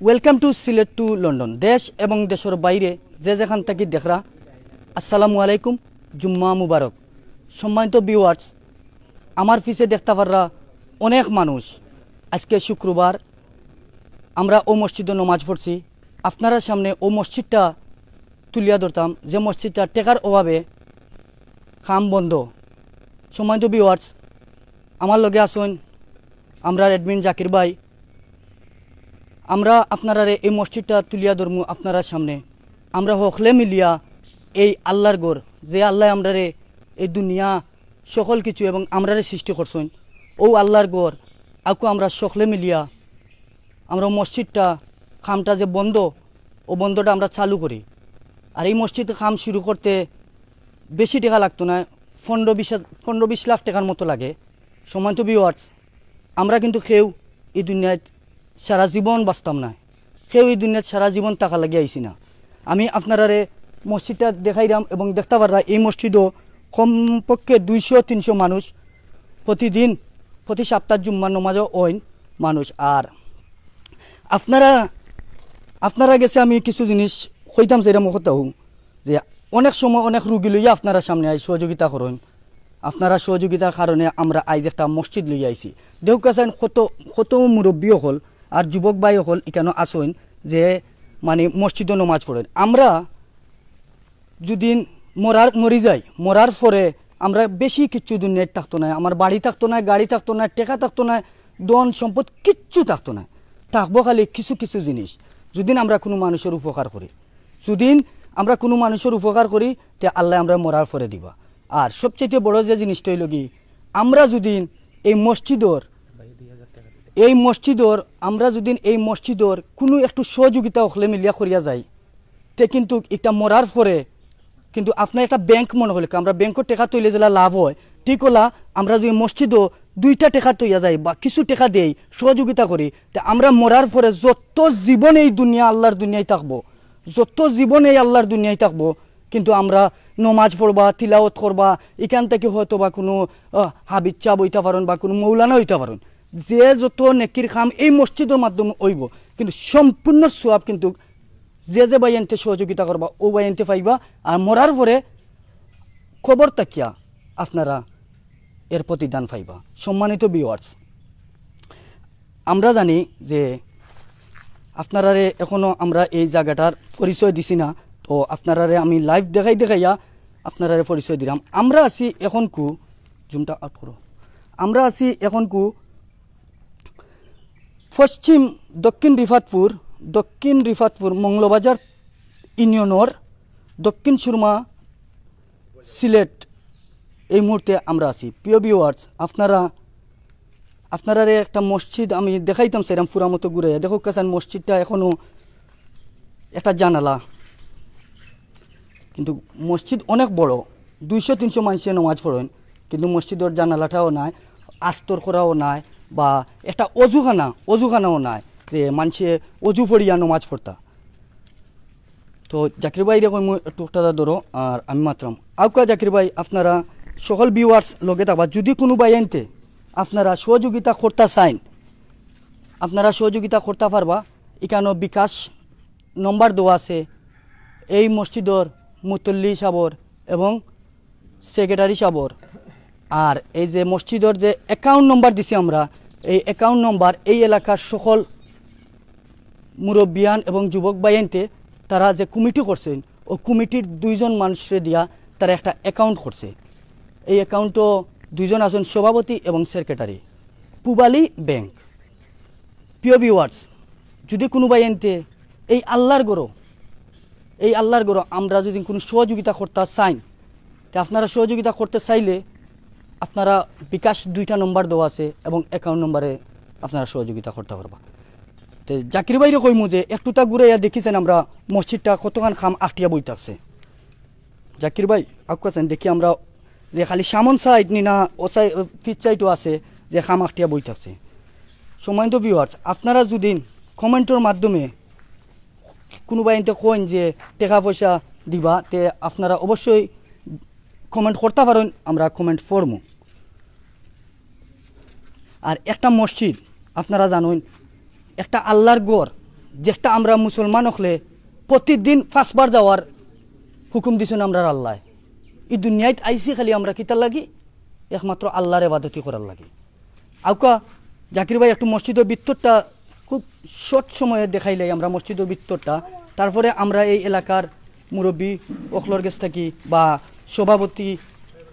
Welcome to Sylhet to London. দেশ এবং দেশের বাইরে যে যেখান থেকে দেখরা, আসসালামু আলাইকুম, জুম্মা মুবারক। সম্মানিত ভিউয়ার্স, আমার পিছে দেখতে পাররা অনেক মানুষ। আজকে শুক্রবার, আমরা ও মসজিদে নমাজ পড়ছি। আপনারা সামনে ও মসজিদটা তুলিয়া ধরতাম, যে মসজিদটা টেকার অভাবে কাম বন্ধ। সম্মানিত ভিউয়ার্স, আমার লগে আসুন আমরা অ্যাডমিন জাকির ভাই। আমরা আপনারা এই মসজিদটা তুলিয়া ধরমু আপনারা সামনে। আমরা হকলে মিলিয়া এই আল্লাহর গড়, যে আল্লাহ আমরারে এই দুনিয়া সকল কিছু এবং আমরারে সৃষ্টি করছেন, ও আল্লাহর গড় আকু আমরা সকলে মিলিয়া আমরা মসজিদটা খামটা যে বন্ধ, ও বন্ধটা আমরা চালু করি। আর এই মসজিদ খাম শুরু করতে বেশি টাকা লাগতো না, 15-20 লাখ টাকার মতো লাগে। সম্মানিত ভিউয়ার্স, আমরা কিন্তু কেউ এই দুনিয়ায় সারা জীবন বাঁচতাম না, কেউ এই দুনিয়ায় সারা জীবন টাকা লাগিয়ে আইসি না। আমি আপনারা মসজিদটা দেখাইলাম এবং দেখতে পারলাম এই মসজিদও কমপক্ষে 200-300 মানুষ প্রতিদিন, প্রতি সপ্তাহ জুম্মার নমাজও ওইন মানুষ। আর আপনারা গেছে আমি কিছু জিনিস কইতাম, সেটা মতাও যে অনেক সময় অনেক রুগী লইয়া আপনারা সামনে আই সহযোগিতা করেন। আপনারা সহযোগিতার কারণে আমরা আইজ একটা মসজিদ লইয়া আইছি। দেখ কাছেন কত মুরব্বী হল আর যুবক ভাই হল এখানে আসেন যে মানে মসজিদে নমাজ পড়েন। আমরা যদি মরি যাই, মরার পরে আমরা বেশি কিচ্ছু দুনিয়ায় থাকতো না। আমার বাড়ি থাকতো না, গাড়ি থাকতো না, টেকা থাকতো না, ধন সম্পদ কিচ্ছু থাকতো না। থাকবো খালি কিছু কিছু জিনিস। যদি আমরা কোনো মানুষের উপকার করি, যদি আমরা কোনো মানুষের উপকার করি, তে আল্লাহ আমরা মরার পরে দিবা। আর সবচেয়ে বড় যে জিনিসটা হইল কি, আমরা যদি এই মসজিদর আমরা যদি এই মসজিদর কোনো একটু সহযোগিতা হলে মিলিয়া করিয়া যাই, তে কিন্তু এটা মরার পরে কিন্তু আপনার একটা ব্যাংক মনে হলে আমরা ব্যাংকের টাকা তৈলে যেলা লাভ হয়, ঠিক হলা আমরা যদি মসজিদও 2টা টাকা তৈয়া যাই বা কিছু টাকা দেই, সহযোগিতা করি, তে আমরা মরার পরে যত জীবন এই দুনিয়া আল্লাহর দুনিয়ায় থাকবো, যত জীবন এই আল্লাহর দুনিয়ায় থাকবো, কিন্তু আমরা নমাজ পড়বা, তিলাওয়াত করবা, এখান থেকে হয়তো বা কোনো হাবিচ্ছা বইতে পারেন বা কোনো মৌলানা হইতে পারেন, যে যত নেকির খাম এই মসজিদের মাধ্যমে হইব, কিন্তু সম্পূর্ণ সোয়াব কিন্তু যে বাইনতে সহযোগিতা করবা ও বাইনতে পাইবা। আর মরার পরে খবর তাকিয়া আপনারা এর প্রতিদান পাইবা। সম্মানিত ভিউয়ার্স, আমরা জানি যে আপনারা এখনো আমরা এই জায়গাটার পরিচয় দিছি না, তো আপনারা আমি লাইভ দেখাইয়া আপনারা পরিচয় দিলাম। আমরা আছি এখন জুমটা আউট করো, আমরা আছি এখন দক্ষিণ রিফাতপুর মংলবাজার ইউনিয়নের দক্ষিণ সুরমা, সিলেট। এই মুহূর্তে আমরা আছি। প্রিয় ভিউয়ার্স, আপনারা একটা মসজিদ আমি দেখাইতাম সেরকম পুরা মতো ঘুরে দেখো কাছেন। মসজিদটা এখনও একটা জানালা, কিন্তু মসজিদ অনেক বড়, 200-300 মানুষের নমাজ পড়েন, কিন্তু মসজিদের জানালাটাও নাই, আস্তর করাও নাই, বা একটা অজুখানাও নাই যে মানুষে অজু পড়িয়া নমাজ পড়তা। তো জাকির ভাই রে টুকটা ধরো আর আমি মাত্রাম আউকা। জাকির ভাই, আপনারা সকল ভিউয়ার্স লগে থাকবা, যদি কোনো ভাই আনতে আপনারা সহযোগিতা করতে চান, আপনারা সহযোগিতা করতে পারবা। এখানে বিকাশ নম্বর দেওয়া আছে এই মসজিদর মুতল্লি সাবর এবং সেক্রেটারি সাবর। আর এই যে মসজিদর যে অ্যাকাউন্ট নম্বর দিছি আমরা, এই অ্যাকাউন্ট নম্বর এই এলাকার সকল মুরব্বিয়ান এবং যুবক বাইনতে তারা যে কমিটি করছেন, ও কমিটির 2জন মানুষের দিয়া তারা একটা অ্যাকাউন্ট করছে। এই অ্যাকাউন্টও 2জন আছেন সভাপতি এবং সেক্রেটারি, পুবালি ব্যাংক। প্রিয় ভিউয়ার্স, যদি কোনো বাইনতে এই আল্লাহর গড়ো আমরা যদি কোনো সহযোগিতা করতে চাই, তো আপনারা সহযোগিতা করতে চাইলে আপনারা বিকাশ 2টা নম্বর দেওয়া আছে এবং অ্যাকাউন্ট নম্বরে আপনারা সহযোগিতা করতে পারবা। তো জাকির ভাইরে কইমু যে একটুটা ঘুরাইয়া দেখিছেন আমরা মসজিদটা কতখান খাম আটিয়া বই থাকছে। জাকির ভাই আকাছেন দেখি আমরা যে খালি সামন সাইড নি না ও সাইড পিচ সাইডও আছে যে খাম আটিয়া বই থাকছে। সম্মানিত ভিউয়ার্স, আপনারা যদি কমেন্টের মাধ্যমে কোনোবাই এনতে কইন যে টাকা পয়সা দিবা তে আপনারা অবশ্যই কমেন্ট করতে পারেন, আমরা কমেন্ট করবো। আর একটা মসজিদ আপনারা জানেন একটা আল্লাহর ঘর, যেটা আমরা মুসলমান হলে প্রতিদিন 5 বার যাওয়ার হুকুম দিছেন আমরা আল্লাহ। এই দুনিয়ায় আইসি খালি আমরা কিতার লাগি একমাত্র আল্লাহর ইবাদতি করার লাগে। আউকা জাকির ভাই একটু মসজিদের ভিতরটা খুব শর্ট সময়ে দেখাইলে আমরা মসজিদের ভিতরটা, তারপরে আমরা এই এলাকার মুরব্বী অখলর গেছ থাকি বা সভাপতি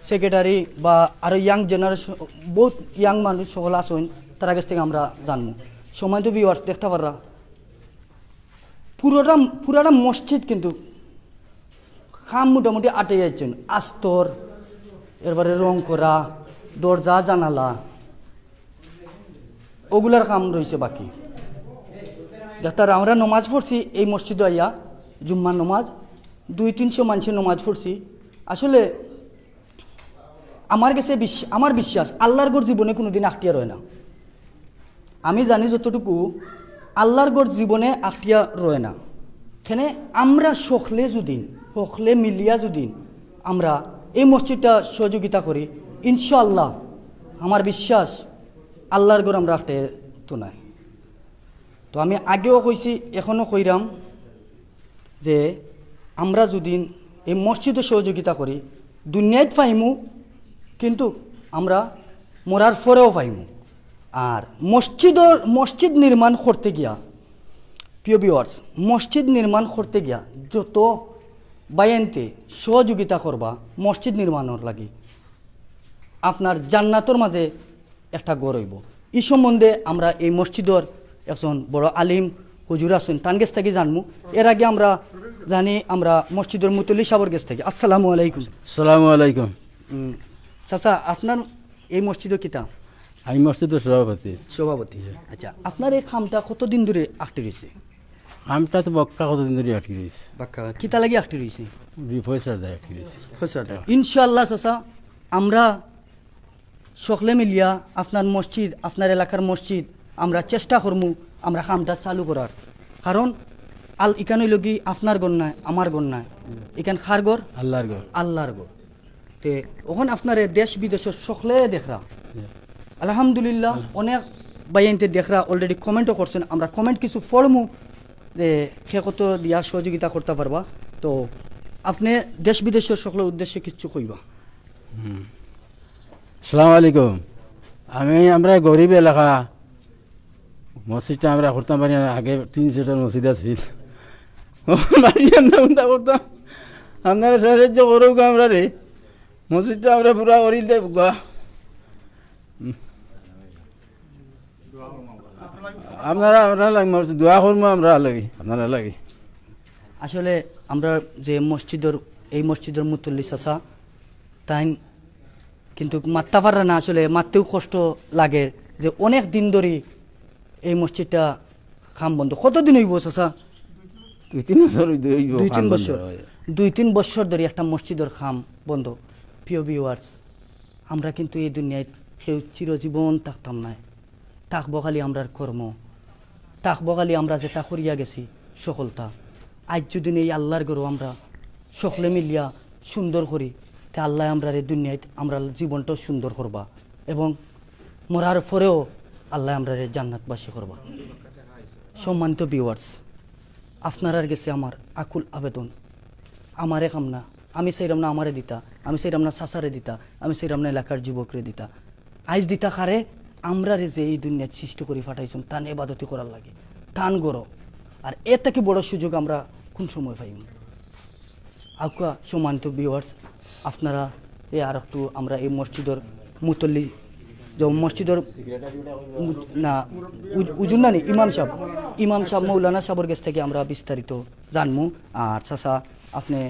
সেক্রেটারি বা আরও ইয়াং জেনারেশন বহুত ইয়াং মানুষ সকল আসুন তার কাছ থেকে আমরা জানবো। সময় তো ভিউয়ার্স দেখতে পাররা পুরাটা মসজিদ কিন্তু খাম মোটামুটি আটে যাচ্ছেন, আস্তর এরপরে রং করা দরজা জানালা ওগুলার কাম রয়েছে বাকি। ডাক্তার আমরা নমাজ পড়ছি এই মসজিদে আইয়া, জুম্মার নমাজ 200-300 মানুষের নমাজ পড়ছি। আসলে আমার কাছে আমার বিশ্বাস আল্লাহর গড় জীবনে কোনোদিন আখটিয়া রয় না। আমি জানি যতটুকু আল্লাহর গড় জীবনে আখটিয়া রয় না। এখানে আমরা সকলে মিলিয়া যদি আমরা এই মসজিদটা সহযোগিতা করি, ইনশাআল্লাহ আমার বিশ্বাস আল্লাহর গড় আমরা আখটে তো নাই। তো আমি আগেও কইছি এখনও কইরাম যে আমরা যদি এই মসজিদে সহযোগিতা করি দুনিয়ায় পাইমু, কিন্তু আমরা মরার পরেও পাইমু। আর মসজিদ নির্মাণ করতে গিয়া প্রিয় ভিউয়ার্স, মসজিদ নির্মাণ করতে গিয়া যত বায়ানতে সহযোগিতা করবা মসজিদ নির্মাণের লাগি আপনার জান্নাতর মাঝে একটা গড় হইব। এই সম্বন্ধে আমরা এই মসজিদর একজন বড় আলিম হুজুর আছেন তান গেছ থেকে জানবো। এর আগে আমরা জানি আমরা মসজিদের মুতল্লি সাবর গেছ থেকে। আসসালামু আলাইকুম। আসসালামু আলাইকুম। চাচা আপনার এই মসজিদও কিতা? আমি মসজিদের সভাপতি। আচ্ছা, আপনার এই খামটা কতদিন ধরে আটকে রয়েছে? আমটা তো বক্কা কতদিন ধরে আটকে রয়েছে। বাক্কা কিতা লাগি আটকে রয়েছে? পয়সার দায় আটকে রয়েছে। ইনশাআল্লাহ চাচা আমরা সকলে মিলিয়া আপনার মসজিদ, আপনার এলাকার মসজিদ আমরা চেষ্টা করবো আমরা খামটা চালু করার। কারণ ইকান হইল কি আপনার গণ্যায় আমার গণ্যায়, ইকান খার গড় আল্লাহর গড়। তে ওখানে আপনার দেশ বিদেশের সকলে দেখরা আলহামদুলিল্লাহ অনেক বাইনতে দেখরা অলরেডি কমেন্টও করছেন। আমরা কমেন্ট কিছু ফর্মু যে সে কত দিয়া সহযোগিতা করতে পারবা। তো আপনি দেশ বিদেশের সকলের উদ্দেশ্যে কিছু কইবা। আসসালামু আলাইকুম। আমরা গরিব এলাকা, মসজিদটা আমরা করতাম পারি না। আগে 3-4টা মসজিদ আছিল, করতাম। আপনারা সাহায্য করুক আমরা রে, মসজিদটা আমরা পুরা করি দেব। আপনারা দোয়া করবো আমরা লাগি, আপনারা লাগি। আসলে আমরা যে এই মসজিদের মুতল্লি চাচা তাই কিন্তু মারতে পারে না, আসলে মারতেও কষ্ট লাগে যে অনেক দিন ধরে এই মসজিদটা খাম বন্ধ। কতদিন হইব চাচা? 2-3 বছর ধরে একটা মসজিদের খাম বন্ধ। প্রিয় ভিউয়ার্স, আমরা কিন্তু এই দুনিয়ায় কেউ চিরজীবন থাকতাম না, থাকবো খালি আমরার কর্ম, থাকবো খালি আমরা যেটা করিয়া গেছি সকলটা। আজ যদি এই আল্লাহর গরু আমরা সকলে মিলিয়া সুন্দর করি, তা আল্লাহ আমরা এই দুনিয়ায় আমরা জীবনটাও সুন্দর করবা এবং মরার পরেও আল্লাহ আমরা জান্নাতবাসী করবা। সম্মানিত ভিউয়ার্স, আপনার গেছে আমার আকুল আবেদন, আমারে কাম না, আমি সেইরাম না আমারে দিতা, আমি সেইরাম না চাচারে দিতা, আমি সেইরাম না এলাকার যুবকরে দিতা, আইজ দিতা খারে আমরা যে এই দুনিয়ায় সৃষ্টি করে ফাটাইছুন তান ইবাদতি করার লাগে, টান গড়। আর এর থেকে বড় সুযোগ আমরা কোন সময় পাইম? আউকা সম্মানিত ভিউয়ার্স, আপনারা আর একটু আমরা এই মসজিদের মুতল্লি যে মসজিদের না উজুর নানি ইমাম সাহেব মৌলানা সাহেবের কাছ থেকে আমরা বিস্তারিত জানমু। আর চাচা আপনি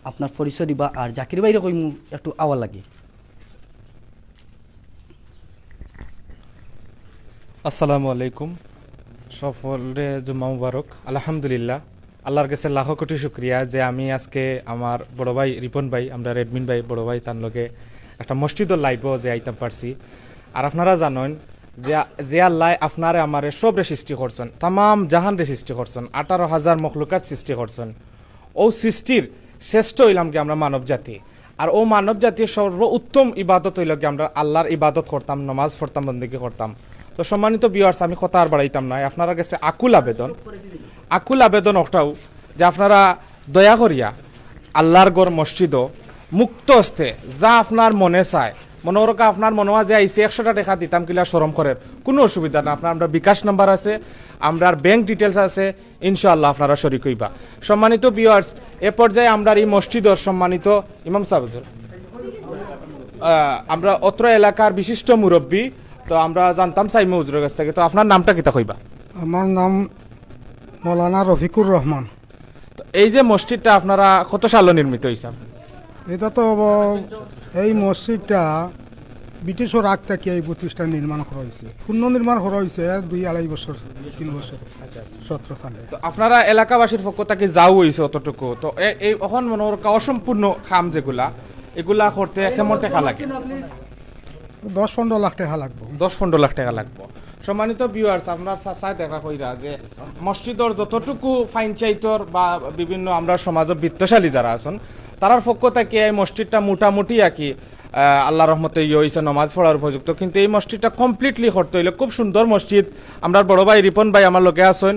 আপনার পরিচয় দিবা, আর জাকির ভাইরে কইমু একটু আওয়াজ লাগে। আসসালামু আলাইকুম, সকলে জুম্মা মুবারক। আলহামদুলিল্লাহ, আল্লাহর কাছে লাখো কোটি শুক্রিয়া যে আমি আজকে আমার বড় ভাই রিপন ভাই, আমরা রেডমিন ভাই বড় ভাই তার লগে একটা মসজিদের লাইভও যে আইতাম পারছি। আর আপনারা জানেন যে আল্লাহ আপনারে আমারে সবরে সৃষ্টি করছেন, তাম জাহানরে সৃষ্টি করছেন, 18,000 মখলুকাত সৃষ্টি করছেন। ও সৃষ্টির শ্রেষ্ঠ হইলাম কি আমরা মানব জাতি। আর ও মানব জাতির সর্বোত্তম ইবাদত হইল কি আমরা আল্লাহর ইবাদত করতাম, নমাজ পড়তাম, বন্দেগী করতাম। তো সম্মানিত ভিউয়ার্স, আমি কথা আর বাড়াইতাম না, আপনারা কাছে আকুল আবেদন ওটাও যে আপনারা দয়া করিয়া আল্লাহর গড় মসজিদও মুক্ত হস্তে যা আপনার মনে চায়, মনে ওরকা আপনার মনে হয় যে আইসি 100টা টাকা দিতাম কিলা শরম করের কোনো অসুবিধা না। আপনার আমরা বিকাশ নাম্বার আছে, আমরা ব্যাংক ডিটেলস আছে, ইনশাআল্লাহ আপনারা শরিক হইবা। সম্মানিত ভিউয়ার্স, এ পর্যায়ে আমরা এই মসজিদর সম্মানিত ইমাম সাহেব, আমরা অত্র এলাকার বিশিষ্ট মুরব্বী, তো আমরা জানতাম সাইমে হুজুরের কাছ থেকে। তো আপনার নামটা কিতা কইবা? আমার নাম মৌলানা রফিকুর রহমান। এই যে মসজিদটা আপনারা কত সালে নির্মিত হয়েছে? এটা তো এই মসজিদটা ব্রিটিশের আগ থেকে এই প্রতিষ্ঠান নির্মাণ করা হয়েছে, পূর্ণ নির্মাণ করা হয়েছে 2-2.5 বছর 3 বছর 17 সালে। তো আপনারা এলাকাবাসীর পক্ষ থেকে যাও হয়েছে অতটুকু, তো এই এখন মনে অসম্পূর্ণ খাম যেগুলা, এগুলা করতে কেমন টাকা লাগে? 10-15 লাখ টাকা লাগবে। 10-15 লাখ টাকা লাগবে। সম্মানিত ভিউয়ার্স, আপনার সাথে দেখা কইরা যে মসজিদর যতটুকু ফাইন চাইতর বা বিভিন্ন আমরা সমাজের বিত্তশালী যারা আছেন তারার পক্ষ থেকে এই মসজিদটা মোটামুটি কি আল্লাহ রহমতে হয়েছে নমাজ পড়ার উপযুক্ত, কিন্তু এই মসজিদটা কমপ্লিটলি করতে হইলে খুব সুন্দর মসজিদ। আমরা বড় ভাই রিপন ভাই আমার লোকে আছেন,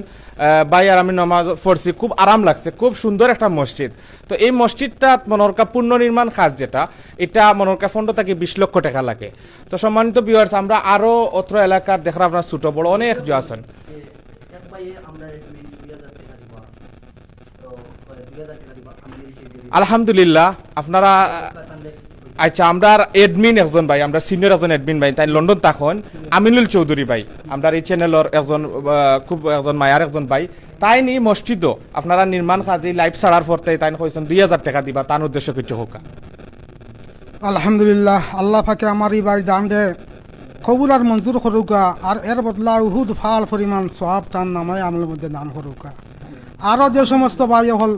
ভাই আর আমি নমাজ পড়ছি, খুব আরাম লাগছে, খুব সুন্দর একটা মসজিদ। তো এই মসজিদটা মনোরকা পূর্ণ নির্মাণ কাজ যেটা, এটা মনোরকা 15 থেকে 20 লক্ষ টাকা লাগে। তো সম্মানিত ভিউয়ার্স, আমরা আরো অত্র এলাকার দেখা আপনার ছোট বড় অনেক যে আছেন, আলহামদুলিল্লাহ আপনারা। আচ্ছা, আমরা এডমিন একজন ভাই, আমরা সিনিয়র একজন এডমিন ভাই, তাই লন্ডন তখন আমিনুল চৌধুরী ভাই, আমরা এই চ্যানেলের একজন খুব একজন মায়ার একজন ভাই, তাই নি মসজিদও আপনারা নির্মাণ কাজে লাইভ ছাড়ার পর তাই কইছেন 2000 টাকা দিবা, তার উদ্দেশ্য কিছু হোক। আলহামদুলিল্লাহ, আল্লাহ পাকে আমার এই বাড়ি দান দে কবুল আর মঞ্জুর করুকা, আর এর বদলা উহুদ ফাল পরিমাণ সওয়াব তার নামায় আমলের মধ্যে দান করুকা। আরও যে সমস্ত ভাই হল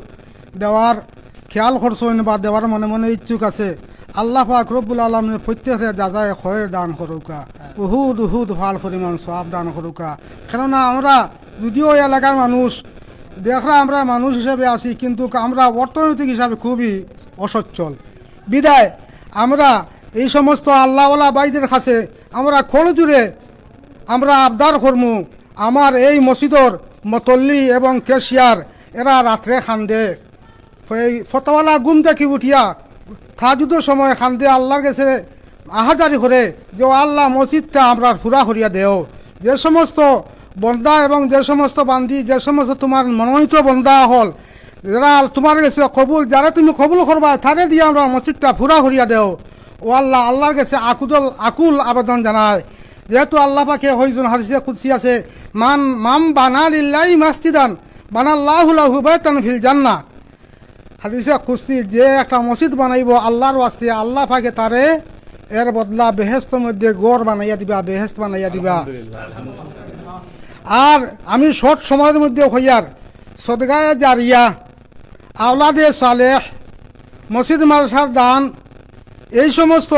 দেওয়ার খেয়াল করছেন বা দেওয়ার মনে মনে ইচ্ছুক আছে, আল্লাহ পাক রব্বুল আলামিনের প্রত্যেকে যাজায় খয়ের দান করুকা, উহুদ ফাল পরিমাণ সওয়াব দান করুকা। কেননা আমরা যদিও এলাকার মানুষ দেখরা আমরা মানুষ হিসেবে আছি, কিন্তু আমরা অর্থনৈতিক হিসাবে খুবই অসচ্ছল বিদায় আমরা এই সমস্ত আল্লাহওয়ালা ভাইদের কাছে আমরা খরচুরে আমরা আবদার করমু, আমার এই মসজিদর মতল্লি এবং কেশিয়ার এরা রাত্রে খান্দে, ফতোয়ালা গুম দেখি উঠিয়া তাহাজ্জুদের সময় খান্দে আল্লাহর কাছে আহাজারি করে যে আল্লাহ মসজিদটা আমরা পুরা করিয়া দেও। যে সমস্ত বন্দা এবং যে সমস্ত বান্দি, যে সমস্ত তোমার মনোনীত বন্দা হল, যারা তোমার কাছে কবুল, যারা তুমি কবুল করবা তাদের দিয়ে আমরা মসজিদটা পুরা করিয়া দেও। ও আল্লাহ, আল্লাহর কাছে আকুল আবেদন জানায়, যেহেতু আল্লাহ পাকে হইজন হাদিসে কুদসি আছে, মাম বানা লিল্লাহি মাসজিদান বানাল্লাহু লাহু বাইতান ফিল জান্নাহ। হাদিসে কুদসি, যে একটা মসজিদ বানাইব আল্লাহর ওয়াস্তে, আল্লাহ পাকে তারে এর বদলা বেহেশতের মধ্যে গড় বানাইয়া দিবা, বেহেশত বানাইয়া দিবা। আর আমি শর্ট সময়ের মধ্যে হইয়ার সদগায়ে জারিয়া, আওলাদে সালেহ, মসজিদ মাদ্রাসার দান, এই সমস্ত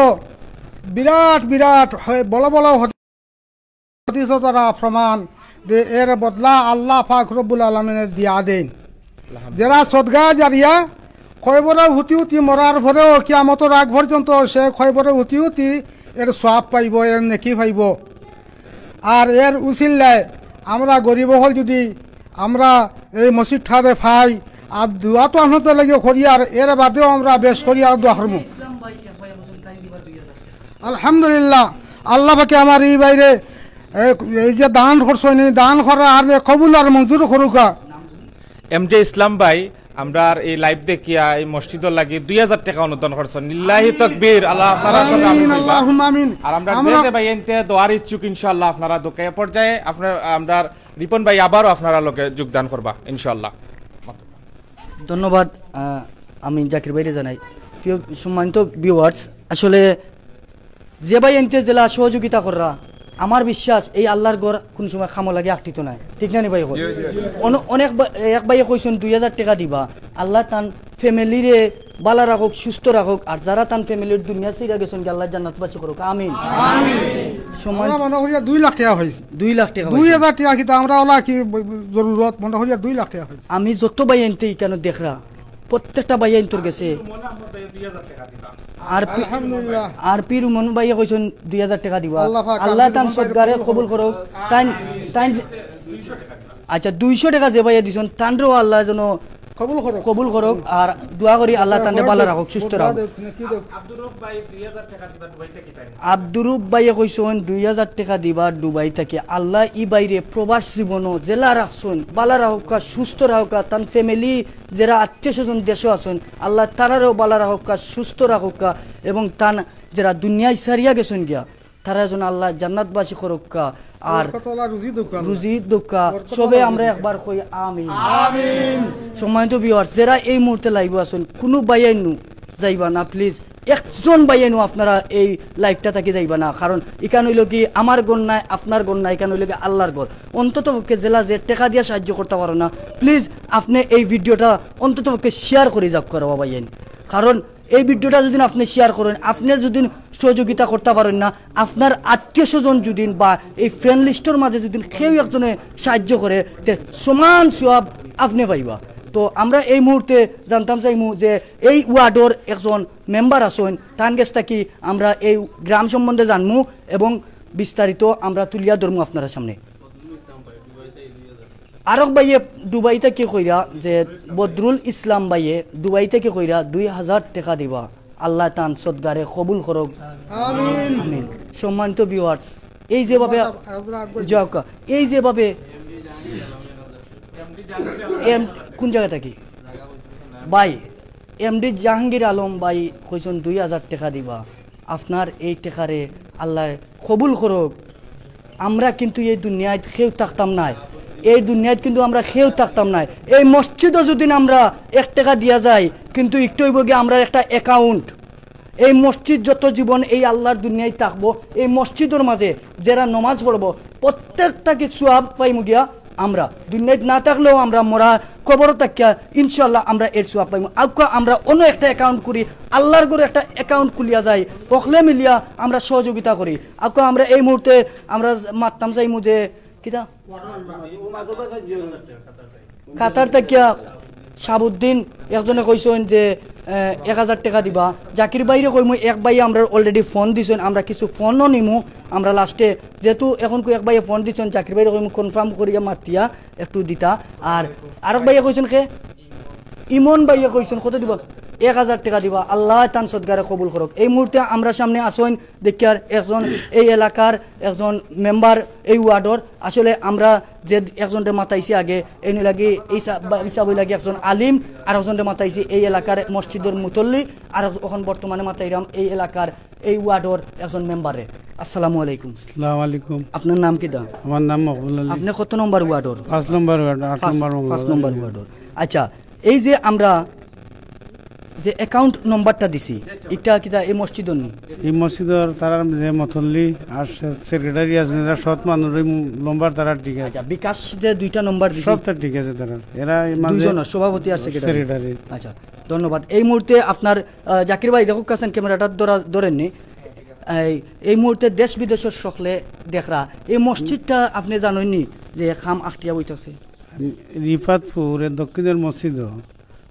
বিরাট বিরাট বড় বড় হাদিস দ্বারা প্রমাণ যে এর বদলা আল্লাহ পাক রব্বুল আলামিনের দিয়া দেন। যারা সদগায়ে জারিয়া খয়বরে হুতি মরার পরেও কিয়ামতের আগ পর্যন্ত সে খয়বরে হুতি এর সওয়াব পাইব, এর নেকি পাইব। আর এর উসিলায় আমরা গরিব হল যদি আমরা এই মসজিদ ঠারে পাই, আর দোয়া তো আনতে লাগে করি, আর এর বাদেও আমরা বেশ করি আর দোয়া করবো। আলহামদুলিল্লাহ, আল্লাহ পাকে আমার এই বাইরে এই যে দান করছেন, দান করা আর কবুল আর মঞ্জুর করুকা। এমজে ইসলাম ভাই, আমরা এই লাইভ দেখিয়া এই মসজিদের লাগি 2000 টাকা অনুদান করছেন। লিল্লাহি তাকবীর, আল্লাহ আপনারা সঙ্গে আমিন, আল্লাহুম্মা আমিন। আর আমরা যে ভাই এনতে দোয়ার ইচ্ছুক, ইনশাআল্লাহ আপনারা দোকায় পর্যায়ে আপনার আমরা রিপন ভাই আবারও আপনারা লোকে যোগদান করবা ইনশাআল্লাহ। ধন্যবাদ, আমি জাকির ভাইরে জানাই। প্রিয় সম্মানিত ভিউয়ার্স, আসলে যে ভাই এনতে জেলা সহযোগিতা কররা আমার বিশ্বাস এই আল্লাহর ঘর কোন সময় খামো লাগে আটটিত নাই, ঠিক না নি ভাই? অনেক এক ভাইয়ে কইছেন 2000 টাকা দিবা, আল্লাহ তান ফ্যামিলিরে বালা রাখুক, সুস্থ রাখুক, আর যারা তান ফ্যামিলির দুনিয়া ছিড়া গেছেন কি আল্লাহ জান্নাতবাসী করুক, আমিন। সময় মনে করি 2 লাখ টাকা হয়েছে, 2 লাখ টাকা, 2000 টাকা কিন্তু আমরা ওলা কি জরুরত মনে করি 2 লাখ টাকা হয়েছে। আমি যত ভাই আনতে কেন দেখরা প্রত্যেকটা ভাই আনতর গেছে। আর পীর মন ভাইয়া কইছেন 2000 টাকা দিবা, আল্লাহ তান সদগারে কবুল করুক। তাই আচ্ছা 200 টাকা যে ভাইয়া দিছেন তানরেও আল্লাহ যেন কবুল করুক, আর দোয়া করি আল্লাহ তানরে ভালো রাখুক, সুস্থ রাখুক। আব্দুর রূপ ভাইয়া কইছেন 2000 টাকা দিবা দুবাই থেকে, আল্লাহ ই বাইরে প্রবাস জীবনও জেলা রাখছেন, বালা রাখুকা, সুস্থ রাখুকা, তান ফ্যামিলি যারা আত্মীয় স্বজন দেশে আছেন আল্লাহ তারারও বালা রাখুকা, সুস্থ রাখুকা, এবং তান যারা দুনিয়ায় সারিয়া গেছেন গিয়া তারা যেন আল্লাহ জান্নাতবাসী করুকা, আর রুজি দুঃখা সবে আমরা একবার কই আমিন। সম্মানিত ভিউয়ার্স, যারা এই মুহূর্তে লাইভ আছেন কোনো বাইয়াইনু যাইবা না প্লিজ, একজন বাইয়াইনু আপনারা এই লাইভটা থেকে যাইবা না, কারণ এখানে হইল কি আমার গণ নাই, আপনার গণ নাই, এখানে হইল কি আল্লাহর গড়। অন্তত পক্ষে জেলা যে টাকা দিয়ে সাহায্য করতে পারো না, প্লিজ আপনি এই ভিডিওটা অন্তত পক্ষে শেয়ার করে যাক করবা বাইয়াইন, কারণ এই ভিডিওটা যদি আপনি শেয়ার করেন, আপনি যদি সহযোগিতা করতে পারেন না, আপনার আত্মীয় স্বজন যদি বা এই ফ্রেন্ড লিস্টের মাঝে যদি কেউ একজনে সাহায্য করে তে সমান সব আপনি পাইবা। তো আমরা এই মুহূর্তে জানতাম চাইমু যে এই ওয়ার্ডর একজন মেম্বার আছেন, তান গেছ থাকি আমরা এই গ্রাম সম্বন্ধে জানমু এবং বিস্তারিত আমরা তুলিয়া ধরমু আপনার সামনে। আরক ভাইয়ে দুবাই থেকে কইরা যে বদরুল ইসলাম ভাইয়ে দুবাই থেকে কইরা 2000 টাকা দিবা, আল্লাহ তান সদগারে কবুল করুক, আমিন। সম্মানিত ভিউয়ার্স, এই যেভাবে এই যেভাবে কোন জায়গা থাকি ভাই এমডি জাহাঙ্গীর আলম ভাই কইছেন 2000 টাকা দিবা, আপনার এই টাকারে আল্লাহ কবুল করুক। আমরা কিন্তু এই দুনিয়ায় কেউ থাকতাম নাই, এই দুনিয়ায় কিন্তু আমরা কেউ থাকতাম না। এই মসজিদও যদি আমরা 1 টাকা দিয়া যায় কিন্তু একটু হইব আমরা একটা অ্যাকাউন্ট, এই মসজিদ যত জীবন এই আল্লাহর দুনিয়ায় থাকবো, এই মসজিদের মাঝে যারা নমাজ পড়বো প্রত্যেকটাকে সোয়াব পাইমু গিয়া আমরা দুনিয়ায় না থাকলেও আমরা মরা কবর থাকিয়া ইনশাল্লাহ আমরা এর সোয়াব পাইমু। আউকা আমরা অন্য একটা অ্যাকাউন্ট করি, আল্লাহর করে একটা অ্যাকাউন্ট খুলিয়া যায়, পকলে মিলিয়া আমরা সহযোগিতা করি। আউকা আমরা এই মুহূর্তে আমরা মারতাম চাইমু যে কিতা কাতার থেকে শাহাবুদ্দিন একজনে কইছেন যে 1000 টাকা দিবা, জাকির বাইরে কইমু এক ভাই আমরা অলরেডি ফোন দিছেন, আমরা কিছু ফোনও নিমু আমরা লাস্টে, যেহেতু এখন এক ভাইয়ে ফোন দিছেন জাকির বাইরে কইমু কনফার্ম করিয়া মাতিয়া একটু দিতা। আর আরেক ভাইয়ে কইছেন কে ইমন ভাইয়ে কইছেন কত দিবা, 1000 টাকা দিবা, আল্লাহ তান সদগারে কবুল করুক। এই মুহূর্তে আমরা সামনে আসেন দেখিয়ার একজন এই এলাকার একজন মেম্বার এই ওয়ার্ডর, আসলে আমরা যে একজনকে মাতাইছি আগে এই লাগে এই হিসাব লাগে একজন আলিম, আর একজনকে মাতাইছি এই এলাকার মসজিদের মুতল্লি, আর এখন বর্তমানে মাতাইরাম এই এলাকার এই ওয়ার্ডর একজন মেম্বারে। আসসালামু আলাইকুম। আসসালামু আলাইকুম। আপনার নাম কি? আমার নাম মকবুল আলী। আপনি কত নম্বর ওয়ার্ডর? 5 নম্বর ওয়ার্ড, 8 নম্বর ওয়ার্ডর। আচ্ছা, এই যে আমরা যে অ্যাকাউন্ট নম্বরটা দিছি এটা কিটা এই মসজিদর নি? এই মসজিদর তারা যে মতল্লি আর সেক্রেটারি আছেন এরা সৎ মানুষ, এই নম্বর তারা ঠিক আছে। আচ্ছা, বিকাশ যে 2টা নম্বর দিছি সবটা ঠিক আছে তারা, এরা দুইজন সভাপতি আর সেক্রেটারি। আচ্ছা, ধন্যবাদ। এই মুহূর্তে আপনার জাকির ভাই দেখুক কাছেন ক্যামেরাটা ধরেননি, এই মুহূর্তে দেশ বিদেশের সকলে দেখরা এই মসজিদটা আপনি জানেননি যে খাম আখটিয়া বইতেছে রিফাতপুর দক্ষিণের মসজিদ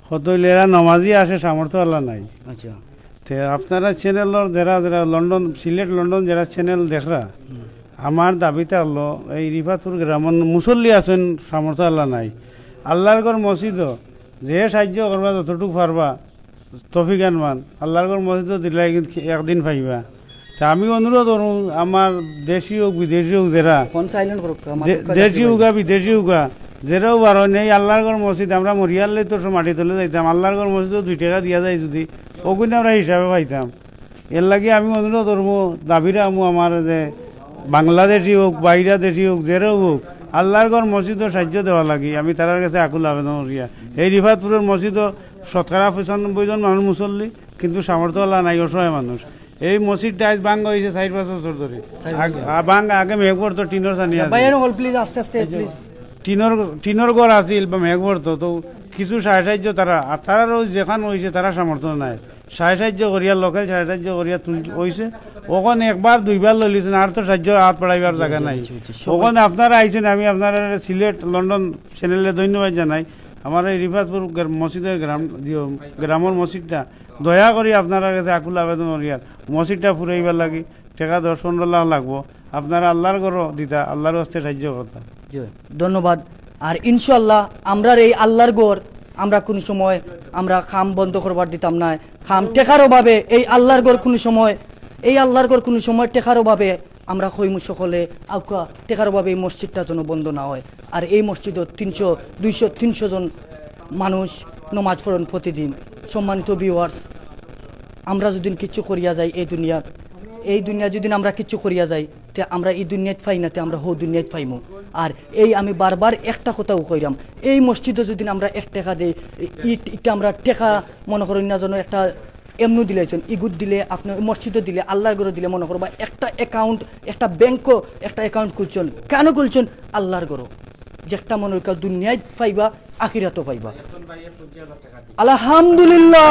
হতইলে এরা নমাজি আসে, সামর্থ্য আল্লাহ নাই। আচ্ছা, তে আপনারা চ্যানেলের যারা যারা লন্ডন সিলেট লন্ডন যারা চ্যানেল দেখরা, আমার দাবিতে হলো এই রিফাতপুর গ্রামের মুসল্লি আছেন, সামর্থ্য আল্লাহ নাই। আল্লাহর ঘর মসজিদ যে সাহায্য করবা যতটুকু পারবা তফিক আনমান, আল্লাহর ঘর মসজিদ দিলে একদিন পাইবা। তা আমি অনুরোধ করুন আমার দেশি হোক বিদেশি হোক যারা দেশি হোকা বিদেশি হোকা যেরাও বারো নেই আল্লাহর ঘর মসজিদ আমরা মরিয়ালে তো মাটি তুলে যাইতাম, আল্লাহর ঘর মসজিদ 2 টাকা দিয়া যায় যদি ওগুলো আমরা হিসাবে পাইতাম। এর লাগে আমি অনুরোধ করবো দাবিরা আমু আমার যে বাংলাদেশি হোক বাইরা দেশি হোক যেরাও হোক আল্লাহর ঘর মসজিদও সাহায্য দেওয়া লাগে। আমি তার কাছে আকুল আবেদন করিয়া এই রিফাতপুরের মসজিদও 95% মানুষ মুসল্লি, কিন্তু সামর্থ্য আল্লাহ নাই, অসহায় মানুষ। এই মসজিদটা আজ ভাঙ্গা হয়েছে 4-5 বছর ধরে। ভাঙ্গা আগে মেঘ পড়তো টিনের চানি আছে, বাইরে হল প্লিজ আস্তে আস্তে প্লিজ। টিনের ঘর আছিল বা মেঘ পড়তো, তো কিছু সাহায্য তারা, আর তারারও যেখান হয়েছে তারা সামর্থ্য নাই, সাহায্য করিয়া লোকাল সাহায্য করিয়া হয়েছে। ওখানে একবার 2বার লইছেন, আর তো সাহায্য হাত পড়াইবার জায়গা নাই। ওখানে আপনারা আইছেন, আমি আপনারা সিলেট লন্ডন চ্যানেলে ধন্যবাদ জানাই। আমার এই রিফাতপুর মসজিদের গ্রামের মসজিদটা দয়া করি আপনারা কাছে আকুল আবেদন করিয়ার মসজিদটা ফুরাইবার লাগি টাকা 10-15 লাখ লাগবো। আপনারা আল্লাহর ঘর দিতা, আল্লাহর হস্তে সাহায্য করতা। ধন্যবাদ। আর ইনশাল্লাহ আমরা এই আল্লাহর ঘর আমরা কোন সময় আমরা খাম বন্ধ করবার দিতাম না। খাম টেকার অভাবে এই আল্লাহর ঘর কোন সময়, এই আল্লাহর ঘর কোন সময় টেকার অভাবে আমরা কইমু সকলে আউকা টেকার অভাবে এই মসজিদটা যেন বন্ধ না হয়। আর এই মসজিদে 300-200-300 জন মানুষ নমাজ পড়েন প্রতিদিন। সম্মানিত ভিউয়ার্স, আমরা যদি কিচ্ছু করিয়া যাই এই দুনিয়া যদি আমরা কিচ্ছু করিয়া যাই, তে আমরা এই দুনিয়াত পাই না, তে আমরা হো দুনিয়াত পাইমু। আর এই আমি বারবার একটা কথাও কইরাম, এই মসজিদে যদি আমরা 1 টাকা দিই, ইটা আমরা টাকা মনে করেন না, যেন একটা এমনি দিলেছেন ইগুদ দিলে, আপনি মসজিদে দিলে, আল্লাহর ঘরে দিলে, মনে করবা একটা অ্যাকাউন্ট, একটা ব্যাংকও একটা অ্যাকাউন্ট খুলছেন। কেন খুলছেন? আল্লাহর ঘরে, যেটা মনে কর দুনিয়ায় পাইবা, আখিরাতও পাইবা। আলহামদুলিল্লাহ।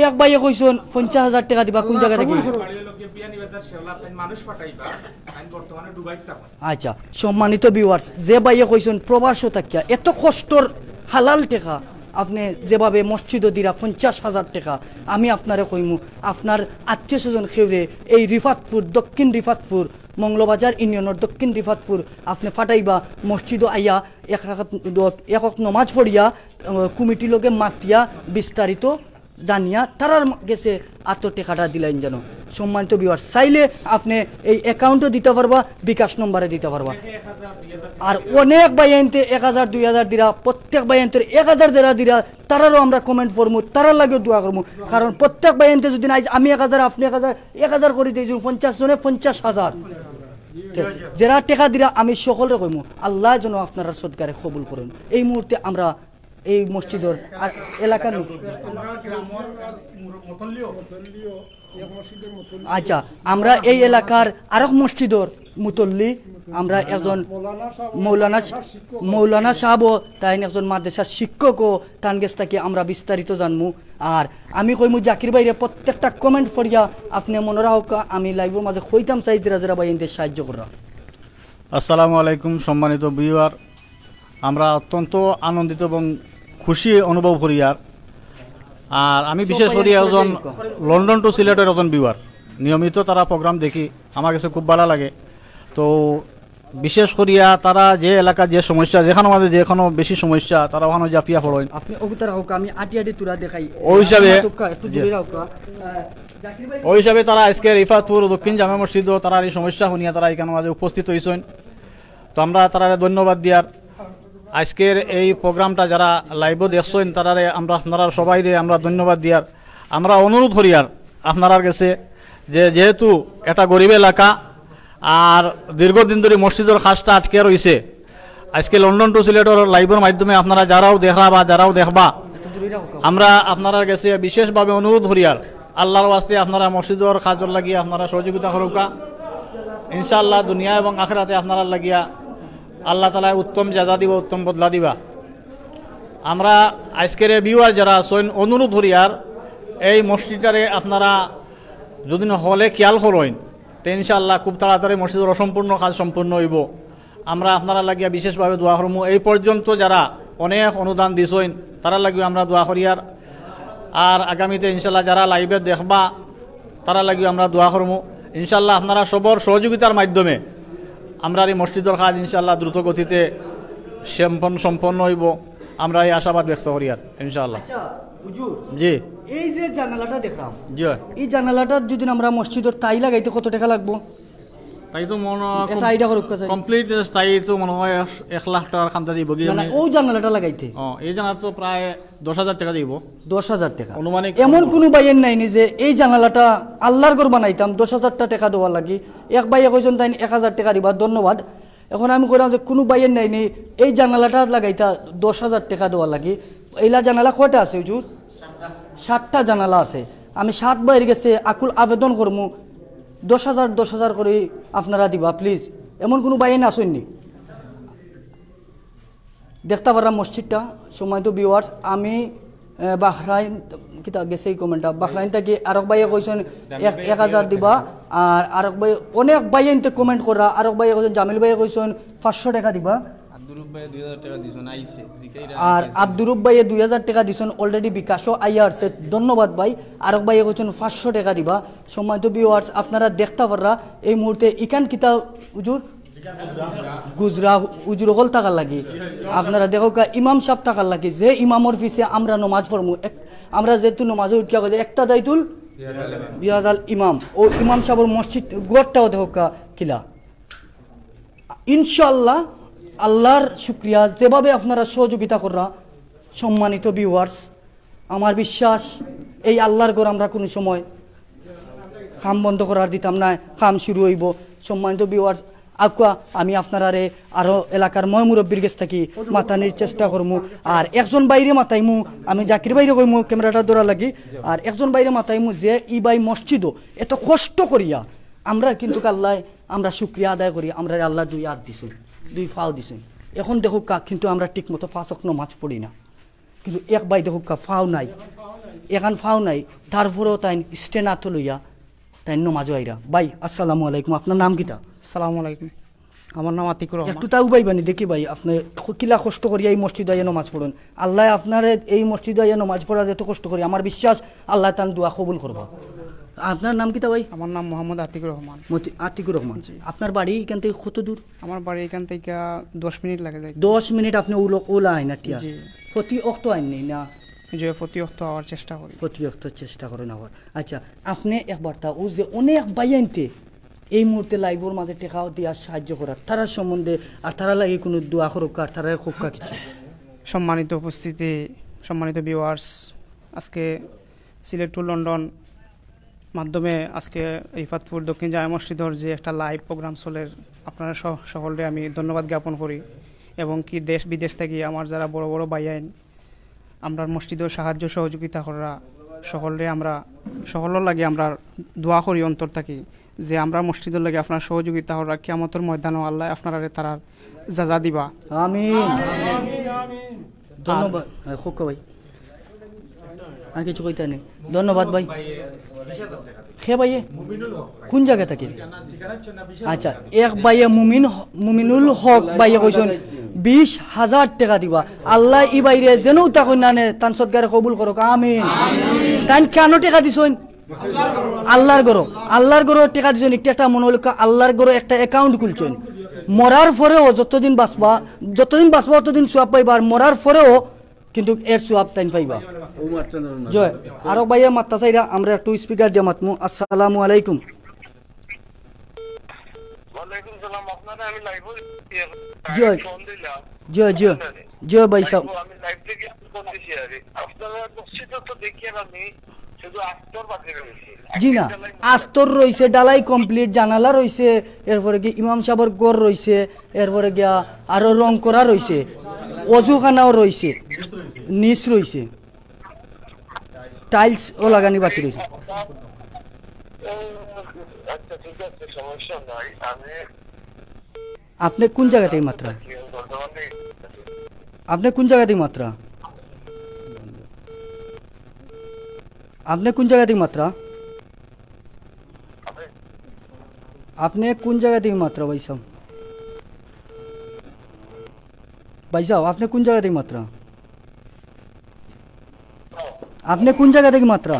এক ভাইয়ে কইছেন 50,000 টাকা দিবা, কোন জায়গা থেকে? আচ্ছা, সম্মানিত ভিউয়ার্স, যে ভাইয়ে কইছেন প্রবাস থাকিয়া এত কষ্টর হালাল টাকা আপনি যেভাবে মসজিদও দিরা 50,000 টাকা, আমি আপনারে কইমু আপনার আত্মীয় স্বজন খেউরে এই রিফাতপুর, দক্ষিণ রিফাতপুর, মঙ্গলবাজার ইউনিয়নের দক্ষিণ রিফাতপুর আপনি ফাটাইবা, মসজিদও আইয়া এক নমাজ পড়িয়া কমিটির লোকে মাতিয়া বিস্তারিত জানিয়া তারার গেছে টাকাটা দিলেন যেন। সম্মানিত ভিউয়ার্স, চাইলে আপনি এই অ্যাকাউন্টও দিতে পারবা, বিকাশ নম্বরে দিতে পারবা। আর অনেক বাইনতে 1,000-2,000 দিরা, প্রত্যেক বাইনতে 1,000 যারা দিরা তারারও আমরা কমেন্ট করবো, তারার লাগেও দোয়া করবো। কারণ প্রত্যেক বাইনতে যদি আজ আমি 1,000, আপনি 1,000 করে দিয়েছি, 50 জনে 50,000 যারা টাকা দিরা, আমি সকলের কইমু আল্লাহ যেন আপনারা সদকারে কবুল করেন। এই মুহূর্তে আমরা এই মসজিদের আর এলাকার আচ্ছা, আমরা এই এলাকার আরেক মসজিদের মুতল্লি, আমরা একজন মৌলানা সাহেবও, তাই একজন মাদ্রাসার শিক্ষকও, তান গেছ থেকে আমরা বিস্তারিত জানমু। আর আমি কইমু জাকির ভাইরে প্রত্যেকটা কমেন্ট করিয়া আপনি মনে রাখক, আমি লাইভের মাঝে কইতাম চাই যারা যারা ভাই এদের সাহায্য করা। আসসালামু আলাইকুম সম্মানিত ভিউয়ার, আমরা অত্যন্ত আনন্দিত এবং খুশি অনুভব করি। আর আমি বিশেষ করি একজন লন্ডন টু সিলেটের একজন ভিউয়ার, নিয়মিত তারা প্রোগ্রাম দেখি, আমার কাছে খুব ভালো লাগে। তো বিশেষ করিয়া তারা যে এলাকা যে সমস্যা, যেখানে আমাদের যেখানে বেশি সমস্যা, তারা ওখানে জাপিয়া পড়েন। আপনি অবতার হোক, আমি আটি তুরা দেখাই, ওই হিসাবে তারা আজকে রিফাতপুর দক্ষিণ জামে মসজিদ তারা এই সমস্যা শুনিয়া তারা এখানে মাঝে উপস্থিত হয়েছেন। তো আমরা তারা ধন্যবাদ দিয়ার। আজকের এই প্রোগ্রামটা যারা লাইভও দেখছেন তারারে আমরা আপনারা সবাইরে আমরা ধন্যবাদ দিয়ার। আমরা অনুরোধ করিয়ার আপনার কাছে যে যেহেতু এটা গরিব এলাকা আর দীর্ঘদিন ধরে মসজিদের খাসটা আটকে রয়েছে, আজকে লন্ডন টু সিলেটের লাইভের মাধ্যমে আপনারা যারাও দেখা বা যারাও দেখবা, আমরা আপনার কাছে বিশেষভাবে অনুরোধ করিয়ার আল্লাহর ওয়াস্তে আপনারা মসজিদের কাজর লাগিয়ে আপনারা সহযোগিতা করুকা। ইনশাআল্লাহ দুনিয়া এবং আখিরাতে আপনারা লাগিয়া আল্লাহ তাআলা উত্তম জাযা দিবা, উত্তম বদলা দিবা। আমরা আজকের ভিউয়ার যারা আছেন অনুরোধ করিয়ার এই মসজিদটারে আপনারা যদি হলে খেয়াল করেন তো ইনশাআল্লাহ খুব তাড়াতাড়ি মসজিদের অসম্পূর্ণ কাজ সম্পূর্ণ হইব। আমরা আপনারা লাগিয়া বিশেষভাবে দোয়া করবো। এই পর্যন্ত যারা অনেক অনুদান দিছেন তারা লাগিয়ে আমরা দোয়া করিয়ার। আর আগামীতে ইনশাআল্লাহ যারা লাইভে দেখবা তারা লাগিয়ে আমরা দোয়া করবো। ইনশাআল্লাহ আপনারা সবর সহযোগিতার মাধ্যমে আমরা এই মসজিদের কাজ ইনশাআল্লাহ দ্রুত গতিতে সম্পন্ন হইব, আমরা এই আশাবাদ ব্যক্ত করি। আর ইনশাআল্লাহ জি, এই যে জানালাটা দেখলাম, জি এই জানালাটা যদি আমরা মসজিদের তাই লাগাইতে কত টাকা লাগবো? তাই তো মনে কমপ্লিট তাই তো মনে হয় 1 লাখ টাকার খামতা দিব। ও জানালাটা লাগাইতে এই জানালা তো প্রায় 10,000 টাকা দিব। 10,000 টাকা অনুমানিক। এমন কোনো বাইয়ের নাই যে এই জানালাটা আল্লাহর ঘর বানাইতাম 10,000 টাকা দেওয়া লাগি। এক বাইয়ে কইছেন তাই 1,000 টাকা দিবা, ধন্যবাদ। এখন আমি কইলাম যে কোনো বাইয়ের নাই এই জানালাটা লাগাইতা 10,000 টাকা দেওয়া লাগি। এইলা জানালা কয়টা আছে হুজুর? 7টা জানালা আছে। আমি 7 বাইর গেছে আকুল আবেদন করমু 10,000 করে আপনারা দিবা প্লিজ। এমন কোনো বাইন আসেননি দেখতে পারলাম মসজিদটা। সম্মানিত ভিউয়ার্স, আমি বাহরাইন কিতা গেছে এই কমেন্টটা, বাহরাইন থেকে আরেক ভাইয়ে কইছেন 1,000 দিবা। আর আরেক ভাই অনেক ভাইয়ে ইনতে কমেন্ট করা, আরেক ভাইয়ে কইছেন, জামিল ভাইয়ে কইছেন 500 টাকা দিবা। আর আব্দুরুব ভাইয়ে 2,000 টাকা দিছেন অলরেডি বিকাশও আইয়া আসছে, ধন্যবাদ ভাই। আরেক ভাইয়ে কইছেন 500 টাকা দিবা। সম্মানিত ভিউয়ার্স, আপনারা দেখতে পাররা এই মুহূর্তে ইকান কিতা হুজুর গুজরা উজুর হল থাকার লাগি, আপনারা দেখো ইমাম সাহেব থাকার লাগি, যে ইমামর পিছে আমরা নমাজ পড়মু। আমরা যেহেতু নমাজে উঠিয়া গেছে একটা দায়িতুল বিয়াজাল ইমাম, ও ইমাম সাহেবের মসজিদ গড়টাও দেখো কিলা। ইনশাল্লাহ আল্লাহর শুক্রিয়া, যেভাবে আপনারা সহযোগিতা করা। সম্মানিত ভিউয়ার্স, আমার বিশ্বাস এই আল্লাহর ঘর আমরা কোনো সময় কাম বন্ধ করার দিতাম না, কাম শুরু হইব। সম্মানিত ভিউয়ার্স, আকুয়া আমি আপনারারে আরো এলাকার ময় মুরব্বীর কাছ থাকি মাতানির চেষ্টা করমু। আর একজন বাইরে মাতাইমু, আমি জাকির বাইরে কইমু ক্যামেরাটা ধরা লাগি। আর একজন বাইরে মাতাইমু যে ই বাই মসজিদও এত কষ্ট করিয়া আমরা কিন্তু আল্লাহ আমরা শুক্রিয়া আদায় করি, আমরা আল্লাহ 2 হাত দিছেন, 2 ফাও দিছেন। এখন দেখো কিন্তু আমরা ঠিক মতো 5 ওয়াক্ত নামাজ পড়ি না, কিন্তু এক বাই দেখো ফাও নাই, এখান ফাও নাই, তারপরেও তাই স্টেনাত লইয়া তাই নমাজ আইরা। ভাই আসসালামু আলাইকুম, আপনার নাম কিটা? আসসালামু আলাইকুম, আমার নাম আতিকুর রহমান। একটু তাও বাইবানি দেখি ভাই, আপনি কিলা কষ্ট করিয়া এই মসজিদ আইয়া নমাজ পড়ুন। আল্লাহ আপনার এই মসজিদ আইয়া নমাজ পড়া যেত কষ্ট করি, আমার বিশ্বাস আল্লাহ তার দোয়া কবুল করবা। আপনার নাম কিটা ভাই? আমার নাম মোহাম্মদ আতিকুর রহমান। আতিকুর রহমান। আপনার বাড়ি এখান থেকে কত দূর? আমার বাড়ি এখান থেকে 10 মিনিট লাগে যায়। 10 মিনিট আপনি ওলা আইন টিয়া প্রতি অক্ত আইন নেই না? যে প্রতি অক্ত হওয়ার চেষ্টা করি, প্রতি অক্ত চেষ্টা করেন আবার। আচ্ছা, আপনি একবার তা ও যে অনেক বাইয়াইনতে এই মুহূর্তে লাইভের মাঝে টেকাও দিয়া সাহায্য করার, তারা সম্বন্ধে আর তারা লাগে কোনো দোয়া করুক আর তারা খুবকা কিছু। সম্মানিত উপস্থিতি, সম্মানিত ভিউয়ার্স, আজকে সিলেট টু লন্ডন মাধ্যমে আজকে রিফাতপুর দক্ষিণ জামে মসজিদের যে একটা লাইভ প্রোগ্রাম চলে, আপনারা সকলকে আমি ধন্যবাদ জ্ঞাপন করি। এবং কি দেশ বিদেশ থেকে আমার যারা বড় বড় বাইয়াইন আমরা মসজিদের সাহায্য সহযোগিতা করা, সকলের লাগে আমরা দোয়া করি অন্তর থাকি যে আমরা মসজিদের লাগে আপনার সহযোগিতা করা, কিয়ামতের ময়দানও আল্লাহ আপনারা তার যাজা দিবা। আমিন। ধন্যবাদ খুব ভাই, আর কিছু কইতে নেই। ধন্যবাদ ভাই। খে ভাইয়ে কোন জায়গা থাকে? আচ্ছা, এক ভাইয়ে মুমিনুল হক ভাইয়ে কইছেন 20,000 টাকা দিবা। আল্লাহ ই বাইরে যেন তাকই না নে তান সদগারে কবুল করুক। আমিন। তান কেন টাকা দিছেন? আল্লাহর গরো টাকা দিছেন। একটা মনে হলো আল্লাহর গরো একটা অ্যাকাউন্ট খুলছেন, মরার পরেও যতদিন বাঁচবা ততদিন সোয়াব পাইবা, আর মরার পরেও কিন্তু এর সোয়াব তাইন পাইবা। জয়। আরো ভাইয়া মাত্তা চাইরা আমরা একটু স্পিকার দিয়ে মাতমু। আসসালামু আলাইকুম। জয় জয় জয় জয় ভাই সাহেব। জি না, আস্তর রয়েছে, ডালাই কমপ্লিট, জানালা রয়েছে, এরপরে কি ইমাম সাহেবের গড় রয়েছে, এরপরে গিয়া আরো রং করা রয়েছে, অজুখানাও রয়েছে, নিচ রয়েছে, টাইলস ও লাগানি বাকি রয়েছে। আপনি কোন জায়গা থেকে মাত্রা? আপনি কোন জায়গা থেকে মাত্রা? আপনি কোন জায়গা থেকে মাত্রা? আপনি কোন জায়গা থেকে মাত্রা ভাই সাহেব? ভাই সাহেব আপনি কোন জায়গা থেকে মাত্রা? আপনি কোন জায়গা থেকে মাত্রা?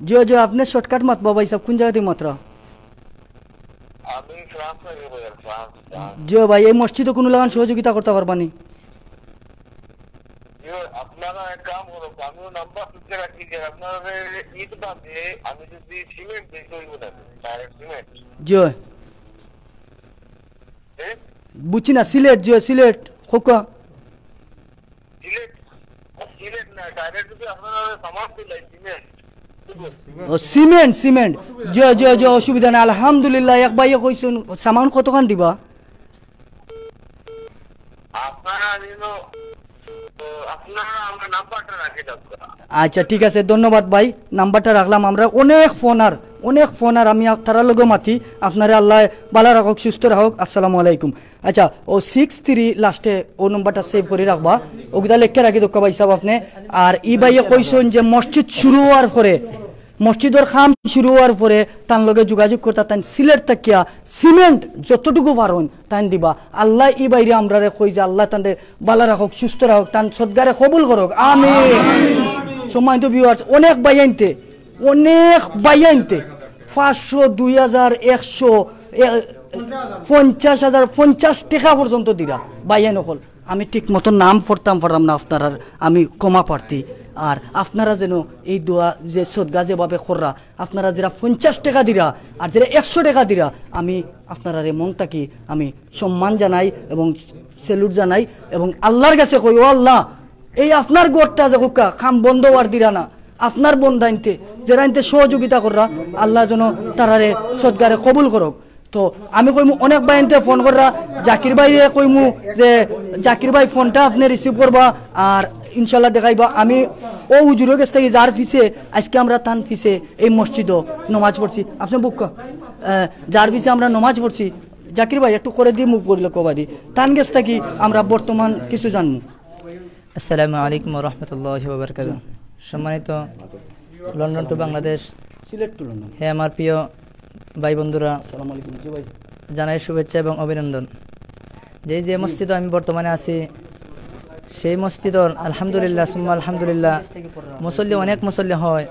জিও জিও আপনি শর্টকাট মাতবা ভাই সাহেব, কোন জায়গা থেকে মাত্রা? জিও ভাই এই মসজিদে কোনো লাগান সহযোগিতা করতে পারবানি? আপনারা এক কাম করো, আমিও নাম্বার তুলতে রাখি যে আপনারা ঈদ বাদে আমি যদি সিমেন্ট দিয়ে তৈরি করে ডাইরেক্ট সিমেন্ট। জিও বুঝছি না, সিলেট জিও সিলেট খোকা সিলেট না ডাইরেক্ট যদি আপনারা সামান দিলেন সিমেন্ট। ও সিমেন্ট সিমেন্ট জিও জিও জিও অসুবিধা নাই আলহামদুলিল্লাহ। এক ভাইয়ে কইছেন সামান কতখান দিবা? আপনারা তো আপনারা আমার নাম্বারটা রাখে দাও। আচ্ছা ঠিক আছে, ধন্যবাদ ভাই, নাম্বারটা রাখলাম। আমরা অনেক ফোন আর আমি তারা লোক মাতি আপনারে আল্লাহ ভালো রাখক, সুস্থ রাখক। আসসালামু আলাইকুম। আচ্ছা, ও 63 লাস্টে ও নাম্বারটা সেভ করে রাখবা, ওগুলা লেখকে রাখি দোকা ভাই সাহেব আপনি। আর ই ভাইয়ে কইছেন যে মসজিদ শুরু হওয়ার পরে, মসজিদের খাম শুরু হওয়ার পরে তার লগে যোগাযোগ করতে, তাই সিলেট তাকিয়া সিমেন্ট যতটুকু পারেন তাই দিবা। আল্লাহ ই বাইরে আমরা কই যে আল্লাহ তান্ডে ভালো রাখক, সুস্থ রাখক, তান সদগারে কবুল করক, আমিন। সম্মানিত ভিউয়ার্স, অনেক ভাই আনতে 500, 2000, 100, 50,000, 50 টাকা পর্যন্ত দিরা বাইয়ান হল। আমি ঠিক মতো নাম পড়তাম না আপনার, আমি ক্ষমা প্রার্থী। আর আপনারা যেন এই দোয়া যে সদগা যেভাবে কররা, আপনারা যারা 50 টাকা দিরা আর যারা 100 টাকা দিরা, আমি আপনারা মন থাকি আমি সম্মান জানাই এবং সেলুট জানাই এবং আল্লাহর কাছে কই, ও আল্লাহ, এই আপনার গোটটা যে হুকা খাম বন্ধ হওয়ার দিরা না, আপনার বন্ধ আনতে যারা আনতে সহযোগিতা কররা, আল্লাহ যেন তারারে সদগারে কবুল করক। তো আমি কইমু অনেক ভাই আনতে ফোন কররা, জাকির ভাইরে কইমু যে জাকির ভাই ফোনটা আপনি রিসিভ করবা আর ইনশাল্লাহ দেখাইবা। আমি ও হুজুরের কাছ থেকে যার ফিসে আজকে আমরা তান ফিসে এই মসজিদও নমাজ পড়ছি, আপনি বুক যার ফিসে আমরা নমাজ পড়ছি, জাকির ভাই একটু করে দিয়ে মুখ করিল কবাদি তান গেছ থাকি আমরা বর্তমান কিছু জানবো। আসসালামু আলাইকুম ওয়া রাহমাতুল্লাহি ওয়া বারাকাতুহু। সম্মানিত London two Bangladesh, Sylhet to London, হ্যাঁ আমার প্রিয় ভাই বন্ধুরা, আসসালামু আলাইকুম। জি ভাই, জানাই শুভেচ্ছা এবং অভিনন্দন। যে মসজিদে আমি বর্তমানে আছি, সেই মসজিদর আলহামদুলিল্লাহ সুম্মা আলহামদুলিল্লাহ মুসল্লি অনেক মুসল্লি হয়,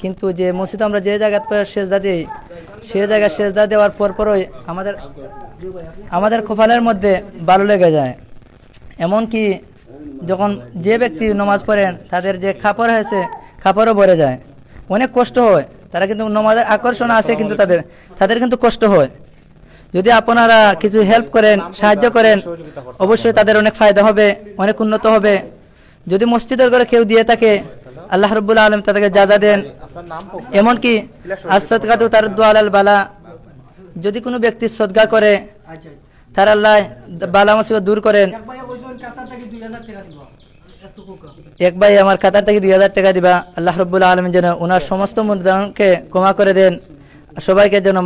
কিন্তু যে মসজিদ আমরা যে জায়গায় সেজদা দিই, সেই জায়গায় সেজদা দেওয়ার পরই আমাদের কপালের মধ্যে ভালো লেগে যায়। এমনকি যখন যে ব্যক্তি নমাজ পড়েন তাদের যে কাপড় হয়েছে কাপড়ও ভরে যায়, অনেক কষ্ট হয়। তারা কিন্তু নমাজের আকর্ষণ আছে, কিন্তু তাদের কিন্তু কষ্ট হয়। যদি আপনারা কিছু হেল্প করেন, সাহায্য করেন, অবশ্যই তাদের অনেক ফায়দা হবে, অনেক উন্নত হবে। যদি মসজিদের ঘরে কেউ দিয়ে থাকে, আল্লাহ রাব্বুল আলামিন তাদেরকে যা দেন। এমনকি as-সাদকাতু তারুদ্দু আলাল বালা, যদি কোনো ব্যক্তি সদকা করে তার আল্লাহ বালা মুসিবত দূর করেন। এক ভাই আমার কাতার থেকে 2000 টাকা দিবা, আল্লাহ রাব্বুল আলামিন যেন ওনার সমস্ত মুনজানকে ক্ষমা করে দেন, সবাইকে যেন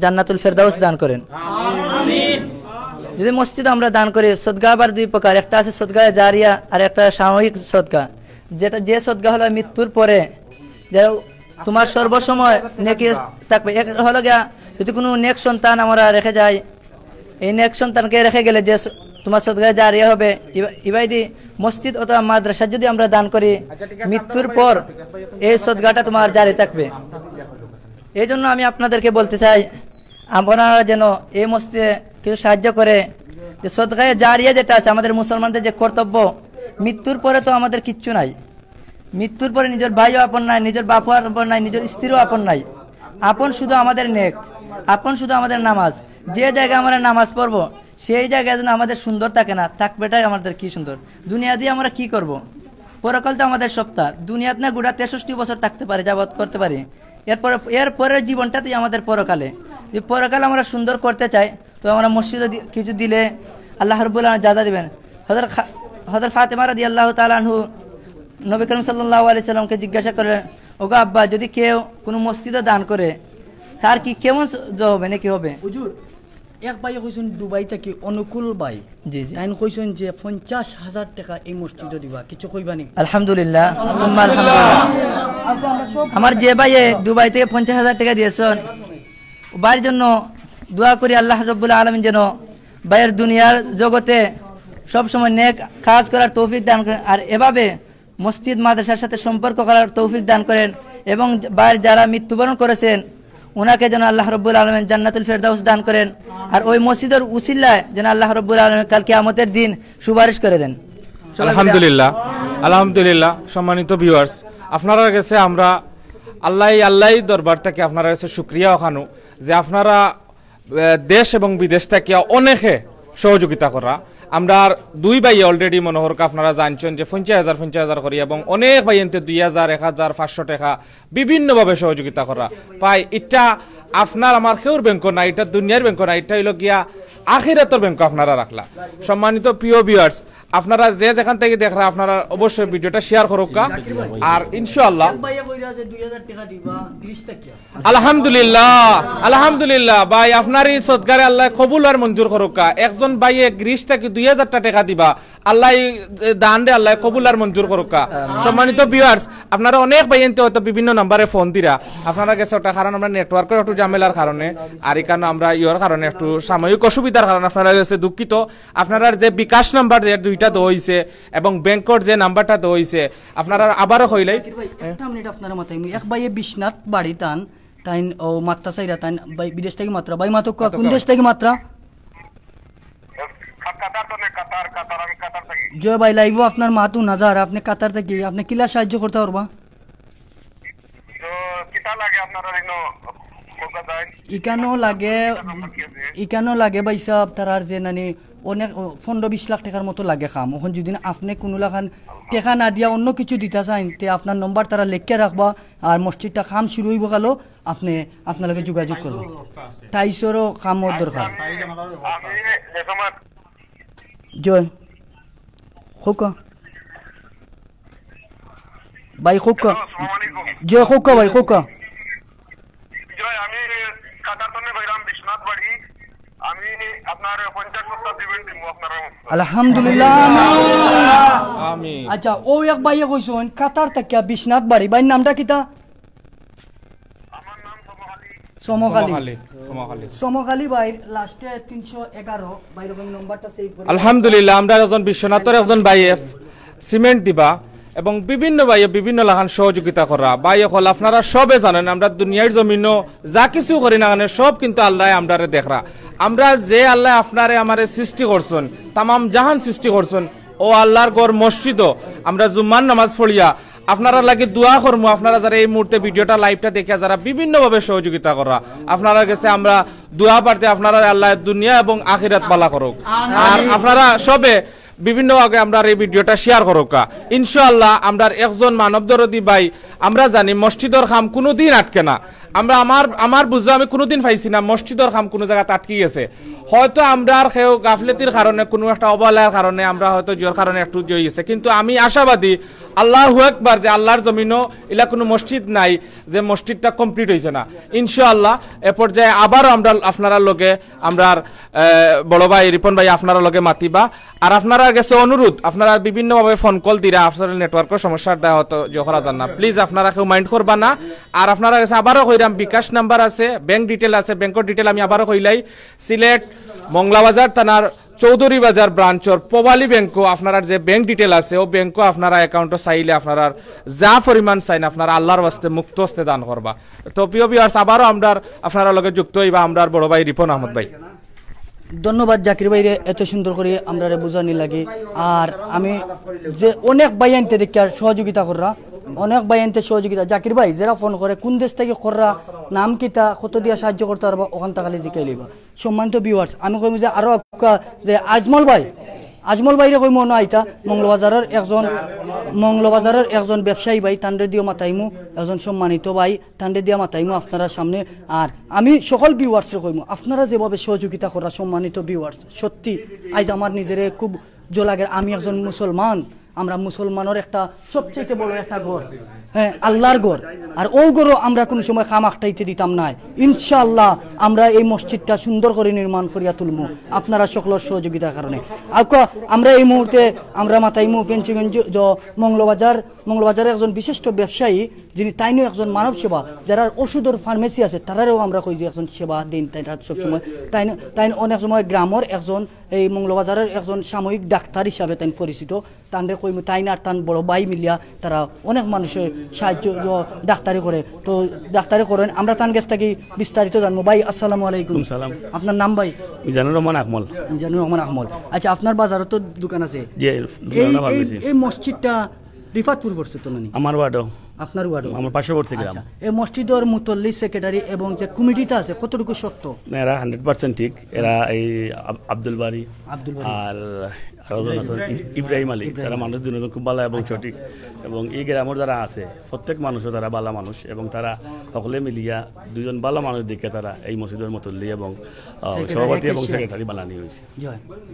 জান্নাতুল ফেরদাউস দান করেন। যদি মসজিদ আমরা দান করি, সদকা আবার দুই প্রকার, একটা আছে সদকা জারিয়া আর একটা সাময়িক সদকা। যে সদকা হলো মৃত্যুর পরে, যারা তোমার সর্বসময় নেকি থাকবে। এক হলো গিয়া যদি কোনো নেক সন্তান আমরা রেখে যাই, এই নেক সন্তানকে রেখে গেলে যে তোমার সদকা জারিয়া হবে। ইবাইদি মসজিদ অথবা মাদ্রাসা যদি আমরা দান করি, মৃত্যুর পর এই সদকাটা তোমার জারি থাকবে। এই জন্য আমি আপনাদেরকে বলতে চাই, আপনারা যেন এই মসজিদে কিছু সাহায্য করে। যে সদকায়ে জারিয়া যেটা আছে আমাদের মুসলমানদের যে কর্তব্য, মৃত্যুর পরে তো আমাদের কিচ্ছু নাই। মৃত্যুর পরে নিজের ভাইও আপন নাই, নিজের বাপও আপন নাই, নিজের স্ত্রীও আপন নাই। আপন শুধু আমাদের নেক, আপন শুধু আমাদের নামাজ। যে জায়গায় আমরা নামাজ পড়বো সেই জায়গায় যেন আমাদের সুন্দর থাকে না, থাকবেটাই আমাদের কি সুন্দর। দুনিয়া দিয়ে আমরা কি করব? পরকাল তো আমাদের সপ্তাহ, দুনিয়াতে না গোটা 63 বছর থাকতে পারি, যাবত করতে পারি। এরপরের জীবনটাতেই আমাদের পরকালে। যদি পরকাল আমরা সুন্দর করতে চাই, তো আমরা মসজিদে কিছু দিলে আল্লাহ রাব্বুল আলামিন জাযা দিবেন। হযরত ফাতেমা রাদিয়াল্লাহু তাআলা আনহু নবী করিম সাল্লাল্লাহু আলাইহি সাল্লামকে জিজ্ঞাসা করলেন, ওগো আব্বা, যদি কেউ কোনো মসজিদে দান করে তার কি কেমন হবে নাকি হবে? হুজুর, এক ভাই কইছেন দুবাই থেকে অনুকূল ভাই, জি জি, আইন কইছেন যে 50,000 টাকা এই মসজিদে দিবা, কিছু কইবা নি? আলহামদুলিল্লাহ সুম্মা আলহামদুলিল্লাহ। আমার যে ভাই দুবাই থেকে 50,000 টাকা দিয়েছেন, ভাইয়ের জন্য দোয়া করি আল্লাহ রাব্বুল আলামিন যেন ভাইয়ের দুনিয়ার জগতে সবসময় নেক কাজ করার তৌফিক দান করেন, আর এভাবে মসজিদ মাদ্রাসার সাথে সম্পর্ক করার তৌফিক দান করেন। এবং ভাইয়ের যারা মৃত্যুবরণ করেছেন ওনাকে যেন আল্লাহ রাব্বুল আলামিন জান্নাতুল ফেরদাউস দান করেন, আর ওই মসজিদের উসিলায় যেন আল্লাহ রাব্বুল আলামিন কাল কিয়ামতের দিন সুপারিশ করে দেন। আলহামদুলিল্লাহ, আলহামদুলিল্লাহ। সম্মানিত ভিউয়ার্স, আপনারা কাছে আমরা আল্লাহ দরবার থেকে আপনারা কাছে শুকরিয়া ওখানো যে আপনারা দেশ এবং বিদেশ থেকে অনেকে সহযোগিতা করা। আমরা দুই ভাই অলরেডি মনোহরকে আপনারা জানছেন যে 50,000 করি, এবং অনেক ভাই এনতে 2,000, 1,000, 500 টাকা বিভিন্নভাবে সহযোগিতা করা পাই। এটা আপনার আমার কেউর ব্যাংক না, এটা দুনিয়ার ব্যাংক না, এটা হইল গিয়া আখিরাতের ব্যাংক আপনারা রাখলা। সম্মানিত প্রিয় ভিউয়ার্স, আপনারা যে যেখান থেকে দেখরা আপনারা অবশ্যই ভিডিওটা শেয়ার করুকা। আর ইনশাআল্লাহ আলহামদুলিল্লাহ আলহামদুলিল্লাহ ভাই আপনারই সদকারে আল্লাহ কবুল আর মঞ্জুর করুকা। একজন ভাইয়ে 30 থেকে 2000 টাকা দিবা, আল্লাহ দান রে আল্লাহ কবুল আর মঞ্জুর করুকা। সম্মানিত ভিউয়ার্স, আপনারা অনেক ভাইয়েনতে হয়তো বিভিন্ন নম্বরে ফোন দিরা, আপনারা গেছে ওটা কারণ আমরা নেটওয়ার্কের একটু ঝামেলার কারণে আর এখানে আমরা ইয়র কারণে একটু সাময়িক অসুবিধার কারণে আপনারা গেছে দুঃখিত। আপনারা যে বিকাশ নাম্বার যে দুইটা দেওয়া হয়েছে এবং ব্যাংকের যে নাম্বারটা দেওয়া হয়েছে আপনারা আবারও হইলাই একটা মিনিট আপনারা মাথায় এক ভাইয়ে বিশ্বনাথ বাড়ি টান তাই ও মাত্রা চাইরা তাই বিদেশ থেকে মাত্রা ভাই মাত্র কোন দেশ থেকে মাত্রা জয় ভাই লাইভ আপনার মাতু নাজার আপনি কাতার থেকে আপনি কিলা সাহায্য করতে পারবা ইকানো লাগে ভাই সাহেব তার যে নানি অনেক 15-20 লাখ টাকার মতো লাগে খাম। এখন যদি আপনি কোনো লাখান টেকা না দিয়া অন্য কিছু দিতে চান তে আপনার নম্বর তারা লিখে রাখবা আর মসজিদটা খাম শুরু হইব গেলো আপনি আপনার লগে যোগাযোগ করবো। টাইসরও খামর দরকার। জয় খোকা ভাই খোকা জয় খোকা ভাই খোকা আলহামদুলিল্লাহ আমিন। আচ্ছা ও এক ভাইয়া কইছেন কাতার থেকে বিশ্বনাথ বাড়ি ভাই নামটা কিতা সমকালী ভাই লাস্টে 311 ভাই রকম নাম্বারটা সেভ করে আলহামদুলিল্লাহ। আমরা একজন বিশ্বনাথের একজন ভাই সিমেন্ট দিবা এবং বিভিন্ন ভাই বিভিন্ন লাগান সহযোগিতা করা ভাই হল আপনারা সবে জানেন আমরা দুনিয়ার জমিনও যা কিছু করি না কেন সব কিন্তু আল্লাহ আমরারে দেখরা। আমরা যে আল্লাহ আপনারে আমারে সৃষ্টি করছেন তামাম জাহান সৃষ্টি করছেন ও আল্লাহর ঘর মসজিদও আমরা জুম্মার নামাজ পড়িয়া আপনারা লাগে দোয়া করবো। আপনারা যারা এই মুহূর্তে ভিডিওটা লাইভটা দেখে যারা বিভিন্নভাবে সহযোগিতা করা আপনারা গেছে আমরা দোয়া পারতে আপনারা আল্লাহ দুনিয়া এবং আখিরাত পালা করুক। আর আপনারা সবে বিভিন্ন ভাবে আমরা এই ভিডিওটা শেয়ার করুকা। ইনশাআল্লাহ আমরা একজন মানবদরদি ভাই আমরা জানি মসজিদের কাম কোনোদিন আটকে না। আমরা আমার বুঝো আমি কোনোদিন পাইছি না মসজিদের কাম কোনো জায়গাতে আটকে গেছে। হয়তো আমরা কেউ গাফলেতির কারণে কোনো একটা অবহেলার কারণে আমরা হয়তো জোর কারণে একটু জয় গেছে, কিন্তু আমি আশাবাদী আল্লাহু আকবার যে আল্লাহর জমিনও এলা কোনো মসজিদ নাই যে মসজিদটা কমপ্লিট হয়েছে না। ইনশাআল্লাহ এ পর্যায়ে আবারও আমরা আপনারা লগে আমরা বড় ভাই রিপন ভাই আপনারা লগে মাতিবা। আর আপনারা গেছে অনুরোধ আপনারা বিভিন্নভাবে ফোন কল দিরা আপনার নেটওয়ার্কের সমস্যার দেওয়া হতো জহরা জান না, প্লিজ আপনারা কেউ মাইন্ড করবা না। আর আপনারা গেছে আবারও কইরাম বিকাশ নাম্বার আছে ব্যাংক ডিটেল আছে ব্যাংকের ডিটেল আমি আবারও কইলাই সিলেট মংলাবাজার থানার চৌধুরী বাজার ব্রাঞ্চর পোবালি ব্যাংকও আপনার যে ব্যাংক ডিটেল আছে ও ব্যাংকও আপনারা অ্যাকাউন্টও চাইলে আপনারা যা পরিমাণ চাইন আপনারা আল্লাহর ওয়াস্তে মুক্ত হস্তে দান করবা। তো প্রিয় ভিউয়ার্স আবারও আমরা আপনারা লগে যুক্ত হইবা আমরা বড় ভাই রিপন আহমদ ভাই। ধন্যবাদ জাকির ভাইরে এত সুন্দর করে আমরা বুঝানি লাগে। আর আমি যে অনেক ভাই আনতে দেখি আর সহযোগিতা কররা অনেক ভাই আনতে সহযোগিতা জাকির ভাই যারা ফোন করে কোন দেশ থেকে কররা নাম কিতা কত দিয়া সাহায্য করতে পারবা ওখান থেকে খালি জিকাই লইবা। সম্মানিত ভিউয়ার্স আমি কইম যে আরো যে আজমল ভাইরে কইম না আইতা মংলবাজারের একজন ব্যবসায়ী ভাই তান্ডে দিও মাতাইমু একজন সম্মানিত ভাই তান্ডে দিয়া মাতাইমু আপনারা সামনে। আর আমি সকল ভিউয়ার্সরে কইমু আপনারা যেভাবে সহযোগিতা করা সম্মানিত ভিউয়ার্স সত্যি আজ আমার নিজেরে খুব জো লাগে। আমি একজন মুসলমান, আমরা মুসলমানের একটা সবচেয়ে বড় একটা ঘর, হ্যাঁ আল্লাহর ঘর। আর ও ঘরও আমরা কোনো সময় খাম আখটাইতে দিতাম না। ইনশাআল্লাহ আমরা এই মসজিদটা সুন্দর করে নির্মাণ করিয়া তুলমু আপনারা সকলের সহযোগিতার কারণে। আমরা এই মুহূর্তে আমরা মাথাইমু পেঞ্চিগঞ্জ মংলবাজারের একজন বিশিষ্ট ব্যবসায়ী যিনি তাইনও একজন মানব সেবা যারা ওষুধের ফার্মেসি আছে তারাও আমরা কই যে একজন সেবা দিন তাইরা সবসময় তাই অনেক সময় গ্রামের একজন এই মংলবাজারের একজন সাময়িক ডাক্তার হিসাবে তাই পরিচিত। তানরে কইমু তাই না তান বড় ভাই মিলিয়া তারা অনেক মানুষের সাহায্য ডাক্তারি করে। তো ডাক্তারি করেন আমরা তান গেছ থাকি বিস্তারিত জানবো। ভাই আসসালামু আলাইকুম। আপনার নাম ভাই? মিজানুর রহমান আকমল। আচ্ছা আপনার বাজারে তো দোকান আছে, এই মসজিদটা রিফাতপুর পড়ছে তো নানি? আমার বাড়ি আপনার ওয়ার্ডও আমার পার্শ্ববর্তী গ্রাম। এই মসজিদের মুতল্লি সেক্রেটারি এবং যে কমিটিটা আছে কতটুকু সত্য? এরা 100% ঠিক। এরা এই আব্দুল বাড়ি আর ইব্রাহিম আলী, তারা মানুষ দুজন খুব ভালো এবং সঠিক, এবং এই গ্রামের যারা আছে প্রত্যেক মানুষও তারা ভালো মানুষ, এবং তারা সকলে মিলিয়া দুজন ভালো মানুষ দেখে তারা এই মসজিদের মুতল্লি এবং সভাপতি এবং সেক্রেটারি বানানি হয়েছে।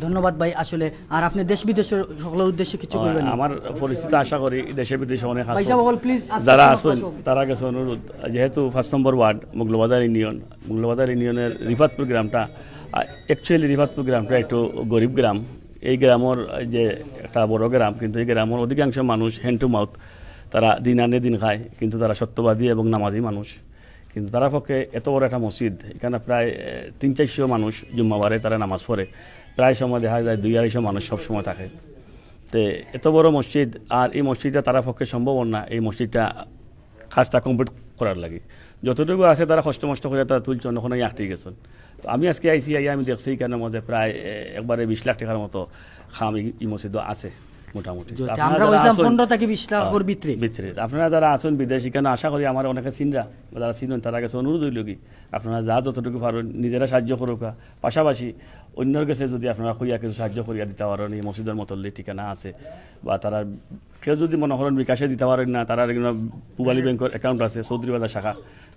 ধন্যবাদ ভাই। আসলে আর আপনি দেশ বিদেশের সকলের উদ্দেশ্যে কিছু বলবেন? আমার পরিস্থিতি আশা করি দেশে বিদেশে অনেক আছে যারা আছেন, তারা কাছে অনুরোধ, যেহেতু 5 নম্বর ওয়ার্ড মুগলবাজার ইউনিয়নের রিফাতপুর গ্রামটা, অ্যাকচুয়ালি রিফাতপুর গ্রামটা একটু গরিব গ্রাম। এই গ্রামের যে একটা বড় গ্রাম, কিন্তু এই গ্রামের অধিকাংশ মানুষ হ্যান্ড টু মাউথ, তারা দিন আনে দিন খায়, কিন্তু তারা সত্যবাদী এবং নামাজি মানুষ। কিন্তু তারা পক্ষে এত বড় একটা মসজিদ, এখানে প্রায় 300-400 মানুষ জুম্মাবারে তারা নামাজ পড়ে, প্রায় সময় দেখা যায় 200-250 মানুষ সবসময় থাকে। তো এত বড় মসজিদ, আর এই মসজিদটা তারা পক্ষে সম্ভব না এই মসজিদটা কাজটা কমপ্লিট করার লাগে। যতটুকু আছে তারা কষ্ট মষ্ট করে তারা তুলছেন, ওখানে আটকে গেছেন। তো আমি আজকে আইসি আমি দেখছি এখানের মধ্যে প্রায় একবারে 20 লাখ টাকার মতো খাম এই মসজিদ আছে মোটামুটি। আপনারা যারা আছেন বিদেশ, এখানে আশা করি আমার অনেকে চিনরা যারা চিনেন, তারা কাছে অনুরোধ হইল কি আপনারা যা যতটুকু পারেন নিজেরা সাহায্য করুক, পাশাপাশি অন্যর কাছে যদি আপনারা কইয়া কিছু সাহায্য করিয়া দিতে পারেন। এই মসজিদের মতল্লি ঠিকানা আছে, বা তারা কেউ যদি মনে করেন বিকাশে দিতে পারেন না, তারা পুবালি ব্যাংকের অ্যাকাউন্ট আছে, চৌধুরী বাজার শাখা,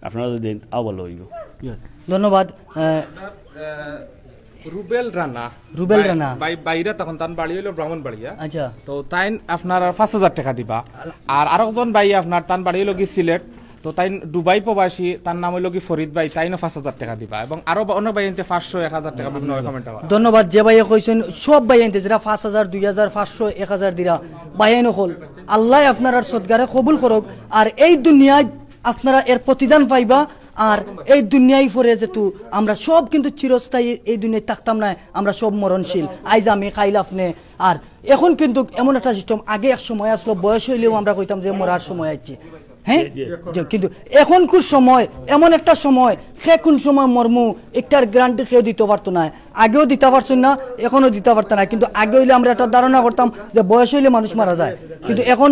আপনারা যদি দেন আও ভালো হইব। ধন্যবাদ। রুবেল রানা বাইরা তখন তার বাড়ি হইল ব্রাহ্মণবাড়িয়া। আচ্ছা, তো তাই আপনার 5000 টাকা দিবা। আর আরেকজন ভাই আপনার তার বাড়ি হইল কি সিলেট, তো তাই দুবাই প্রবাসী, তার নাম হইল কি ফরিদ ভাই, তাইনও 5000 টাকা দিবা। এবং আরো অন্য ভাই আনতে 500-1000 টাকা বিভিন্ন কমেন্ট। ধন্যবাদ। যে ভাইয়া কইছেন সব ভাই আনতে যারা 5000, 2000, 500, 1000 দিরা ভাইয়ানো হল, আল্লাহ আপনার সদগারে কবুল করুক। আর এই দুনিয়ায় আপনারা এর প্রতিদান পাইবা। আর এই দুনিয়ায় পরে যেহেতু আমরা সব কিন্তু চিরস্থায়ী এই দুনিয়ায় থাকতাম না, আমরা সব মরণশীল, আইজ আমি খাইল আপনি। আর এখন কিন্তু এমন একটা সিস্টেম, আগে এক সময় আসলো বয়স হইলেও আমরা কইতাম যে মরার সময় আছে, হ্যাঁ, কিন্তু এখনকার সময় এমন একটা সময়, সে কোন সময় মরমু একটার গ্যারান্টি কেউ দিতে পারতো না। আগেও দিতে পারছেন না, এখনও দিতে পারতো না। কিন্তু আগে হইলে আমরা একটা ধারণা করতাম যে বয়স হইলে মানুষ মারা যায়, কিন্তু এখন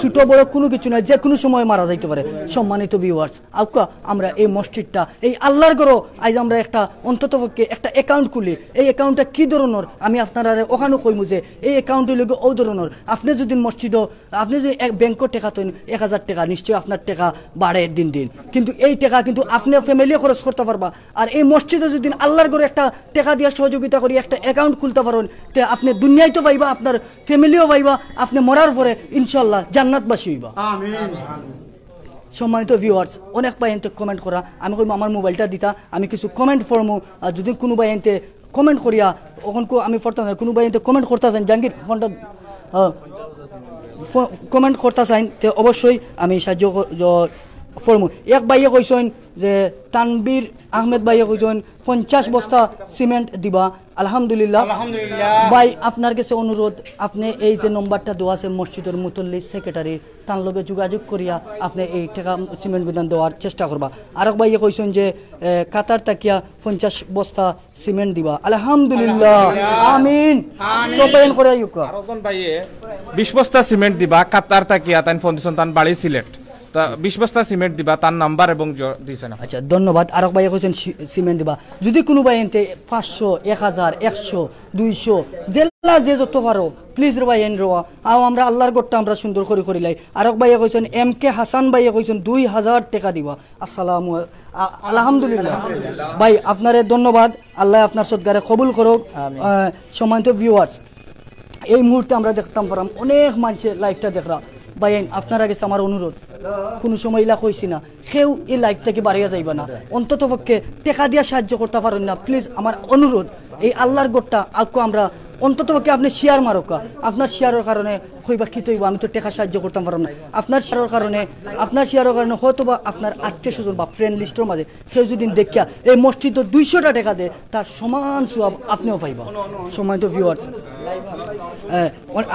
ছোট বড় কোনো কিছু নয়, যে কোনো সময় মারা যাইতে পারে। সম্মানিত ভিউয়ার্স, আমরা এই মসজিদটা, এই আল্লাহর ঘর, আজ আমরা একটা অন্ততপক্ষে একটা অ্যাকাউন্ট খুলি। এই অ্যাকাউন্টটা কি ধরনের আমি আপনারা ওখানেও কইমু যে এই অ্যাকাউন্টের লোক ও ধরনের। আপনি যদি মসজিদও, আপনি যদি ব্যাংকও টাকা তৈন 1000 টাকা, নিশ্চয়ই আপনার টাকা বাড়ে দিন দিন, কিন্তু এই টাকা কিন্তু আপনার ফ্যামিলিও খরচ করতে পারবা। আর এই মসজিদে যদি আল্লাহর ঘরে একটা টাকা দিয়ে সহযোগিতা করি একটা অ্যাকাউন্ট খুলতে পারেন, তে আপনি দুনিয়ায় তো পাইবা, আপনার ফ্যামিলিও পাইবা, আপনি মরার পরে ইনশাল্লাহ জান্নাতবাসী হইবা। আমিন। সম্মানিত ভিউয়ার্স, অনেক ভাই এনতে কমেন্ট করা, আমি কইম আমার মোবাইলটা দিতা, আমি কিছু কমেন্ট ফরমু। আর যদি কোনো ভাই এনতে কমেন্ট করিয়া ওখান আমি পড়তাম, কোনো ভাই এনতে কমেন্ট করতে চান, জাহাঙ্গীর ফোনটা কমেন্ট করতে চাইন, তো অবশ্যই আমি সাহায্য ফরমু। এক ভাইয়ে কইছেন যে তানবীর আহমেদ ভাইয়ে কইছেন 50 বস্তা সিমেন্ট দিবা। আলহামদুলিল্লাহ ভাই, আপনার কাছে অনুরোধ, আপনি এই যে নম্বরটা দেওয়া আছে মসজিদের মুতল্লি সেক্রেটারি, তার লগে যোগাযোগ করিয়া আপনি এই টাকা সিমেন্ট গুদান দেওয়ার চেষ্টা করবা। আরেক ভাইয়ে কইছেন যে কাতার তাকিয়া 50 বস্তা সিমেন্ট দিবা। আলহামদুলিল্লাহ, আমিন। সবাই করে আরেকজন ভাইয়ে 20 বস্তা সিমেন্ট দিবা, কাতার তাকিয়া তাই ফোন দিছেন, তার বাড়ি সিলেট, 20 বস্তা সিমেন্ট দিবা, তার নাম্বার এবং দিছেন। আচ্ছা, ধন্যবাদ। আরেক ভাই কইছেন সিমেন্ট দিবা। যদি কোনো ভাই এনতে 500, 1000, 100, 200 জেলা যে যত পারো প্লিজ রে ভাই এন রোয়া, আও আমরা আল্লাহর গোটটা আমরা সুন্দর করে করিলাই। আরেক ভাই কইছেন MK হাসান ভাই কইছেন 2000 টাকা দিবা। আসসালামু আলহামদুলিল্লাহ ভাই, আপনারে ধন্যবাদ, আল্লাহ আপনার সদগারে কবুল করুক। সম্মানিত ভিউয়ার্স, এই মুহূর্তে আমরা দেখতাম পারাম অনেক মানুষের লাইফটা দেখরা। ভাই আপনার কাছে আমার অনুরোধ, কোনো সময় ইলা কইছি না, কেউ এই লাইফটাকে বাড়িয়ে যাইবা না, অন্তত পক্ষে টেকা দিয়া সাহায্য করতে পারেন না, প্লিজ আমার অনুরোধ। এই আল্লাহর গোটটা আকো আমরা অন্তত পক্ষে আপনি শেয়ার মারোকা, আপনার শেয়ারের কারণে হইবা কি তৈবা, আমি তো টেকা সাহায্য করতাম পারলাম না, আপনার শেয়ারের কারণে হয়তো বা আপনার আত্মীয় স্বজন বা ফ্রেন্ড লিস্টের মাঝে কেউ যদি দেখিয়া এই মসজিদ 200টা টাকা দেয়, তার সমান সওয়াব আপনিও পাইবা। সম্মানিত ভিউয়ার্স,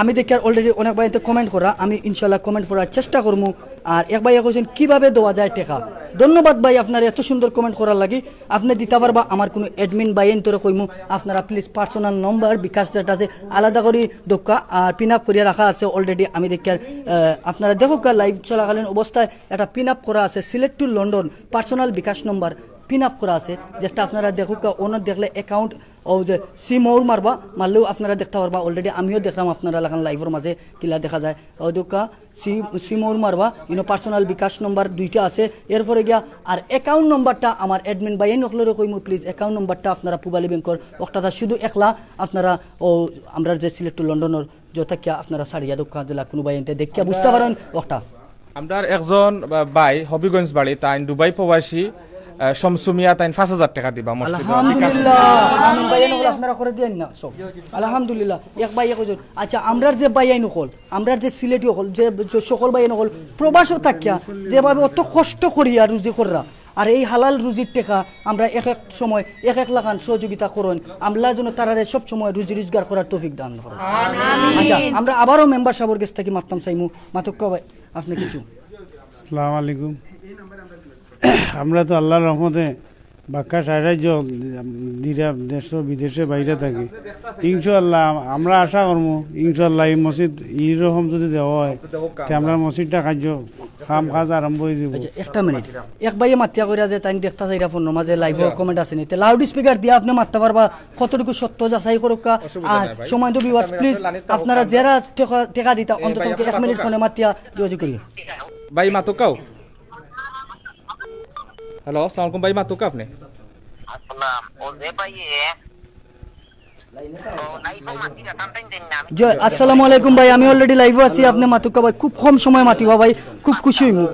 আমি দেখি অলরেডি অনেক ভাই কমেন্ট করা, আমি ইনশাল্লাহ কমেন্ট করার চেষ্টা করবো। আর এক ভাই কইছেন কিভাবে দেওয়া যায় টাকা। ধন্যবাদ ভাই আপনার এত সুন্দর কমেন্ট করার লাগি। আপনি দিতে পারবা, আমার কোনো অ্যাডমিন ভাই তোরে কইমু আপনারা প্লিজ পার্সোনাল নম্বর বিকাশ যেটা আছে আলাদা করে দোকা আর পিন আপ করিয়া রাখা আছে অলরেডি আমি দেখি আপনারা দেখো লাইভ চলাকালীন অবস্থায় একটা পিন আপ করা আছে Sylhet to London personal bKash number pin up করা আছে যেটা আপনারা দেখুক ওনার দেখলে অ্যাকাউন্ট ও যে সি মৌর মারবা মারলেও আপনারা দেখতে পারবা অলরেডি আমিও দেখলাম আপনারা লাগান লাইভের মাঝে কিলা দেখা যায় ও দোকা সি মৌর মারবা ইনো পার্সোনাল বিকাশ নম্বর 2টা আছে এরপরে গিয়া আর অ্যাকাউন্ট নম্বরটা আমার অ্যাডমিন বাইন নকলের কইমু প্লিজ অ্যাকাউন্ট নম্বরটা আপনারা পুবালি ব্যাংকর ওটাটা শুধু একলা আপনারা ও আমরা যে সিলেট টু লন্ডনের যথাকিয়া আপনারা সারিয়া দোকা জেলা কোনো বাইনতে দেখিয়া বুঝতে পারেন ওটা আমরা একজন ভাই হবিগঞ্জ বাড়ি তাই দুবাই প্রবাসী সমসুমিয়া তাই 5000 টাকা দিবা মসজিদ আলহামদুলিল্লাহ আমিন ভাই নকল আপনারা করে দেন না সব আলহামদুলিল্লাহ এক ভাই কইছেন আচ্ছা আমরার যে ভাই নকল আমরার যে সিলেটি হল যে সকল ভাই নকল প্রবাসও থাকিয়া যেভাবে অত কষ্ট করিয়া রুজি কররা আর এই হালাল রুজির টাকা আমরা এক এক সময় এক এক লাখান সহযোগিতা করুন আমরা যেন তারারে সব সময় রুজি রোজগার করার তৌফিক দান করুন আচ্ছা আমরা আবারও মেম্বার সাহেবের কাছ থেকে মাততাম চাইমু মাতক্কা ভাই আপনি কিছু আসসালামু আলাইকুম আমরা তো আল্লাহর রহমতে বাক্কা সাহায্য দেশ বিদেশে বাইরে থাকি ইনশাআল্লাহ আমরা আশা করবো ইনশাআল্লাহ এই মসজিদ এইরকম যদি দেওয়া হয় আমরা মসজিদটা কার্য কাম কাজ আরম্ভ হয়ে যাব একটা মিনিট এক ভাইয়ে মাতিয়া কইরা যে তাই দেখতা যাইরা ফোন মাঝে লাইভ কমেন্ট আছে নিতে লাউড স্পিকার দিয়ে আপনি মারতে পারবা কতটুকু সত্য যাচাই করুকা আর সময় তো ভিউয়ার্স প্লিজ আপনারা যারা টাকা দিতা অন্তত 1 মিনিট ফোনে মাতিয়া যোগাযোগ করি ভাই মাতুকাও হ্যালো আসসালামু আলাইকুম ভাই মাতুকা আপনি আসসালাম ও যে ভাইয়ে আসসালামু আলাইকুম ভাই আমি অলরেডি লাইভে আছি আপনি মাতুকা ভাই খুব কম সময় মাতিবা ভাই খুব খুশি হইমু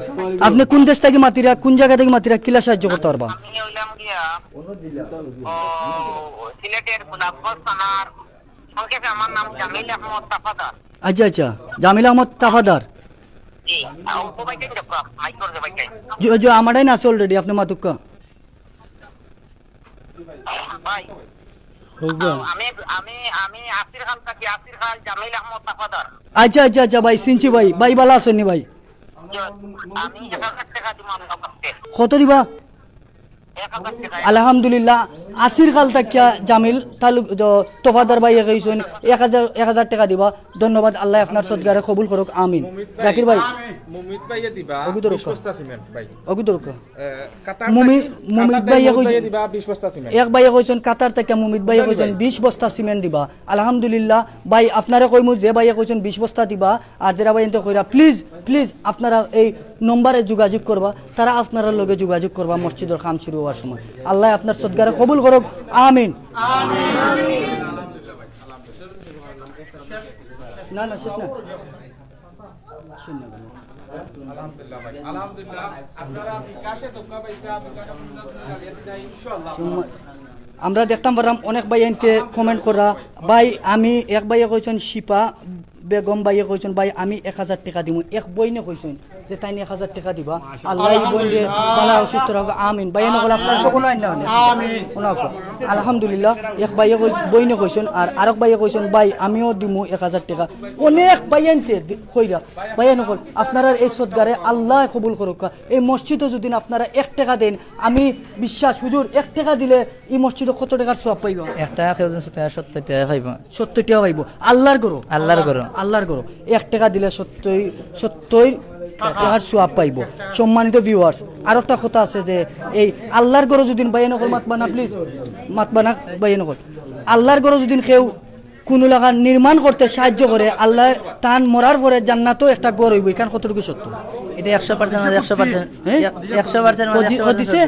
আপনি কোন দেশ থেকে মাতিরা কোন জায়গা থেকে মাতিরা কিলা সাহায্য করতে পারবা আমি হইলাম গিয়া ও সিলেটের গোলাপগঞ্জ থানার সংক্ষেপে আমার নাম জামিল আহমদ তাফাদার আচ্ছা আচ্ছা জামিল আহমদ তাফাদার জি আও তো ভাই কেন দেখো মাইক করে ভাই কেন जो আমারই না আছে অলরেডি আপনি মাতুকা ভাই আমি আমি আমি আসির খান থাকি আসির খান জামিল আহমদ তাফাদার আচ্ছা আচ্ছা আচ্ছা ভাই সিনচি ভাই ভাই ভালো আছেন নি ভাই আমি 1000 টাকা দিব আমার কাছে কত দিবা 1000 টাকা আলহামদুলিল্লাহ আসির খাল তাকিয়া জামিল তালুক তোফাদার ভাই কইছেন 1000 টাকা দিবা ধন্যবাদ আল্লাহ আপনার সদগারে কবুল করুক আমিন জাকির ভাই মুমিত ভাইয়া দিবা 20 বস্তা সিমেন্ট ভাই অগুদরক কাতার মুমিত ভাইয়া কইছেন দিবা 20 বস্তা সিমেন্ট এক ভাইয়া কইছেন কাতার থেকে মুমিত ভাইয়া কইছেন 20 বস্তা সিমেন্ট দিবা আলহামদুলিল্লাহ ভাই আপনারা কইমু যে ভাইয়া কইছেন 20 বস্তা দিবা আর যারা ভাই এনতে কইরা প্লিজ আপনারা এই নম্বরে যোগাযোগ করবা তারা আপনারা লগে যোগাযোগ করবা মসজিদের কাম শুরু হওয়ার সময় আল্লাহ আপনার সদগারে কবুল করুক আমিন আমিন না না শেষ না আলহামদুলিল্লাহ ভাই আলহামদুলিল্লাহ আপনারা বিকাশে দোকা পাইছা বিকাশে ইনশাআল্লাহ আমরা দেখতাম পারলাম অনেক ভাই এনকে কমেন্ট করা ভাই আমি এক ভাইয়ে কইছেন শিপা বেগম ভাইয়ে কইছেন ভাই আমি 1000 টাকা দিমু এক বইনে কইছেন যে তাই 1000 টাকা দিবা আল্লাহ এই বইনে ভালো অসুস্থ রাখো আমিন ভাই এনে বলা আপনারা সকল আইন না আমিন আলহামদুলিল্লাহ এক ভাইয়ে বইনে কইছেন আর আরেক ভাইয়ে কইছেন ভাই আমিও দিমু 1000 টাকা অনেক ভাই এনতে কইরা ভাই এনে কল আপনারা এই সদগারে আল্লাহ কবুল করুক এই মসজিদে যদি আপনারা 1 টাকা দেন আমি বিশ্বাস হুজুর 1 টাকা দিলে এই মসজিদে কত টাকার সওয়াব পাইবা একটা কেউজন 70 টাকা পাইব 70 টাকা পাইব আল্লাহর গরো 1 টাকা দিলে 70 টাকার সওয়াব পাইব সম্মানিত ভিউয়ার্স আর একটা কথা আছে যে এই আল্লাহর গরো যদি বাইন কল মাতবানা প্লিজ মাতবানা বাইন কল আল্লাহর গরো যদি কেউ কোন লাগা নির্মাণ করতে সাহায্য করে আল্লাহ তান মরার পরে জান্নাতও একটা গড় হইব এখান কতটুকু সত্য এটা 100% দিছে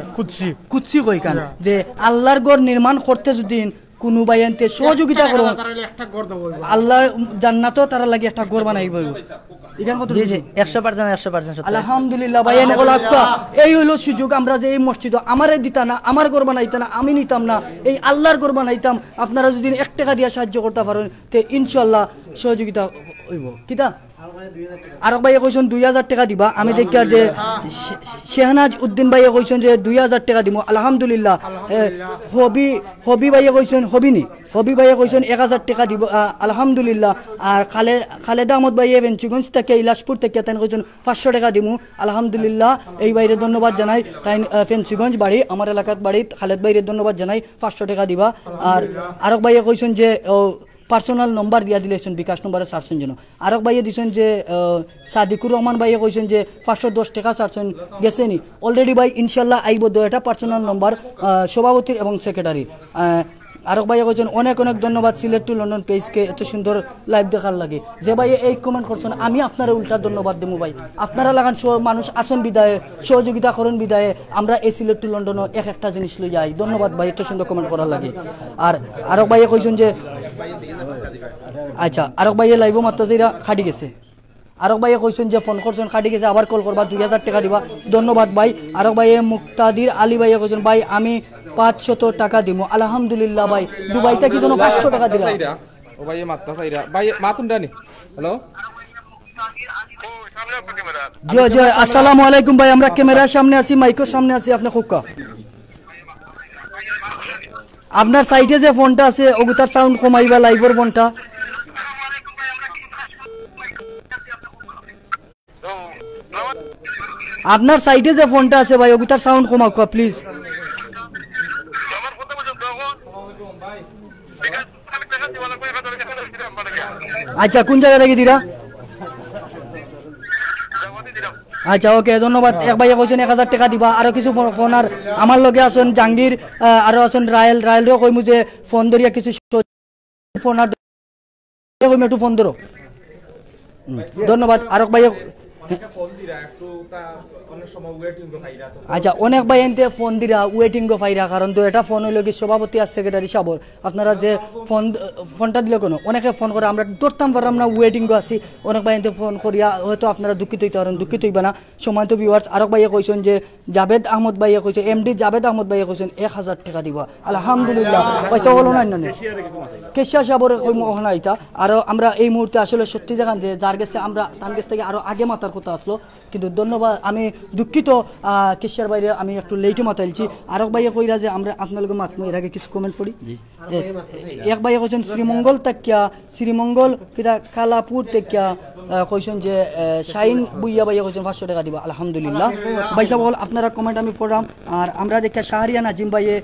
কুৎসি কই কান যে আল্লাহর গড় নির্মাণ করতে যদি কোন বাইনতে সহযোগিতা করো আল্লাহ জান্নাতও তারা লাগি একটা গড় বানাইব এখান কত জি জি 100% আলহামদুলিল্লাহ বাইন বলাক্কা এই হলো সুযোগ আমরা যে এই মসজিদ আমারে দিতা না আমার গড় বানাইতা না আমি নিতাম না এই আল্লাহর গড় বানাইতাম আপনারা যদি 1 টাকা দিয়া সাহায্য করতে পারেন তে ইনশাআল্লাহ সহযোগিতা হইব কিটা আর ভাইয়া কইছেন 2000 টাকা দিবা আমি দেখি যে শেহনাজ উদ্দিন ভাইয়া কইছেন যে 2000 টাকা দিব আলহামদুলিল্লাহ হবি ভাইয়া কইছেন হবি ভাইয়া কইছেন 1000 টাকা দিব আলহামদুলিল্লাহ আর খালেদা আহমদ ভাইয়া বেঞ্চিগঞ্জ থেকে ইলাসপুর থেকে তাই কইছেন 500 টাকা দিমু আলহামদুলিল্লাহ এই বাইরে ধন্যবাদ জানাই তাই ফেন্সিগঞ্জ বাড়ি আমার এলাকার বাড়ি খালেদ ভাইরে ধন্যবাদ জানাই 500 টাকা দিবা আর আরেক ভাইয়া কইছেন যে পার্সোনাল নম্বর দিয়া দিলেছেন বিকাশ নম্বরে ছাড়ছেন যেন আরেক ভাইয়ে দিছেন যে সাদিকুর রহমান ভাইয়ে কইছেন যে 510 টাকা ছাড়ছেন গেছেনি অলরেডি ভাই ইনশাল্লাহ আইব এটা পার্সোনাল নম্বর সভাপতির এবং সেক্রেটারি আরেক ভাইয়া কইছেন অনেক অনেক ধন্যবাদ সিলেট টু লন্ডন পেজকে এত সুন্দর লাইভ দেখার লাগে যে ভাই এই কমেন্ট করছেন আমি আপনারা উল্টা ধন্যবাদ দেবো ভাই আপনারা লাগান মানুষ আসন বিদায়ে সহযোগিতা করুন বিদায়ে আমরা এই সিলেট টু লন্ডনও এক একটা জিনিস লই যাই ধন্যবাদ ভাই এত সুন্দর কমেন্ট করার লাগে আর আরেক ভাইয়া কইছেন যে আচ্ছা আরেক ভাইয়া লাইভও মাত্র যেটা খাটি গেছে আরেক ভাইয়া কইছেন যে ফোন করছেন খাটি গেছে আবার কল করবা 2000 টাকা দিবা ধন্যবাদ ভাই আরেক ভাইয়া মুক্তাদির আলী ভাইয়া কইছেন ভাই আমি 500 টাকা দিব আলহামদুলিল্লাহ ভাই দুবাইতে কি জন্য 500 টাকা দিলা ও ভাই মাত্তা চাইরা ভাই মাতুন ডানি হ্যালো জয় জয় আসসালামু আলাইকুম ভাই আমরা ক্যামেরার সামনে আছি মাইকের সামনে আছি আপনি খুকা আপনার সাইডে যে ফোনটা আছে ওগুতার সাউন্ড কমাইবা লাইভের ফোনটা আপনার সাইডে যে ফোনটা আছে ভাই ওগুতার সাউন্ড কমাও প্লিজ আচ্ছা কোন জায়গা থেকে দিরা আচ্ছা ওকে ধন্যবাদ এক ভাইয়া কইছেন 1000 টাকা দিবা আরো কিছু ফোন আর আমার লগে আছেন জাহাঙ্গীর আরো আছেন রায়েলও কইমু যে ফোন ধরিয়া কিছু ফোন আর কইমু একটু ফোন ধরো ধন্যবাদ আরক ভাইয়া আচ্ছা অনেক ভাই এনতে ফোন দিরা ওয়েটিং গো ফাইরা কারণ তো এটা ফোন হইল কি সভাপতি আর সেক্রেটারি সাবর আপনারা যে ফোনটা দিলে কোনো অনেকে ফোন করে আমরা ধরতাম পারলাম না ওয়েটিং গো আছি অনেক ভাই এনতে ফোন করিয়া হয়তো আপনারা দুঃখিত হইতে পারেন দুঃখিত হইবা না সময় তো ভিউয়ার্স আরেক ভাইয়া কইছেন যে জাভেদ আহমদ ভাইয়া কইছে এমডি জাভেদ আহমদ ভাইয়া কইছেন 1000 টাকা দিবা আলহামদুলিল্লাহ পয়সা হলো না না কেশিয়া সাবর কইমু ওখানে আইতা আর আমরা এই মুহূর্তে আসলে সত্যি জায়গা যে যার গেছে আমরা তার কাছ থেকে আরো আগে মাতার কথা আসলো কিন্তু ধন্যবাদ আমি দুঃখিত কেশিয়ার বাইরে আমি একটু লেটে মাতাইছি আরেক ভাইয়া কইরা যে আমরা আপনাদের মাতমু এর আগে কিছু কমেন্ট পড়ি এক ভাইয়া কইছেন শ্রীমঙ্গল তাকিয়া শ্রীমঙ্গল কিটা কালাপুর তাকিয়া কইছেন যে শাইন বুইয়া ভাইয়া কইছেন 500 টাকা দিবা আলহামদুলিল্লাহ ভাই সাহেব আপনারা কমেন্ট আমি পড়াম আর আমরা দেখা শাহরিয়া নাজিম ভাইয়ে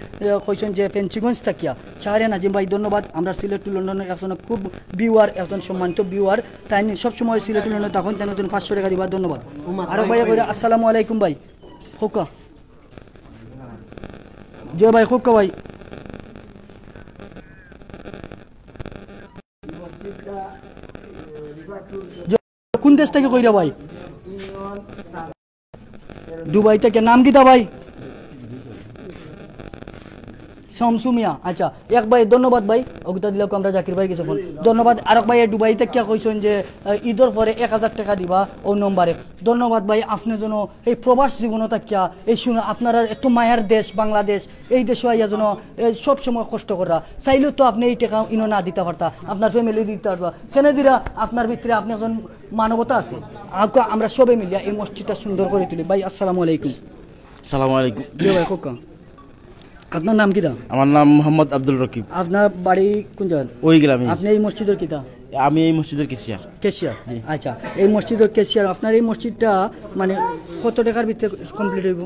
কইছেন যে পেঞ্চিগঞ্জ তাকিয়া শাহরিয়া নাজিম ভাই ধন্যবাদ আমরা সিলেট টু লন্ডনের একজন খুব ভিউয়ার একজন সম্মানিত ভিউয়ার তাই সব সময় সিলেট টু লন্ডন তখন তেন 500 টাকা দিবা ধন্যবাদ আর ভাইয়া কইরা আসসালামু আলাইকুম ভাই খোকা জয় ভাই খোকা ভাই কোন দেশ থেকে কইরা ভাই দুবাই থেকে নাম কিতা ভাই শামসুমিয়া আচ্ছা এক ভাই ধন্যবাদ ভাই অগুতা দিলাম আমরা জাকির ভাই কিছু ফোন ধন্যবাদ আরেক ভাই দুবাই থেকে কইছেন যে ঈদের পরে 1000 টাকা দিবা ও নম্বরে ধন্যবাদ ভাই আপনি যেন এই প্রবাস জীবন থাকিয়া এই শুনে আপনারা এত মায়ার দেশ বাংলাদেশ এই দেশে আইয়া যেন সব সময় কষ্ট করা চাইলেও তো আপনি এই টাকা ইনো না দিতে পারতা আপনার ফ্যামিলি দিতে পারবা কেনে দিরা আপনার ভিতরে আপনি একজন মানবতা আছে আমরা সবাই মিলিয়া এই মসজিদটা সুন্দর করে তুলি ভাই আসসালামু আলাইকুম আসসালামু আলাইকুম জি ভাই খোকা আপনার নাম কিটা আমার নাম মোহাম্মদ আব্দুল রকিব আপনার বাড়ি কোন জায়গা ওই গ্রামে আপনি এই মসজিদের কিটা আমি এই মসজিদের কেশিয়ার আচ্ছা এই মসজিদের কেশিয়ার আপনার এই মসজিদটা মানে কত টাকার ভিতরে কমপ্লিট হইব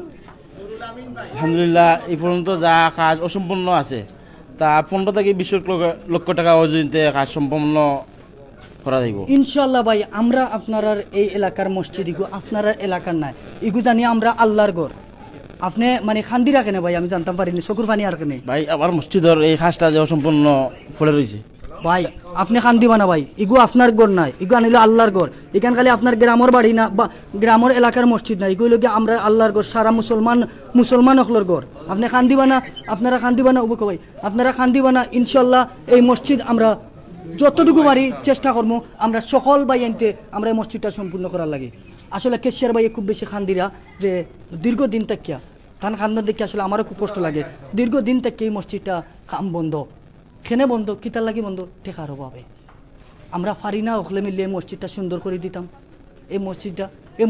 আলহামদুলিল্লাহ এই পর্যন্ত যা কাজ অসম্পূর্ণ আছে তা 15 থেকে 20 লক্ষ টাকা অর্জনতে কাজ সম্পূর্ণ করা যাইব ইনশাআল্লাহ ভাই আমরা আপনার এই এলাকার মসজিদ ইগু আপনার এলাকার নাই ইগু জানি আমরা আল্লাহর ঘর আপনি মানে খান্দি রাখেন ভাই আমি জানতাম পারিনি চকুর পানি আর কেনে ভাই আমার মসজিদের এই কাজটা যে অসম্পূর্ণ ফলে রয়েছে ভাই আপনি খান্দি বানা ভাই ইগু আপনার ঘর নাই ইগু আনিল আল্লাহর ঘর এখান খালি আপনার গ্রামের বাড়ি না বা গ্রামের এলাকার মসজিদ না এগুলো কি আমরা আল্লাহর ঘর সারা মুসলমান হকলর ঘর আপনি খান্দি বানা আপনারা খান্দি বানা উবুক ভাই আপনারা খান্দি বানা ইনশাল্লাহ এই মসজিদ আমরা যতটুকু পারি চেষ্টা করবো আমরা সকল ভাই আনতে আমরা এই মসজিদটা সম্পূর্ণ করার লাগে আসলে কেশিয়ার ভাই খুব বেশি খান্দিরা যে দীর্ঘদিন তাকিয়া ধান খান্দার দেখে আসলে আমারও খুব কষ্ট লাগে দীর্ঘদিন থেকে এই মসজিদটা কাম বন্ধ খেনে বন্ধ কিতার লাগে বন্ধ টেকার অভাবে আমরা পারি না ওখলে মিলে এই মসজিদটা সুন্দর করে দিতাম এই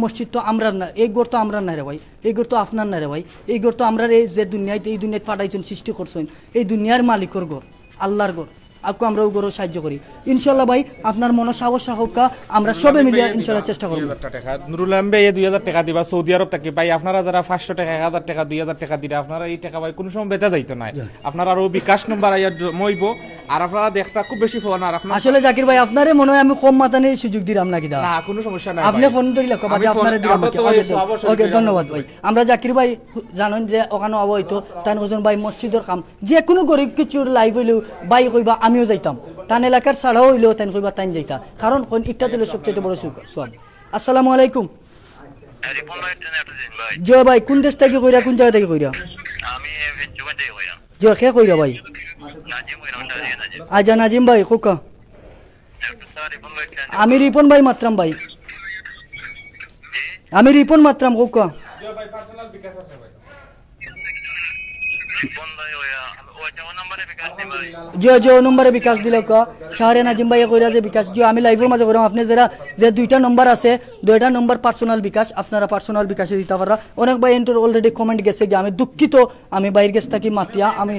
মসজিদ তো আমরা না এই ঘর তো আমরা না রে ভাই এই ঘর তো আপনার না রে ভাই এই ঘর তো আমরা এই যে দুনিয়াতে এই দুনিয়াতে পাঠাইছেন সৃষ্টি করছেন এই দুনিয়ার মালিকর ঘর আল্লাহর ঘর আপনি আমরাও গরো সাহায্য করি ইনশাল্লাহ ভাই আপনার মনে সাহস হোক আমরা সবে মিলে ইনশাল্লাহ চেষ্টা করব। 2000 টাকা নুরুল আলম ভাই 2000 টাকা দিবা সৌদি আরব থেকে ভাই আপনারা যারা 500 টাকা 1000 টাকা 2000 টাকা দিলে আপনারা এই টাকা ভাই কোনো সময় বেচা যাইতো না আপনারা আরো বিকাশ নম্বর আইয়া মইব আর আপনারা দেখতা খুব বেশি ফোন আর আপনারা আসলে জাকির ভাই আপনারে মনে হয় আমি কম মাতানির সুযোগ দিলাম নাকি দা না কোনো সমস্যা নাই আপনি ফোন ধরিলে কবা দি আপনারে দিলাম ওকে ধন্যবাদ ভাই আমরা জাকির ভাই জানেন যে ওখানে আবো হইতো তান ওজন ভাই মসজিদের কাম যে কোনো গরিব কিছুর লাইভ হইলেও ভাই কইবা আমিও যাইতাম তান এলাকার ছাড়াও হইলেও তান কইবা তান যাইতা কারণ কোন একটা দিলে সবচেয়ে বড় সওয়াব। আসসালামু আলাইকুম জয় ভাই কোন দেশ থেকে কইরা কোন জায়গা থেকে কইরা আমি জুমা থেকে কইরা জয় কে কইরা ভাই নাজিম কইরা আজা নাজিম ভাই কোকা আমি রিপন ভাই মাত্রাম ভাই আমি রিপন মাত্রাম কোকা জয় ভাই পার্সোনাল বিকাশ আছে ভাই जो जो नम्बर विकास दिल शाहरे नाजिम भाई कइरा जे विकास जो आमी लाइवर माঝে করাম আপনি যারা যে দুইটা নম্বর আছে দুইটা নম্বর পার্সোনাল বিকাশ আপনারা পার্সোনাল বিকাশে দিতে পাররা অনেক ভাই এন্টার অলরেডি কমেন্ট গেছে যে আমি দুঃখিত আমি বাইরে গেছ থাকি মাতিয়া আমি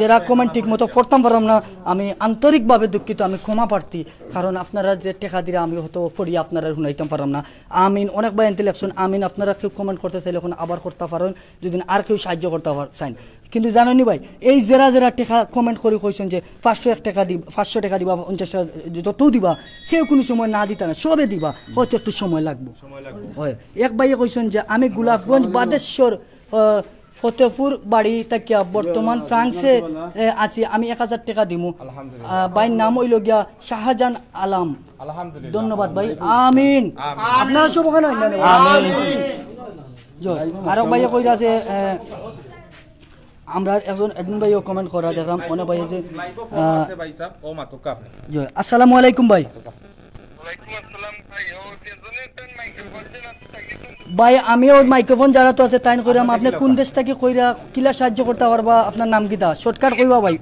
যারা কমেন্ট ঠিক মতো পড়তাম পারলাম না আমি আন্তরিকভাবে দুঃখিত আমি ক্ষমা প্রার্থী কারণ আপনারা যে টাকা দিরা আমি হয়তো ফরি আপনারা শুনাইতাম পারলাম না আমিন অনেক ভাই ইন্টালেকশন আমিন আপনারা কেউ কমেন্ট করতে চাইলে এখন আবার করতে পারেন যদি আর কেউ সাহায্য করতে চান কিন্তু জানেনি ভাই এই যারা যারা টাকা কমেন্ট করে কইছেন যে 500 টাকা দিব 500 টাকা দিবা 50 টাকা যত দিবা কেউ কোনো সময় না দিতা না সবে দিবা হয়তো একটু সময় লাগবে হয় এক ভাইয়ে কইছেন যে আমি গোলাপগঞ্জ বাদেশ্বর ফতেপুর বাড়ি তাকিয়া বর্তমান ফ্রান্সে আছি আমি 1000 টাকা দিমু ভাই নাম হইল গিয়া শাহজাহান আলম আলহামদুলিল্লাহ ধন্যবাদ ভাই আমিন আপনারা সব ওখানে আমিন জয় আর ভাইয়ে কইরা যে আমরা একজন অ্যাডমিন ভাইও কমেন্ট করা দেখলাম মনে ভাই যে ভাই সাহেব ও মাতুকা জয় আসসালামু আলাইকুম ভাই ওয়ালাইকুম আসসালাম ভাই ও তেজনে তেন মাইক্রোফোন দেন ভাই আমিও মাইক্রোফোন যারা তো আছে তাইন কইরাম আপনি কোন দেশ থেকে কইরা কিলা সাহায্য করতে পারবা আপনার নাম কিটা শর্টকাট কইবা ভাই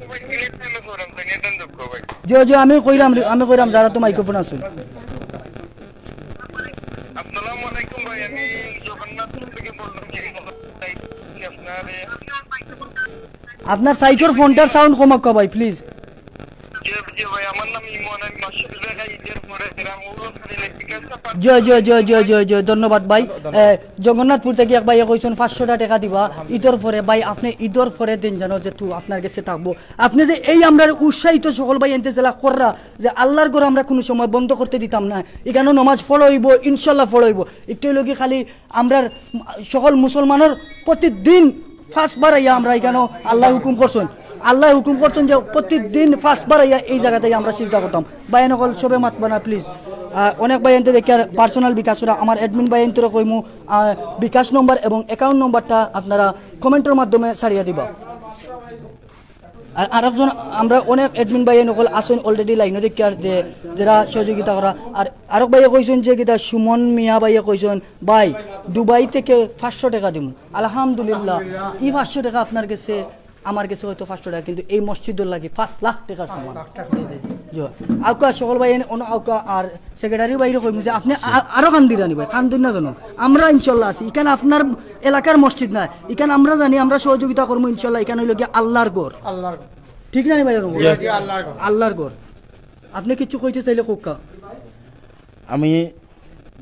জয় জয় আমি কইরাম যারা তো মাইক্রোফোন আছে আসসালামু আলাইকুম ভাই আমি জগন্নাথপুর থেকে বললাম আপনার সাইকের ফোনটার সাউন্ড কমাক ভাই প্লিজ জি ভাই আমার নাম ইমন আমি মাসুদ ভাই ঈদের পরে গ্রাম উলখালী লেখিকাটা জয় জয় জয় জয় জয় জয় ধন্যবাদ ভাই জগন্নাথপুর থেকে এক ভাই কইছেন 500 টাকা দিবা ঈদের পরে ভাই আপনি ঈদের পরে দিন জানো যে তুই আপনার কাছে থাকবো আপনি যে এই আমরা উৎসাহিত সকল ভাই ইন্তেজালা কররা যে আল্লাহর ঘর আমরা কোনো সময় বন্ধ করতে দিতাম না এখানে নামাজ ফলো হইব ইনশাআল্লাহ ফলো হইব একটু লগি খালি আমরা সকল মুসলমানের প্রতিদিন ফার্স্ট বার আইয়া আমরা এখানে আল্লাহ হুকুম করছেন যে প্রতিদিন ফার্স্ট বার আইয়া এই জায়গাতে আমরা চিন্তা করতাম ভাই নকল সবে মাত বানা প্লিজ অনেক ভাই এনতে দেখে পার্সোনাল বিকাশ করা আমার অ্যাডমিন ভাই এনতে কইমু বিকাশ নম্বর এবং অ্যাকাউন্ট নম্বরটা আপনারা কমেন্টের মাধ্যমে ছাড়িয়ে দিবা আর আরেকজন আমরা অনেক অ্যাডমিন ভাই নকল আসেন অলরেডি লাইনে দেখে যে যারা সহযোগিতা করা আর আরেক ভাইয়ে কইছেন যে কিটা সুমন মিয়া ভাইয়ে কইছেন ভাই দুবাই থেকে 500 টাকা দিমু আলহামদুলিল্লাহ এই 500 টাকা আপনার কাছে আমার কাছে হয়তো 500 টাকা কিন্তু এই মসজিদের লাগে 5 লাখ টাকা সমান আউকা সকল ভাই আউকা আর সেক্রেটারি ভাইরে কইমু যে আপনি আরো কান দিরানি ভাই কান দিন না জানো আমরা ইনশাআল্লাহ আছি এখানে আপনার এলাকার মসজিদ না এখানে আমরা জানি আমরা সহযোগিতা করবো ইনশাআল্লাহ এখানে হইল কি আল্লাহর ঘর ঠিক না ভাই আল্লাহর ঘর আপনি কিছু কইতে চাইলে কোকা আমি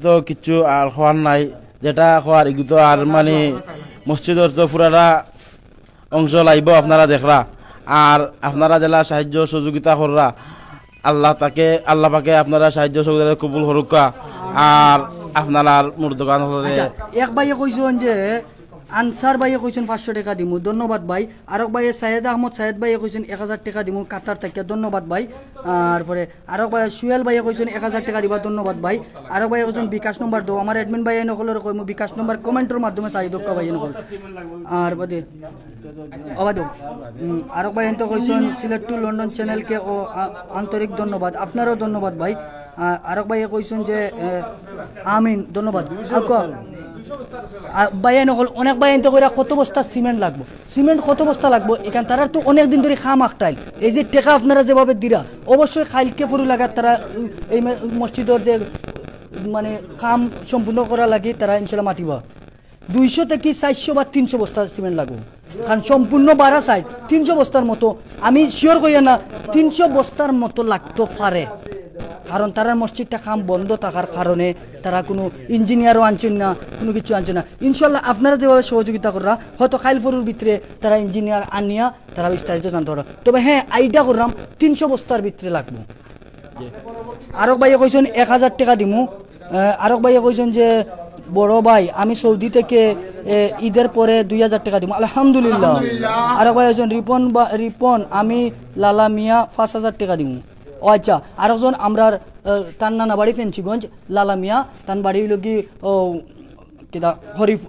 তো কিছু আর হওয়ার নাই যেটা হওয়ার এগুলো আর মানে মসজিদের তো পুরাটা অংশ লাগব আপনারা দেখরা আর আপনারা যারা সাহায্য সহযোগিতা কররা আল্লাহ পাকে আপনারা সাহায্য সহযোগিতা কবুল করুকা আর আপনারা মোর দোকান হলে এক ভাইয়ে কইছেন যে আনসার ভাইয়ে কইছেন 500 টাকা দিমু ধন্যবাদ ভাই আরক ভাইয়ে সাইয়েদ আহমদ সাইয়েদ ভাইয়ে কইছেন 1000 টাকা দিমু কাতার থেকে ধন্যবাদ ভাই আর পরে আরক ভাই সুয়েল ভাইয়ে কইছেন 1000 টাকা দিবা ধন্যবাদ ভাই আরক ভাইয়ে কইছেন বিকাশ নম্বর দাও আমার অ্যাডমিন ভাইয়ে নকলের কইমু বিকাশ নম্বর কমেন্টের মাধ্যমে চাই দক্কা ভাইয়ে নকল আর বাদে অবাদো আরক ভাই এনতো কইছেন সিলেট টু লন্ডন চ্যানেলকে ও আন্তরিক ধন্যবাদ আপনারও ধন্যবাদ ভাই আরক ভাইয়ে কইছেন যে আমিন ধন্যবাদ আকা ভাইয়া নকল অনেক ভাই এনতো কইরা কত বস্তা সিমেন্ট লাগবো কত বস্তা লাগবো এখান তারা তো অনেক দিন ধরে খাম আখটাইল এই যে টাকা আপনারা যেভাবে দিরা অবশ্যই খাইলকে ফুরু লাগার তারা এই মসজিদের যে মানে কাম সম্পূর্ণ করা লাগে তারা ইনশাল্লাহ মাতিবা 200 থেকে 400 বা 300 বস্তা সিমেন্ট লাগবো কারণ সম্পূর্ণ বাড়া সাইড 300 বস্তার মতো আমি শিওর কইয়া না 300 বস্তার মতো লাগতো পারে, কারণ তারা মসজিদটা কাম বন্ধ থাকার কারণে তারা কোনো ইঞ্জিনিয়ারও আনছেন না, কোনো কিছু আনছেন না। ইনশাল্লাহ আপনারা যেভাবে সহযোগিতা করা হয়তো খাইলফুরের ভিতরে তারা ইঞ্জিনিয়ার আনিয়া তারা বিস্তারিত জানতে পারো। তবে হ্যাঁ আইডিয়া করলাম 300 বস্তার ভিতরে লাগবো। আরক ভাইয়া কইছেন 1000 টাকা দিমু, আরক ভাইয়া কইছেন যে বড় ভাই আমি সৌদি থেকে ঈদের পরে 2000 টাকা দিব, আলহামদুলিল্লাহ। আরক ভাই কইছেন রিপন আমি লালা মিয়া 5000 টাকা দিব। ও আচ্ছা, আরেকজন আমরা তার নানা বাড়ি ফেন্সিগঞ্জ, লালা মিয়া তার বাড়ি হইল কি কিতা হরিফ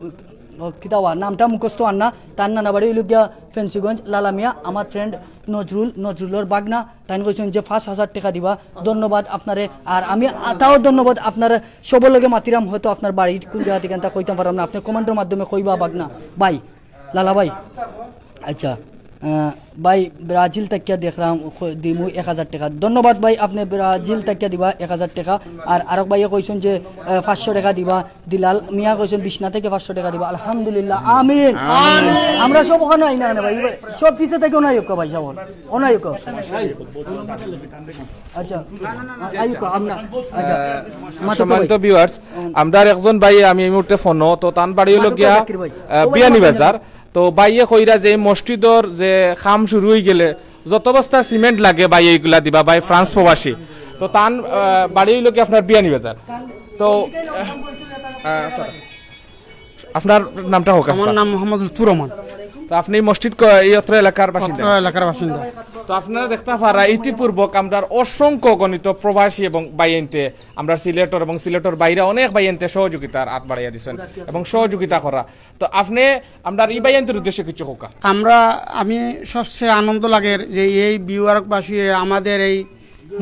কিতাওয়া নামটা মুখস্থ আন্না, তার নানা বাড়ি হইল গিয়া ফেন্সিগঞ্জ, লালা মিয়া আমার ফ্রেন্ড নজরুলের বাগনা, তাই কইছেন যে 5000 টাকা দিবা। ধন্যবাদ আপনারে। আর আমি তাও ধন্যবাদ আপনার সবার লগে মাতিরাম, হয়তো আপনার বাড়ির কোন জায়গা থেকে কইতাম পারলাম না, আপনি কমেন্টের মাধ্যমে কইবা বাগনা ভাই লালা ভাই। আচ্ছা ভাই ব্রাজিল তাকিয়া দেখলাম দিমু 1000 টাকা, ধন্যবাদ ভাই আপনি ব্রাজিল তাকিয়া দিবা 1000 টাকা। আর আরক ভাইয়া কইছেন যে 500 টাকা দিবা, দিলাল মিয়া কইছেন বিছনা থেকে 500 টাকা দিবা, আলহামদুলিল্লাহ আমিন। আমরা সব ওখানে আইনা না ভাই, সব পিছে থেকে অনায়ক ভাই সব অনায়ক। আচ্ছা আইক আমরা আচ্ছা সম্মানিত ভিউয়ার্স, আমরা একজন ভাই আমি এই মুহূর্তে ফোন তো তান বাড়ি হলো গিয়া বিয়ানীবাজার। তো বাইয়ে কইরা যে মসজিদর যে কাম শুরু হয়ে গেলে যত বস্তা সিমেন্ট লাগে ভাই এইগুলা দিবা, ভাই ফ্রান্স প্রবাসী। তো তান বাড়ি হইল কি আপনার বিয়ানীবাজার। তো আপনার নামটা হোক? আমার নাম মোহাম্মদ লুৎফুর রহমান। তো আপনি মসজিদ এই অত্র এলাকার বাসিন্দা। তো আপনারা দেখতে পারা ইতিপূর্বক আমরা অসংখ্য গণিত প্রবাসী এবং বাইনতে আমরা সিলেটর এবং সিলেটর বাইরে অনেক বাইনতে সহযোগিতার হাত বাড়াইয়া দিচ্ছেন এবং সহযোগিতা করা। তো আপনি আমরা এই বাইনতের উদ্দেশ্যে কিছু হোক? আমি সবচেয়ে আনন্দ লাগে যে এই বিওয়ারকবাসী আমাদের এই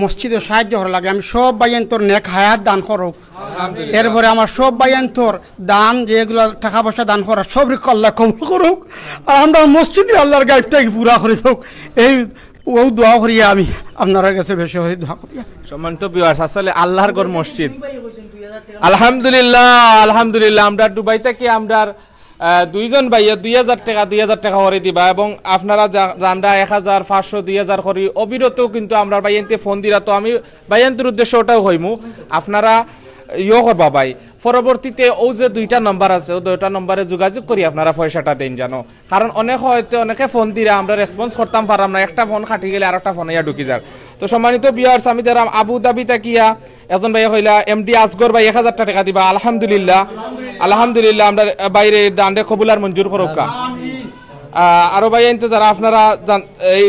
মসজিদে সাহায্য করা লাগে। আমি সব বাইন্তর নেক হায়াত দান করুক, এরপরে আমার সব বাইন্তর দান যেগুলো টাকা পয়সা দান করা সব আল্লাহ কবুল করুক, আর আমরা মসজিদের আল্লাহর গাইবটাকে পুরা করে থাক, এই ও দোয়া করিয়া আমি আপনার কাছে বেশি করে দোয়া করি। সম্মানিত ভিউয়ার্স, আসলে আল্লাহর ঘর মসজিদ আলহামদুলিল্লাহ আলহামদুলিল্লাহ। আমরা দুবাই থেকে আমরা দুইজন ভাইয়া 2000 টাকা করে দিবা এবং আপনারা আমরা 1500 2000 করি অবিরত কিন্তু আমরা ভাইয়ান্তে ফোন দিরা। তো আমি ভাইয়ান্তের উদ্দেশ্য ওটাও হইমু আপনারা করবা ভাই, পরবর্তীতে ও যে 2টা নম্বর আছে ও 2টা নম্বরে যোগাযোগ করি আপনারা পয়সাটা দেন জানো, কারণ অনেকে ফোন দিরা আমরা রেসপন্স করতাম পারলাম না, একটা ফোন খাটি গেলে আর একটা ফোন ইয়া ঢুকি যার। তো সম্মানিত ভিউয়ার্স, আমি যারা আবু দাবি তাকিয়া একজন ভাইয়া হইলা এমডি আসগর ভাই 1000 টাকা দিবা, আলহামদুলিল্লাহ আলহামদুলিল্লাহ। আমরা বাইরে দান্ডে কবুলার মঞ্জুর করুকা। আরো ভাই আনতে যারা আপনারা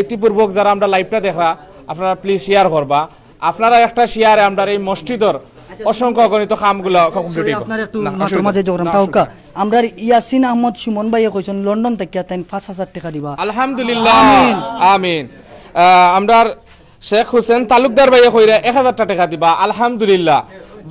ইতিপূর্বক যারা আমরা লাইভটা দেখা আপনারা প্লিজ শেয়ার করবা। আপনারা একটা শেয়ারে আমরা এই মসজিদর অসংখ্য গণিত কামগুলো কমপ্লিট হইব। আপনার একটু মাঝে জোরাম তাওকা আমরা ইয়াসিন আহমদ সুমন ভাইয়া কইছেন লন্ডন থেকে তাই 5000 টাকা দিবা, আলহামদুলিল্লাহ আমিন। আমরা শেখ হোসেন তালুকদার ভাইয়া কইরা 1000 টাকা দিবা, আলহামদুলিল্লাহ।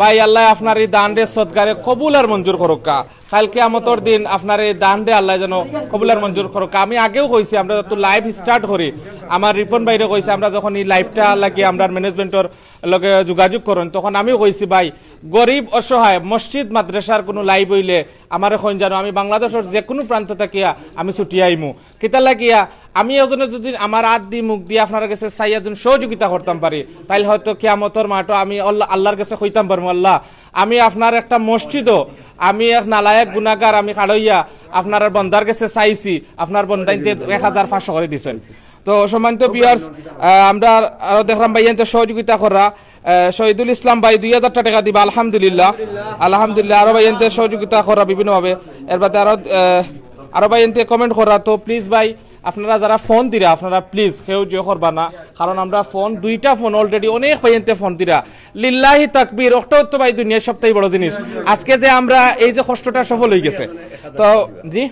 ভাই আল্লাহ আপনার এই দান্ডে সদকারে কবুল আর মঞ্জুর করুকা, কাল কিয়ামতের দিন আপনার এই দান্ডে আল্লাহ যেন কবুল আর মঞ্জুর করুকা। আমি আগেও কইছি আমরা যত লাইভ স্টার্ট করি আমার রিপন ভাইরে কইছি আমরা যখন এই লাইভটা লাগে আমরা ম্যানেজমেন্টের লগে যোগাযোগ করেন তখন আমিও কইছি ভাই গরিব অসহায় মসজিদ মাদ্রাসার কোনো লাইভ হইলে আমার এখন জানো আমি বাংলাদেশের যে কোনো প্রান্ত থাকিয়া আমি ছুটি আইমু কিতা লাগিয়া আমি এজনে যদি আমার হাত দি মুখ দিয়ে আপনার কাছে চাইয়াজন সহযোগিতা করতাম পারি তাইলে হয়তো কিয়ামতের মাঠও আমি আল্লাহর কাছে কইতাম পারবো আল্লাহ আমি আপনার একটা মসজিদও আমি এক নালায়ক গুনাহগার আমি খাড়ইয়া আপনার বন্দার কাছে চাইছি আপনার বন্দাইতে 1500 করে দিছেন। তো সম্মানিত ভিউয়ার্স আমরা আরো দেখলাম ভাইয়ানতে সহযোগিতা করা শহীদুল ইসলাম ভাই 2000 টাকা দিবা, আলহামদুলিল্লাহ আলহামদুলিল্লাহ। আরো ভাইয়ানতে সহযোগিতা করা বিভিন্নভাবে এর বাদে আরো ভাইয়ানতে কমেন্ট করা। তো প্লিজ ভাই আপনারা যারা ফোন দিরা আপনারা প্লিজ কেউ জয় করবা না, কারণ আমরা ফোন 2টা ফোন অলরেডি অনেক ভাইয়ানতে ফোন দিরা লিল্লাহি তাকবীর ওটাও তো ভাই দুনিয়ার সবথেকে বড় জিনিস। আজকে যে আমরা এই যে কষ্টটা সফল হয়ে গেছে তো জি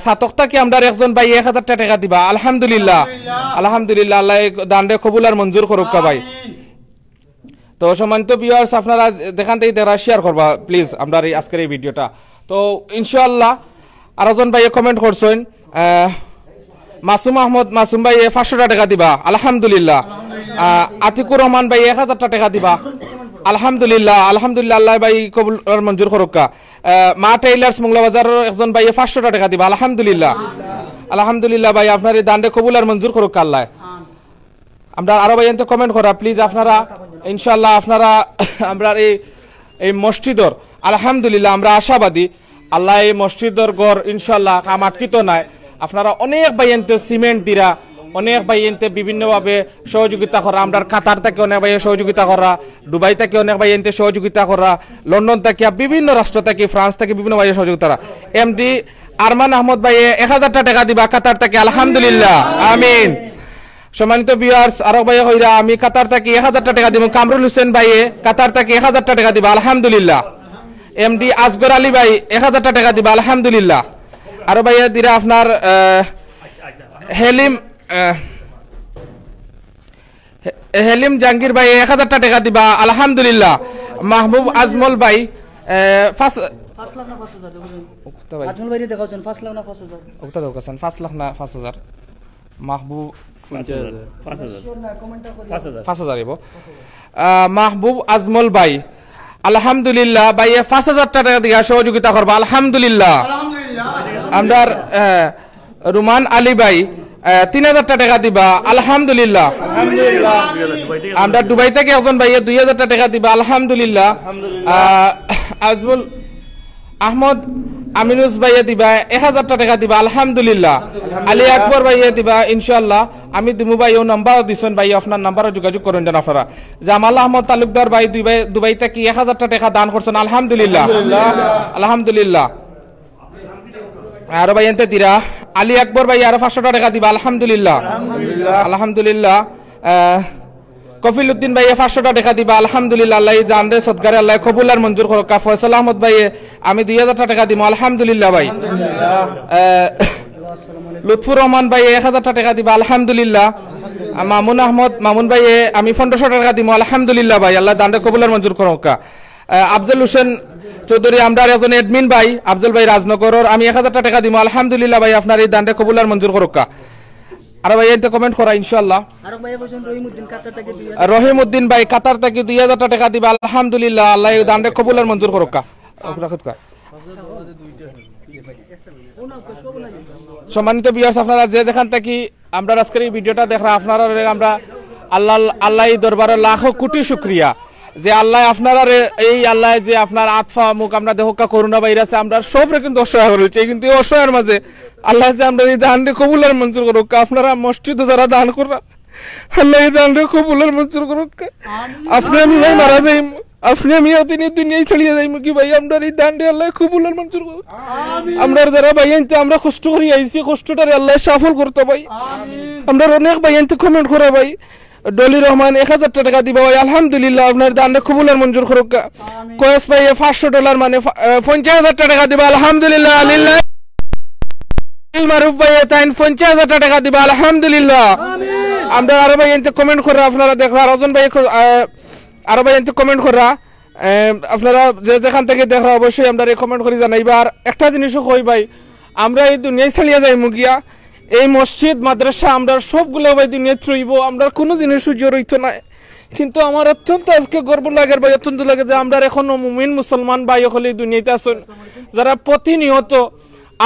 সাতকটা কি আমরা একজন ভাই 1000 টাকা দিবা, আলহামদুলিল্লাহ আলহামদুলিল্লাহ আল্লাহ দান্ডে কবুল আর মঞ্জুর করুক ভাই। তো সম্মানিত ভিউয়ার্স আপনারা দেখান থেকে শেয়ার করবা প্লিজ আমরা আজকের এই ভিডিওটা। তো ইনশাআল্লাহ আরেকজন ভাই কমেন্ট করছেন মাসুম আহমদ মাসুম ভাই 500 টাকা দিবা, আলহামদুলিল্লাহ। আতিকুর রহমান ভাই 1000 টাকা দিবা, আলহামদুলিল্লাহ আলহামদুলিল্লাহ আল্লাহ ভাই কবুল আর মঞ্জুর করুকা মা টেইলার্স মোংলা বাজারের একজন ভাই 500 টাকা দিবা আলহামদুলিল্লাহ আলহামদুলিল্লাহ ভাই আপনার এই দানটা কবুল আর মঞ্জুর করুক আল্লাহ আমরা আরো ভাই এনতে কমেন্ট করা প্লিজ আপনারা ইনশাআল্লাহ আপনারা আমরা এই মসজিদর আলহামদুলিল্লাহ আমরা আশাবাদী আল্লাহ এই মসজিদর ঘর ইনশাআল্লাহ কাম আটকিত নাই আপনারা অনেক ভাই এনতে সিমেন্ট দিরা অনেক ভাই এনতে বিভিন্নভাবে সহযোগিতা করা আমরা কাতার থেকে অনেক ভাই সহযোগিতা করা দুবাই থেকে অনেক ভাই এনতে সহযোগিতা করা লন্ডন থেকে বিভিন্ন রাষ্ট্র থেকে ফ্রান্স থেকে বিভিন্ন ভাই সহযোগিতা করা এমডি আরমান আহমদ ভাই 1000 টাকা দিবা কাতার থেকে আলহামদুলিল্লাহ আমিন সম্মানিত ভিউয়ার্স আরো ভাই কইরা আমি কাতার থেকে 1000 টাকা দিব কামরুল হোসেন ভাই কাতার থেকে 1000 টাকা দিবা আলহামদুলিল্লাহ এমডি আসগর আলী ভাই 1000 টাকা দিবা আলহামদুলিল্লাহ আরো ভাই দিরা আপনার হেলিম জাহাঙ্গীর ভাই 1000 টাকা দিবা আলহামদুলিল্লাহ মাহবুব আজমল ভাই 5 লাখ না 5000 দেখুন আজমল ভাই দেখাছেন 5 লাখ না 5000 ওটা দেখাছেন 5 লাখ না 5000 মাহবুব 5000 এবো মাহবুব আজমল ভাই আলহামদুলিল্লাহ ভাই 5000 টাকা দিয়া সহযোগিতা করবা আলহামদুলিল্লাহ আমরা রুমান আলী ভাই 3000 টাকা দিবা আলহামদুলিল্লাহ আমরা দুবাই থেকে একজন ভাই 2000 টাকা দিবা আলহামদুলিল্লাহ আজমুল আহমদ আমিনুস ভাইয়া দিবা 1000 টাকা দিবা আলহামদুলিল্লাহ আলী আকবর ভাইয়া দিবা ইনশাআল্লাহ আমি দিমু ভাই ও নাম্বার দিছেন ভাই আপনার নাম্বারে যোগাযোগ করেন জান আপনারা জামাল আহমদ তালুকদার ভাই দুবাই থেকে 1000 টাকা দান করছেন আলহামদুলিল্লাহ আলহামদুলিল্লাহ আর ভাই এনতে দিরা আলী আকবর ভাই আর 500 টাকা দিবা আলহামদুলিল্লাহ আলহামদুলিল্লাহ কফিল উদ্দিন ভাই 500 টাকা দিবা আলহামদুলিল্লাহ আল্লাহ জানরে সদকারে আল্লাহ কবুল আর মঞ্জুর করুক ফয়সাল আহমদ ভাই আমি 2000 টাকা দিমু আলহামদুলিল্লাহ ভাই লুৎফুর রহমান ভাই 1000 টাকা দিবা আলহামদুলিল্লাহ মামুন আহমদ মামুন ভাই আমি 1500 টাকা দিমু আলহামদুলিল্লাহ ভাই আল্লাহ জানরে কবুল আর মঞ্জুর করুক আফজল হোসেন চৌধুরী আমরা একজন এডমিন ভাই আফজল ভাই রাজনগরের আমি 1000 টাকা দিমু আলহামদুলিল্লাহ ভাই আপনার এই দানরে কবুল আর মঞ্জুর করুক আর ভাই এতে কমেন্ট করা ইনশাআল্লাহ আর ভাই বলেন রহিম উদ্দিন ভাই কাতার থেকে 2000 টাকা দিবা আলহামদুলিল্লাহ আল্লাহ এই দানরে কবুল আর মঞ্জুর করুক রাখত কা সম্মানিত ভিউয়ার্স আপনারা যে যেখান থেকে আমরা আজকের এই ভিডিওটা দেখরা আপনারা আমরা আল্লাহ দরবারে লাখো কোটি শুকরিয়া যে আল্লাহ আপনারা এই আল্লাহ যে আপনার আতফা মুখ আমরা দেহকা করোনা ভাইরাসে আমরা সবরে কিন্তু অসহায় হয়েছে কিন্তু এই অসহায়ের মাঝে আল্লাহ যে আমরা এই দানরে কবুল আর মঞ্জুর করুক আপনারা মসজিদে যারা দান করা আল্লাহ এই দানরে কবুল আর মঞ্জুর করুক আপনি আমি ভাই মারা যাই আপনি আমি তিনি দুনিয়ায় ছড়িয়ে যাই কি ভাই আমরা এই দানরে আল্লাহ কবুল আর মঞ্জুর করুক আমরা যারা ভাই আনতে আমরা কষ্ট করি আইছি কষ্টটারে আল্লাহ সফল করতে ভাই আমরা অনেক ভাই আনতে কমেন্ট করে ভাই ডলি রহমান 1000 টাকা দিবা ভাই আলহামদুলিল্লাহ আপনার দান কবুল আর মঞ্জুর করুক কয়েস ভাই $500 মানে 50000 টাকা দিবা আলহামদুলিল্লাহ আলিল্লাহ মারুফ ভাই তাই 50000 টাকা দিবা আলহামদুলিল্লাহ আমরা আরো ভাই এনতে কমেন্ট করা আপনারা দেখরা রজন ভাই আরো ভাই এনতে কমেন্ট করা আপনারা যে যেখান থেকে দেখরা অবশ্যই আমরা রেকমেন্ড করি জানাইবা আর একটা জিনিসও কই ভাই আমরা এই দুনিয়ায় ছাড়িয়ে যাই মুগিয়া এই মসজিদ মাদ্রাসা আমরা সবগুলো ভাই দুনিয়া থ্রইব আমরা কোনো জিনিস সূর্য রইতো না কিন্তু আমার অত্যন্ত আজকে গর্ব লাগে ভাই অত্যন্ত লাগে যে আমরা এখনো মুমিন মুসলমান ভাই হলে দুনিয়াতে আছেন যারা প্রতিনিয়ত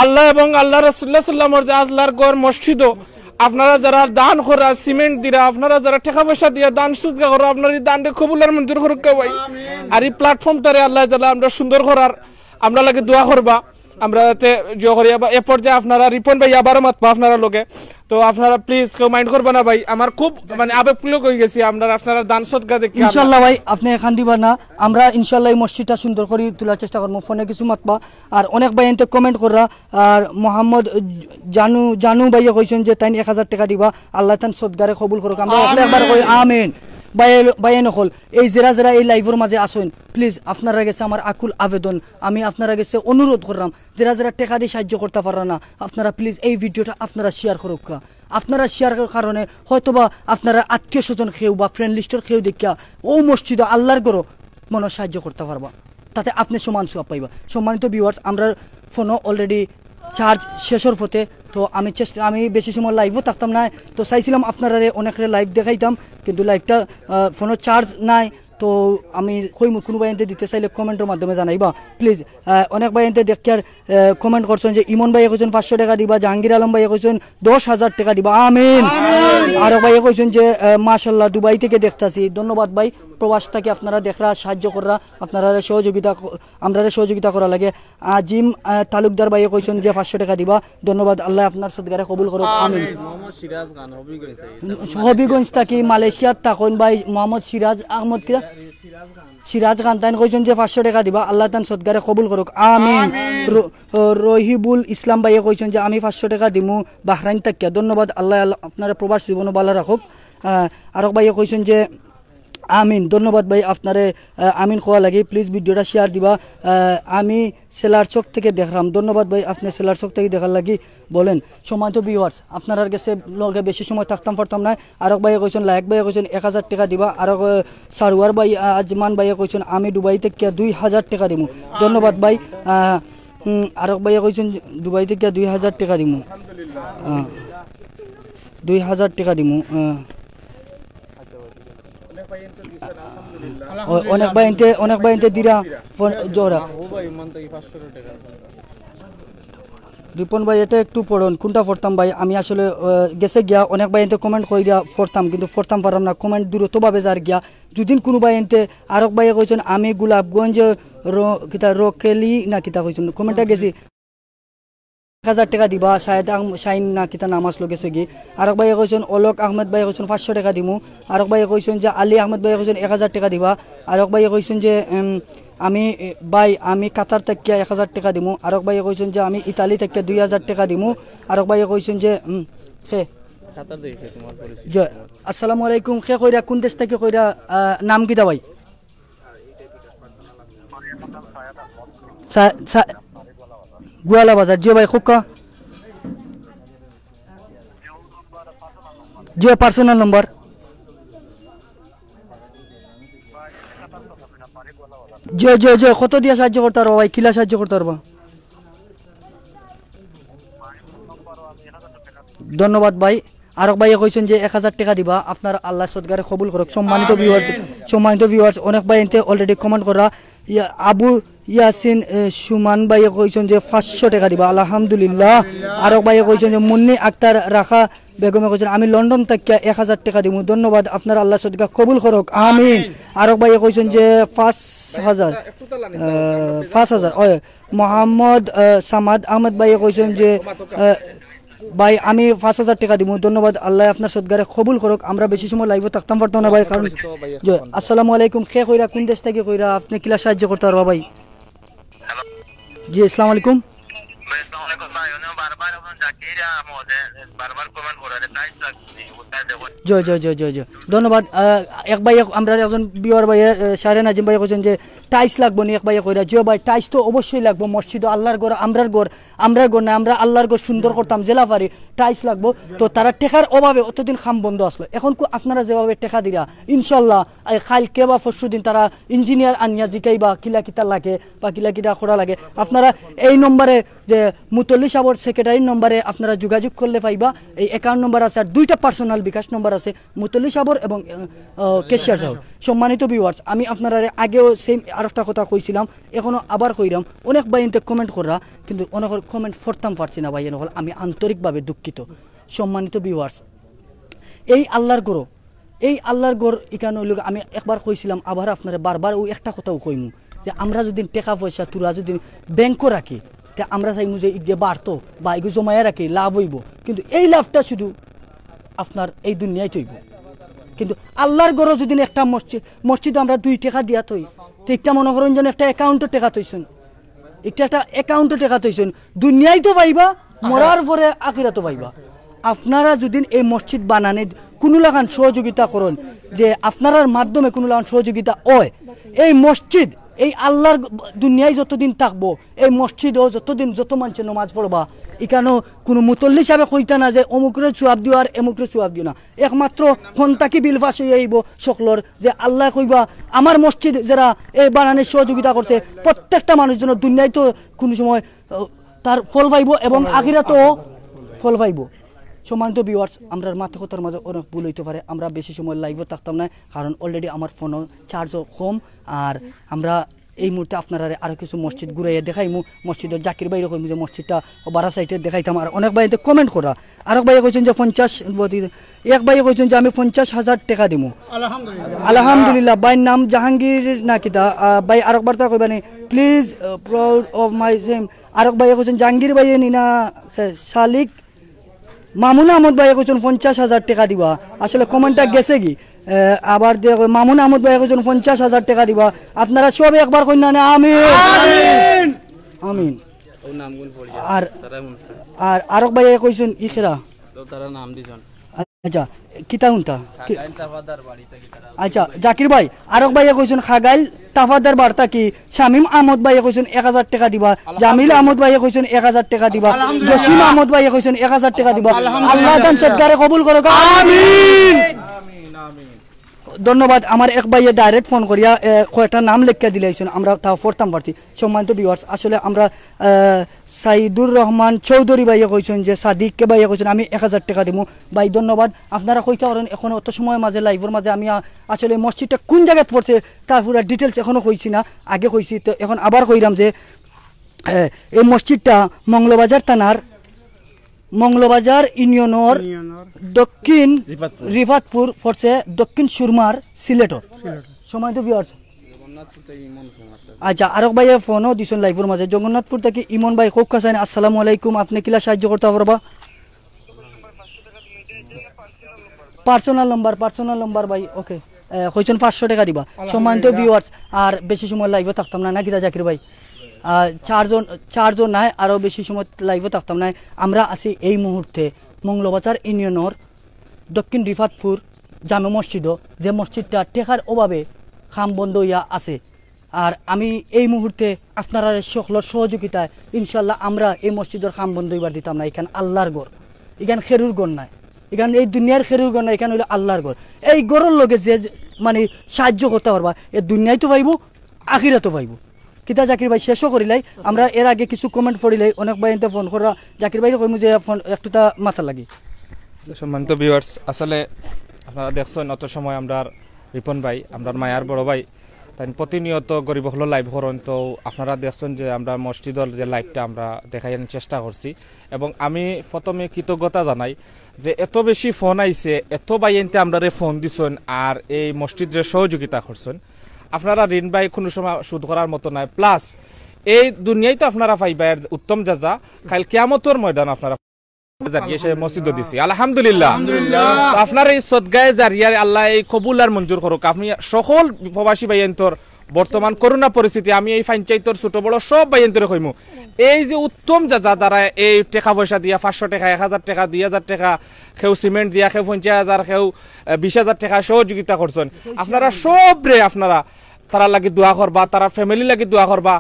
আল্লাহ এবং আল্লাহ রাসূলুল্লাহ সাল্লাল্লাহু আলাইহি ওয়াসাল্লামের আল্লাহর ঘর মসজিদও আপনারা যারা দান করা সিমেন্ট দিরা আপনারা যারা টাকা পয়সা দিয়া দান সুদকা করা আপনার এই দানকে কবুল আর মঞ্জুর করুক ভাই আর এই প্ল্যাটফর্মটারে আল্লাহ তাআলা আমরা সুন্দর করার আমরা লাগে দোয়া করবা আমরা যাতে এ পর্যায়ে আপনারা রিপন ভাই আবারও মাতবা আপনারা লোকে তো আপনারা প্লিজ কেউ মাইন্ড করবেন না ভাই আমার খুব মানে আবেগপ্রবণ হয়ে গেছি আপনারা দান সদকা দেখি ইনশাআল্লাহ ভাই আপনি এখান দিবা না আমরা ইনশাআল্লাহ এই মসজিদটা সুন্দর করে তোলার চেষ্টা করব ফোনে কিছু মাতবা আর অনেক ভাই এনতে কমেন্ট করা আর মোহাম্মদ জানু ভাইয়া কইছেন যে তাই 1000 টাকা দিবা আল্লাহ তান সদকারে কবুল করুক আমরা একবার কই আমিন ভাই নকল এই যারা এই লাইভের মাঝে আসেন প্লিজ আপনারা গেছে আমার আকুল আবেদন আমি আপনারা গেছে অনুরোধ করলাম যারা টাকা দিয়ে সাহায্য করতে পারে না আপনারা প্লিজ এই ভিডিওটা আপনারা শেয়ার করুক আপনারা শেয়ার করার কারণে হয়তোবা আপনারা আত্মীয় স্বজন খেউ বা ফ্রেন্ড লিস্টের খেউ দেখা ও মসজিদে আল্লাহর গরো মনে সাহায্য করতে পারবা তাতে আপনি সমান সোয়াব পাইবা সম্মানিত ভিউয়ার্স আমরা ফোনও অলরেডি চার্জ শেষের পথে তো আমি বেশি সময় লাইভও থাকতাম না তো চাইছিলাম আপনারা অনেক লাইভ দেখাইতাম কিন্তু লাইভটা ফোনের চার্জ নাই তো আমি কইমু কোনো ভাই এনতে দিতে চাইলে কমেন্টের মাধ্যমে জানাইবা প্লিজ। অনেক ভাই এনতে দেখার কমেন্ট করছেন যে ইমন ভাইয়ে কইছেন 500 টাকা দিবা, জাহাঙ্গীর আলম ভাইয়ে কইছেন 10,000 টাকা দিবা, আমিন। আর ভাইয়ে কইছেন যে মাশাআল্লাহ দুবাই থেকে দেখতাছি, ধন্যবাদ ভাই। প্রবাস থেকে আপনারা দেখরা সাহায্য করা, আপনারা সহযোগিতা করা লাগে। আজিম তালুকদার ভাইয়ে কইছেন যে 500 টাকা দিবা, ধন্যবাদ, আল্লাহ আপনার সদগারে কবুল করুক, আমিন। হবিগঞ্জ থেকে মালয়েশিয়ার তাকন ভাই মোহাম্মদ সিরাজ খান তাইন কইছেন যে 500 টাকা দিবা, আল্লাহ তান সদগারে কবুল করুক, আমিন। রহিবুল ইসলাম ভাইয়ে কইছেন যে আমি 500 টাকা দিমু বাহরাইন থেকে, ধন্যবাদ, আল্লাহ আপনারা প্রবাস জীবন ভালো রাখুক। আর ভাইয়ে কইছেন যে আমিন, ধন্যবাদ ভাই আপনারে আমিন খোয়া লাগে। প্লিজ ভিডিওটা শেয়ার দিবা। আমি সেলার চক থেকে দেখলাম, ধন্যবাদ ভাই আপনি সেলার চক থেকে দেখার লাগি বলেন। সম্মানিত ভিউয়ার্স, আপনার কাছে লগে বেশি সময় থাকতাম পারতাম না। আরক ভাইয়ে কইছেন, লায়ক ভাইয়ে কইছেন 1000 টাকা দিবা, আরক সারওয়ার ভাই আজমান ভাইয়ে কইছেন আমি দুবাই থেকে 2000 টাকা দিমু, ধন্যবাদ ভাই। আরক ভাইয়ে কইছেন দুবাই থেকে 2000 টাকা দিমু, 2000 টাকা দিমু। অনেক বাইনতে দিরা জোরা রিপন ভাই, এটা একটু পড়ুন, কোনটা পড়তাম ভাই? আমি আসলে গেছে গিয়া অনেক বাইনতে কমেন্ট কইরা পড়তাম, কিন্তু পড়তাম পারলাম না, কমেন্ট দূরত্বভাবে যার গিয়া। যদি কোনো বাইনতে আরক ভাইয়ে কইছেন আমি গোলাপগঞ্জ কিতা রকেলি না কিতা কইছেন, কমেন্টটা গেছি 1000 টাকা দিবা, শাইন না কিতা নাম আসলো গেছে কি। আরক ভাইয়ে কইছেন অলোক আহমেদ ভাইয়ে কইছেন 500 টাকা দিমু, আরক ভাইয়ে কইছেন যে আলী আহমেদ ভাইয়ে কইছেন 1000 টাকা দিবা, আরক ভাইয়ে কইছেন যে আমি কাতার থেকে 1000 টাকা দিমু, আরক ভাইয়ে কইছেন যে আমি ইতালি থেকে 2000 টাকা দিমু, আরক ভাইয়ে কইছেন যে আসসালামু আলাইকুম, খে কইরা কোন দেশ থেকে কইরা নাম কিতা ভাই? গোয়ালা বাজার, জিও ভাই খুকা জিও পার্সোনাল নম্বর জিও কত দিয়া সাহায্য করতে পারবো ভাই, কিলা সাহায্য করতে পারবো? ধন্যবাদ ভাই। আরক ভাইয়ে কইছেন যে 1000 টাকা দিবা, আপনার আল্লাহ সদগারে কবুল করুক। সম্মানিত ভিউয়ার্স অনেক ভাই এতে অলরেডি কমেন্ট করা। আবু ইয়াসিন সুমান ভাইয়ে কইছেন যে 500 টাকা দিবা, আলহামদুলিল্লাহ। আরক ভাইয়ে কইছেন যে মুন্নি আক্তার রাখা বেগমে কইছেন আমি লন্ডন থেকে 1000 টাকা দিমু, ধন্যবাদ, আপনার আল্লাহ সদগা কবুল করুক, আমিন। আরক ভাইয়ে কইছেন যে 5000 মোহাম্মদ সামাদ আহমেদ ভাইয়ে কইছেন যে ভাই আমি 5000 টাকা দিব, ধন্যবাদ, আল্লাহ আপনার সদগারে কবুল করুক। আমরা বেশি সময় লাইভে থাকতাম পারতাম না ভাই, কারণ আসসালামু আলাইকুম, খে কইরা কোন দেশ থেকে কইরা আপনি কিলা সাহায্য করতে পারবা ভাই? জি আসসালামু আলাইকুম। জয় জয় জয় জয় জয়, ধন্যবাদ। এক ভাই আমরা একজন বিওয়ার ভাই শাহরে নাজিম ভাই কইছেন যে টাইস লাগবো নি, এক ভাই কইরা জিও ভাই টাইস তো অবশ্যই লাগবো, মসজিদ আল্লাহর ঘর, আমরার ঘর না, আমরা আল্লাহর ঘর সুন্দর করতাম জেলা পারি, টাইস লাগবো। তো তারা টেকার অভাবে অতদিন খাম বন্ধ আসলো, এখন আপনারা যেভাবে টেকা দিরা ইনশাল্লাহ কালকে বা পরশু দিন তারা ইঞ্জিনিয়ার আনিয়া জিকাই বা কিলা কিতা লাগে বা কিলা কিতা করা লাগে, আপনারা এই নম্বরে যে মুতল্লি সাবর সেক্রেটারির নম্বরে আপনারা যোগাযোগ করলে পাইবা। এই অ্যাকাউন্ট নম্বর আছে, আর 2টা পার্সোনাল বিকাশ নম্বর আছে, মুতল্লি সাবর এবং কেশিয়ার সাবর। সম্মানিত ভিউয়ার্স, আমি আপনারা আগেও সেম আরেকটা কথা কইছিলাম, এখনো আবার কইরাম। অনেক ভাই এতে কমেন্ট করা, কিন্তু অনেক কমেন্ট পড়তাম পারছি না ভাই, এনেহল আমি আন্তরিকভাবে দুঃখিত। সম্মানিত ভিউয়ার্স, এই আল্লাহর গড় এখানে আমি একবার কইছিলাম, আবার আপনারা বারবার ওই একটা কথাও কইমু যে আমরা যদি টাকা পয়সা তুলা যদি ব্যাংকও রাখি, তা আমরা চাইমু যে ইগে বাড়তো বা এগুলো জমায়া রাখি লাভ হইব, কিন্তু এই লাভটা শুধু আপনার এই দুনিয়ায় তৈব। কিন্তু আল্লাহর গড় যদি একটা মসজিদ আমরা 2 টাকা দিয়া তৈ, তো একটা মনে করেন যেন একটা অ্যাকাউন্টে টাকা তৈছেন, একটা অ্যাকাউন্টে টাকা তৈছেন, দুনিয়ায় তো পাইবা, মরার পরে আখিরাতও পাইবা। আপনারা যদি এই মসজিদ বানানে কোনো লাগান সহযোগিতা করেন, যে আপনার মাধ্যমে কোনো লাগান সহযোগিতা হয়, এই মসজিদ এই আল্লাহর দুনিয়ায় যতদিন থাকবো, এই মসজিদও যত মানুষের নামাজ পড়বা, এখানেও কোনো মুতল্লি হিসাবে কইতা না যে অমুকরে চুয়াব দিও আর এমুকরে চুয়াব দিও না, একমাত্র ফন্তাকি বিল ফাঁস হয়ে আইব সকলর, যে আল্লাহ কইবা আমার মসজিদ যারা এই বানানোর সহযোগিতা করছে প্রত্যেকটা মানুষ যেন দুনিয়ায় তো কোনো সময় তার ফল পাইব এবং আখিরাতেও ফল পাইব। সম্মানিত ভিউয়ার্স, আমরা মাথা কথার মাঝে অনেক ভুল হইতে পারে, আমরা বেশি সময় লাইভও থাকতাম না, কারণ অলরেডি আমার ফোনও চার্জও কম। আর আমরা এই মুহূর্তে আপনারা আরও কিছু মসজিদ ঘুরাইয়া দেখাইমু। মসজিদের জাকির বাইরে কইমু যে মসজিদটা বারা সাইডে দেখাইতাম। আর অনেক ভাইতে কমেন্ট করা, আরেক ভাইয়ে কইছেন যে 50, এক ভাইয়ে কইছেন যে আমি 50,000 টাকা দিমু। আলহামদুলিল্লাহ। ভাইয়ের নাম জাহাঙ্গীর না কিতা ভাই, আরেকবার তা কইবানি please, proud of my same. আরেক ভাইয়ে কইছেন জাহাঙ্গীর ভাইয়ে নিনা শালিক। মামুন আহমদ ভাইয়ে কইছেন 50,000 টাকা দিবা। আসলে কমেন্টটা গেছে কি, আবার মামুন আহমদ ভাই কইছেন 50,000 টাকা দিবা। আপনারা সবাই একবার কই না আমিন আমিন। আর আর আরেক ভাই কইছেন ইখরা, তারা নাম দিছেন। আচ্ছা কিতা হুনতা, আচ্ছা জাকির ভাই। আরেক ভাই কইছেন খাগাইল তাফাদার বার্তা কি। শামিম আহমদ ভাই কইছেন 1000 টাকা দিবা। জামিল আহমদ ভাই কইছেন 1000 টাকা দিবা। জসিম আহমদ ভাই কইছেন 1000 টাকা দিবা। আল্লাহ দান সদকারে কবুল করো, আমিন। ধন্যবাদ। আমার এক ভাইয়ে ডাইরেক্ট ফোন করিয়া কয়েকটা নাম লেখা দিলাইছেন, আমরা তা পড়তাম পারছি। সম্মানিত ভিউয়ার্স, আসলে আমরা সাইদুর রহমান চৌধুরী ভাইয়ে কইছেন যে সাদিককে ভাইয়ে কইছেন আমি 1000 টাকা দিব। ভাই ধন্যবাদ। আপনারা কইতে পারেন এখন অত সময় মাঝে লাইভের মাঝে আমি আসলে মসজিদটা কোন জায়গায় পড়ছে তার পুরো ডিটেলস এখনও কইছি না, আগে কইছি। তো এখন আবার কইরাম যে এই মসজিদটা মঙ্গলবাজার থানার মঙ্গলবাজার ইউনিয়নের দক্ষিণ রিফাতপুর পড়ছে, দক্ষিণ সুরমার সিলেটর। সম্মানিত ভিউয়ার্স, আচ্ছা আরেক ভাইয়ে ফোনও দিছেন লাইভের মাঝে, জগন্নাথপুর থেকে ইমন ভাই খুব কাছে। আসসালামু আলাইকুম, আপনি কিলা সাহায্য করতে পারবা? পার্সোনাল নাম্বার ভাই, ওকে কইছেন 500 টাকা দিবা। সম্মানিত ভিউয়ার্স, আর বেশি সময় লাইভে থাকতাম না নাকি জাকির ভাই? চারজন নাই, আরও বেশি সময় লাইভে থাকতাম না। আমরা আছি এই মুহূর্তে মঙ্গলবাজার ইউনিয়নের দক্ষিণ রিফাতপুর জামে মসজিদ, যে মসজিদটা টেকার অভাবে খাম বন্ধ হইয়া আছে। আর আমি এই মুহূর্তে আপনারা সকলের সহযোগিতায় ইনশাল্লাহ আমরা এই মসজিদের খাম বন্ধ হইবার দিতাম না। এখানে আল্লাহর ঘর, এখানে খেরুর ঘর নাই, এখানে এই দুনিয়ার খেরুর ঘর নাই, এখানে হইলে আল্লাহর ঘর। এই ঘরের লগে যে মানে সাহায্য করতে পারবা, এ দুনিয়ায় তো পাইব, আখিরাতো পাইব। কিতা জাকির ভাই শেষও করিলাই, আমরা এর আগে কিছু কমেন্ট পড়িলাই, অনেক ভাই এনতে ফোন করা। জাকির ভাই কইমু যে ফোন একটুটা মাথা লাগি। সম্মানিত ভিউয়ার্স, আসলে আপনারা দেখছেন অত সময় আমরা রিপন ভাই, আমরা মায়ার বড় ভাই, তাই প্রতিনিয়ত গরিব হলো লাইভ করেন। তো আপনারা দেখছেন যে আমরা মসজিদের যে লাইভটা আমরা দেখাইয়ার চেষ্টা করছি। এবং আমি প্রথমে কৃতজ্ঞতা জানাই যে এত বেশি ফোন আইছে, এত ভাই এনতে আমরা ফোন দিছেন আর এই মসজিদের সহযোগিতা করছেন। আপনারা ঋণ ভাই কোনো সময় সুদ করার মতো নাই। প্লাস এই দুনিয়ায় তো আপনারা পাইবা উত্তম জাজা, কাল কিয়ামতের ময়দান আপনারা মসজিদ দিছি। আলহামদুলিল্লাহ। আপনার এই সদগায়ে জারিয়ার আল্লাহ এই কবুল আর মঞ্জুর করুক। আপনি সকল প্রবাসী ভাইয়েন্তর বর্তমান করোনা পরিস্থিতি, আমি এই পঞ্চায়েতের ছোট বড় সব ভাইয়েন্তরে কইমু, এই যে উত্তম জাজা দ্বারা এই টাকা পয়সা দিয়া 500 টাকা, 1000 টাকা, 2000 টাকা, কেউ সিমেন্ট দিয়া, কেউ 50,000, কেউ 20,000 টাকা সহযোগিতা করছেন। আপনারা সব রে আপনারা তারা লাগি দোয়া করবা, তারা ফ্যামিলি লাগি দোয়া করবা,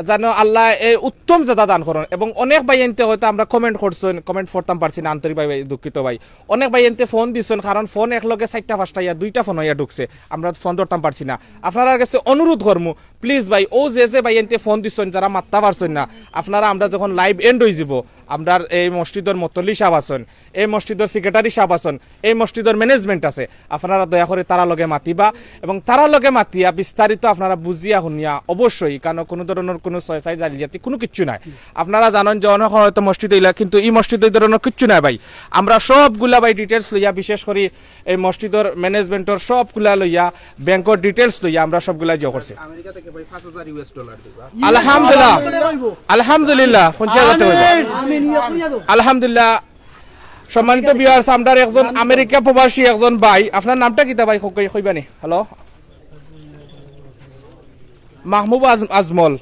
যেন আল্লাহ এই উত্তম জাদা দান করেন। এবং অনেক ভাই এনতে হয়তো আমরা কমেন্ট করছেন, কমেন্ট পড়তাম পারছি না, আন্তরিক ভাই দুঃখিত ভাই। অনেক ভাই এনতে ফোন দিচ্ছেন, কারণ ফোন একলগে 4টা-5টা ইয়া 2টা ফোন হইয়া ঢুকছে, আমরা ফোন ধরতাম পারছি না। আপনার কাছে অনুরোধ করমু প্লিজ ভাই, ও যে ভাই এনতে ফোন দিচ্ছেন যারা মাত্তা পারছেন না, আপনারা আমরা যখন লাইভ এন্ড হয়ে যাব, আমরা এই মসজিদের মতলি সাহেব আছেন, এই মসজিদের সেক্রেটারি সাহেব আছেন, এই মসজিদের ম্যানেজমেন্ট আছে, আপনারা দয়া করে তারা লগে মাতিবা এবং তারা লগে মাতিয়া বিস্তারিত আপনারা বুঝিয়া শুনিয়া অবশ্যই, কারণ কোনো ধরনের কোনো সুইসাইড জালিয়াতি কোনো কিচ্ছু নাই। আপনারা জানেন যে অনেক হয়তো মসজিদ হইলা, কিন্তু এই মসজিদ এই ধরনের কিচ্ছু নাই ভাই। আমরা সবগুলা ভাই ডিটেলস লইয়া, বিশেষ করে এই মসজিদের ম্যানেজমেন্টের সবগুলা লইয়া, ব্যাংকের ডিটেলস লইয়া আমরা সবগুলা জো করছি। আলহামদুলিল্লাহ, আলহামদুলিল্লাহ, 50,000 টাকা। আলহামদুলিল্লাহ। সম্মানিত ভিউয়ার্স, আমরা একজন আমেরিকা প্রবাসী একজন ভাই, আপনার নামটা কিতা ভাই কইবানি? হ্যালো, মাহবুব আজমল।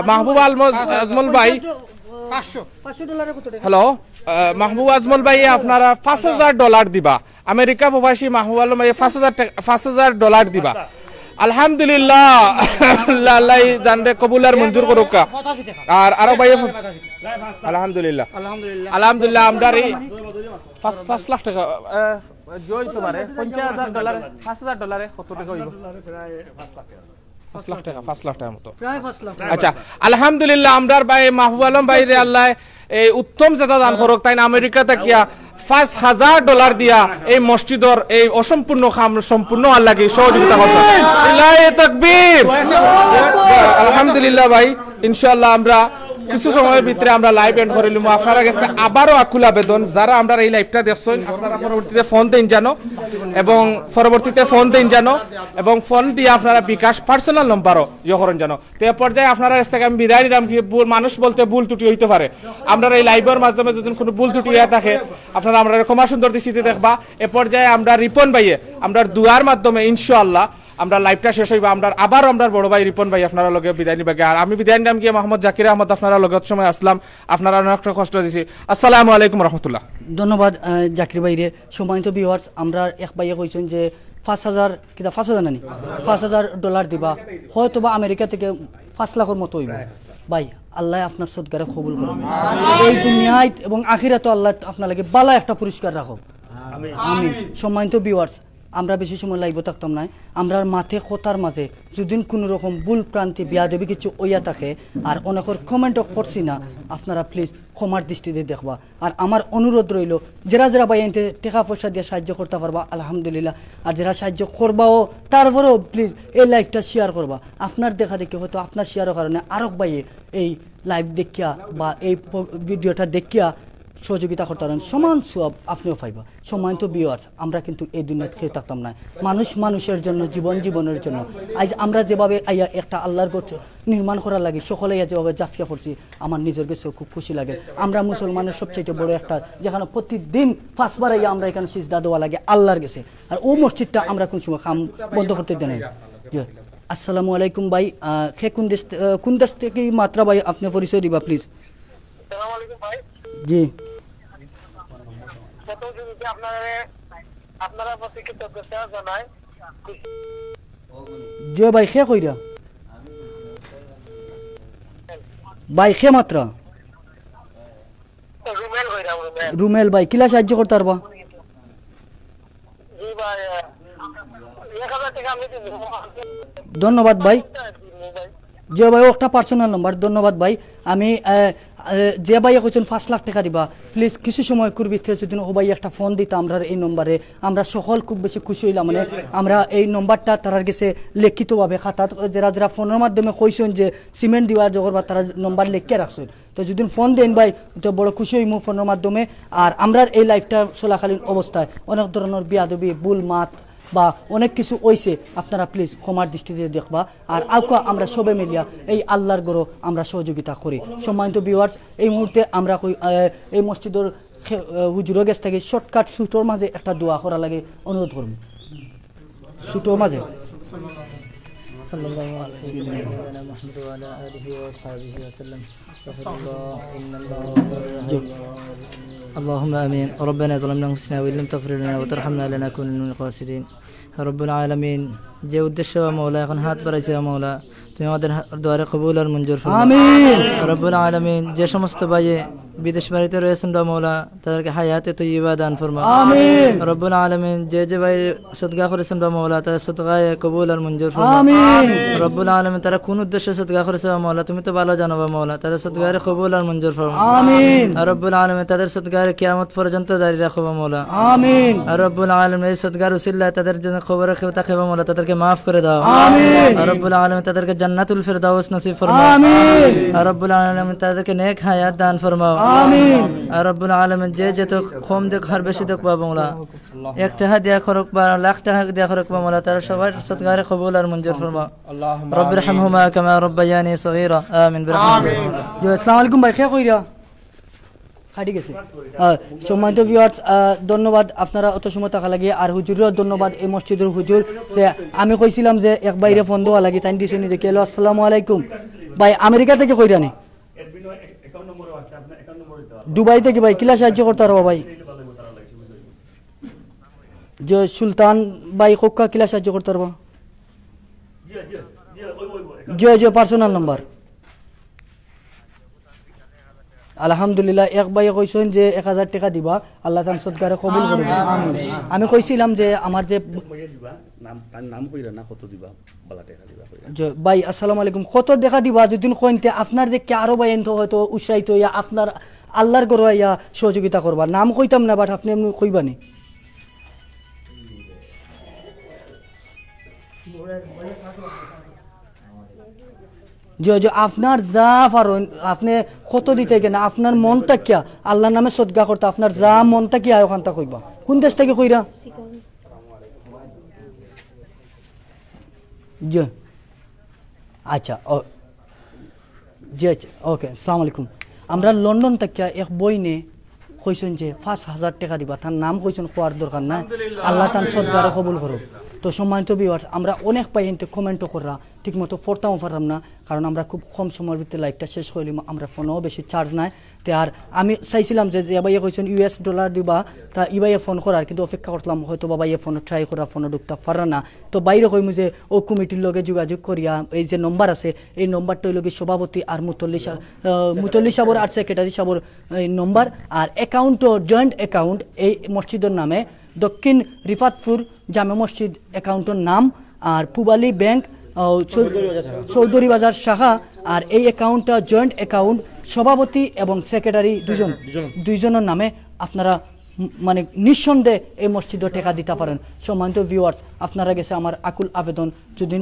মাহবুব আজমল ভাই, হ্যালো মাহবুব আজমল ভাই, আপনারা $5,000 দিবা। আমেরিকা প্রবাসী মাহবুব আলম ভাই $5,000 দিবা। আলহামদুলিল্লাহ, আল্লাহ জানরে কবুল আর মঞ্জুর করুক। আর আরো ভাই আলহামদুলিল্লাহ, আলহামদুলিল্লাহ, আমরা এই 5 লাখ টাকা জয় তোমারে $50,000, $5,000 কত টাকা হইব? 5 লাখ টাকা 5 লাখ টাকার মতো প্রায় 5 লাখ টাকা। আচ্ছা আলহামদুলিল্লাহ আমরার ভাই মাহবুব আলম ভাইরে আল্লাহ এই উত্তম জাতা দান করুক তাই না আমেরিকা থেকে $5,000 দিয়া এই মসজিদর এই অসম্পূর্ণ কাম সম্পূর্ণ আল্লাহকে সহযোগিতা করছেন ইল্লাহি তাকবীর আলহামদুলিল্লাহ ভাই ইনশাআল্লাহ আমরা কিছু সময়ের ভিতরে আমরা লাইভ এন্ড করিলাম আপনারা কাছে আবারও আকুল আবেদন যারা আমরা এই লাইভটা দেখছেন আপনারা পরবর্তীতে ফোন দেন জানো এবং পরবর্তীতে ফোন দেন জানো এবং ফোন দিয়ে আপনারা বিকাশ পার্সোনাল নম্বরও ইয়ে করেন জানো তো এ পর্যায়ে আপনারা কাছ থেকে আমি বিদায় নিলাম কি মানুষ বলতে ভুল ত্রুটি হইতে পারে আমরা এই লাইভের মাধ্যমে যদি কোনো ভুল ত্রুটি হয়ে থাকে আপনারা আমরা ক্ষমা সুন্দর দৃষ্টিতে দেখবা এ পর্যায়ে আমরা রিপন ভাইয়ে আমরা দুয়ার মাধ্যমে ইনশাআল্লাহ আমরা লাইভটা শেষ হইবা আমরা আবার আমরা বড় ভাই রিপন ভাই আপনারা লগে বিদায় নিবাগে আর আমি বিদায় নিলাম গিয়ে মোহাম্মদ জাকির আহমদ আপনারা লগে সময় আসলাম আপনারা অনেক কষ্ট দিছি আসসালামু আলাইকুম রহমতুল্লাহ ধন্যবাদ জাকির ভাইরে সম্মানিত ভিউয়ার্স আমরা এক ভাইয়ে কইছেন যে 5,000 কিটা 5,000 নানি $5,000 দিবা হয়তো বা আমেরিকা থেকে 5 লাখের মতো হইবা ভাই আল্লাহ আপনার সদকারে কবুল করুন এই দুনিয়ায় এবং আখিরাতে আল্লাহ আপনার লাগে ভালো একটা পুরস্কার রাখো আমিন সম্মানিত ভিউয়ার্স আমরা বেশি সময় লাইভ থাকতাম না আমরা মাঠে কথার মাঝে যদি কোনো রকম ভুল প্রান্তি বিয়াদবি কিছু ওইয়া থাকে আর অনেকের কমেন্টও করছি না আপনারা প্লিজ ক্ষমার দৃষ্টিতে দেখবা আর আমার অনুরোধ রইল যারা যারা ভাই এনতে টাকা পয়সা দিয়ে সাহায্য করতে পারবা আলহামদুলিল্লাহ আর যারা সাহায্য করবাও তারপরেও প্লিজ এই লাইভটা শেয়ার করবা আপনার দেখা দেখে হয়তো আপনার শেয়ারের কারণে আরও ভাইয়ে এই লাইভ দেখিয়া বা এই ভিডিওটা দেখিয়া সহযোগিতা করতে পারেন সমান সব আপনিও পাইবা সম্মানিত ভিউয়ার্স আমরা কিন্তু এই দুনিয়াতে খেয়ে থাকতাম না মানুষ মানুষের জন্য জীবনের জন্য আজ আমরা যেভাবে আইয়া একটা আল্লাহর গোত্র নির্মাণ করার লাগে সকলে যেভাবে জাফিয়া করছি আমার নিজের কাছে খুব খুশি লাগে আমরা মুসলমানের সবচাইতে বড় একটা যেখানে প্রতিদিন 5 বার আইয়া আমরা এখানে সিজদা দেওয়া লাগে আল্লাহর কাছে আর ও মসজিদটা আমরা কোন সময় কাম বন্ধ করতে দেন আসসালামু আলাইকুম ভাই সে কোন দেশ থেকে মাত্রা ভাই আপনি পরিচয় দিবা প্লিজ আসসালামু আলাইকুম ভাই জি আপনারা প্রতি কৃতজ্ঞতা জানাই যে ভাই খে কইরা ভাই খে মাত্রা রুমেল ভাই কিলা সাহায্য করতে পারবা ধন্যবাদ ভাই যে ভাই একটা পার্সোনাল নাম্বার ধন্যবাদ ভাই আমি যে ভাইয়া কইছেন 5 লাখ টাকা দিবা প্লিজ কিছু সময় করবি যদি ও ভাই একটা ফোন দিতা আমরা এই নম্বরে আমরা সকল খুব বেশি খুশি হইলাম মানে আমরা এই নম্বরটা তারার কাছে লিখিতভাবে খাতা যারা যারা ফোনের মাধ্যমে কইছেন যে সিমেন্ট দিওয়ার জগর বা তারা নম্বর লিখে রাখছেন তো যদি ফোন দেন ভাই তো বড় খুশি হইমু ফোনের মাধ্যমে আর আমরা এই লাইফটা চলাকালীন অবস্থায় অনেক ধরনের বিয়াদবি বুল মাত বা অনেক কিছু হইছে আপনারা প্লিজ ক্ষমার দৃষ্টিতে দেখবা আর আউকা আমরা সবে মিলিয়া এই আল্লাহর গরো আমরা সহযোগিতা করি সম্মানিত ভিউয়ার্স এই মুহূর্তে আমরা এই মসজিদের হুজুরের কাছ থেকে শর্টকাট সুটোর মাঝে একটা দোয়া করা লাগে অনুরোধ করব সুটোর মাঝে সাল্লাল্লাহু আলাইহি মুহাম্মদ ওয়া আলা আলিহি ওয়া সাহবিহি ওয়া সাল্লাম আস্তাগফিরুল্লাহ ইন্নাল্লাহা اللهم آمين ربنا ظلمنا أنفسنا وإن لم تغفر لنا وترحمنا لنكون من الخاسرين رب العالمين যে উদ্দেশ্য মওলা এখন হাত বাড়াইছে মওলা তুমি আমাদের দোয়ারে কবুল আর মঞ্জুর ফরমাও আমিন রব্বুল আলামিন যে সমস্ত ভাইয়ে বিদেশ বাড়িতে রয়েছেন মওলা তাদেরকে হায়াতে তয়্যিবা দান ফরমাও আমিন রব্বুল আলামিন যে ভাই সদকা করেছেন মওলা তাদের সদকায়ে কবুল আর মঞ্জুর ফরমাও আমিন রব্বুল আলামিন তারা কোন উদ্দেশ্যে সদকা করেছে মওলা তুমি তো ভালো জানো মওলা তাদের সদকায়ে কবুল আর মঞ্জুর ফরমাও আমিন রব্বুল আলামিন তাদের সদকায়ে কিয়ামত পর্যন্ত জারি রাখো মওলা আমিন রব্বুল আলামিন এই সদকার উসিলায় তাদের জন্য খবরে খেও তাকে মওলা তাদেরকে মাফ করে দাও আমিন রব্বুল আলামিন তাদেরকে জান্নাতুল ফিরদাউস নসিব ফরমাও আমিন রব্বুল আলামিন তাদেরকে নেক হায়াত দান ফরমাও আমিন রব্বুল আলামিন যে তো কম দেখ আর বেশি দেখ পাবো মওলা 1 টাকা দেয়া করক বা লাখ টাকা দেয়া করক মওলা তার সবার সদকারে কবুল আর মঞ্জুর ফরমাও আল্লাহুম্মা রব্বিরহামহুমা কামা রাব্বায়ানি সগীরা আমিন বিরহমাতিক আসসালামু আলাইকুম ভাই কে কইরা খাটি গেছে সম্মানিত ভিউয়ার্স ধন্যবাদ আপনারা অত সময় থাকা লাগে আর হুজুরের ধন্যবাদ এই মসজিদের হুজুর আমি কইছিলাম যে এক বাইরে ফোন দেওয়া লাগে তাই দিছেন দেখে এলো আসসালামু আলাইকুম ভাই আমেরিকা থেকে কইরা নি দুবাই থেকে ভাই কিলা সাহায্য করতে পারবো ভাই যে সুলতান ভাই কোকা কিলা সাহায্য করতে পারবো জি পার্সোনাল নাম্বার আলহামদুলিল্লাহ এক ভাই কইছেন যে 1000 টাকা দিবা আল্লাহ তাআলা সদকারে কবুল করুন আমিন আমি কইছিলাম যে আমার যে নাম কইরা না কত দিবা বালা টাকা দিবা যে ভাই আসসালামু আলাইকুম কত টাকা দিবা যদি কইতে আপনার দেখে আরো ভাই এনতো হয়তো উৎসাহিত হইয়া আপনার আল্লাহর ঘরে আইয়া সহযোগিতা করবা নাম কইতাম না বাট আপনি এমনি কইবানি যে আপনার যা পারেন আপনি কত দিতে গেনা আপনার মনটা কিয়া আল্লাহর নামে সদকা করতে আপনার যা মনটা কি আয় ওখানটা কইবা কোন দেশ থেকে কইরা জি আচ্ছা জি আচ্ছা ওকে আসসালামু আলাইকুম আমরা লন্ডন থেকে এক বই নে কইছেন যে 5000 টাকা দিবা তার নাম কইছেন কোয়ার দরকার না আল্লাহ তান সদকারে কবুল করুক তো সম্মানিত ভিউয়ার্স আমরা অনেক পাইতে কমেন্টও করা ঠিকমতো পড়তাম পারলাম না কারণ আমরা খুব কম সময়ের ভিতরে লাইভটা শেষ করলাম আমরা ফোনও বেশি চার্জ নাই তো আর আমি চাইছিলাম যে এবাইয়ে কইছেন US ডলার দিবা তা ইবাইয়ে ফোন করার কিন্তু অপেক্ষা করলাম হয়তো বাবাইয়ে ফোন ট্রাই করা ফোনে ঢুকতে পারা না তো বাইরে কইমু যে ও কমিটির লগে যোগাযোগ করিয়া এই যে নম্বর আছে এই নম্বরটাই লগে সভাপতি আর মুতল্লি সাহেবের আর সেক্রেটারি সাহেবের এই নম্বর আর অ্যাকাউন্টও জয়েন্ট অ্যাকাউন্ট এই মসজিদের নামে দক্ষিণ রিফাতপুর জামে মসজিদ অ্যাকাউন্টের নাম আর পুবালি ব্যাংক চৌধুরী বাজার শাখা আর এই অ্যাকাউন্টটা জয়েন্ট অ্যাকাউন্ট সভাপতি এবং সেক্রেটারি দুইজনের নামে আপনারা মানে নিঃসন্দেহে এই মসজিদে টাকা দিতে পারেন সম্মানিত ভিউয়ার্স আপনারা গেছে আমার আকুল আবেদন যদি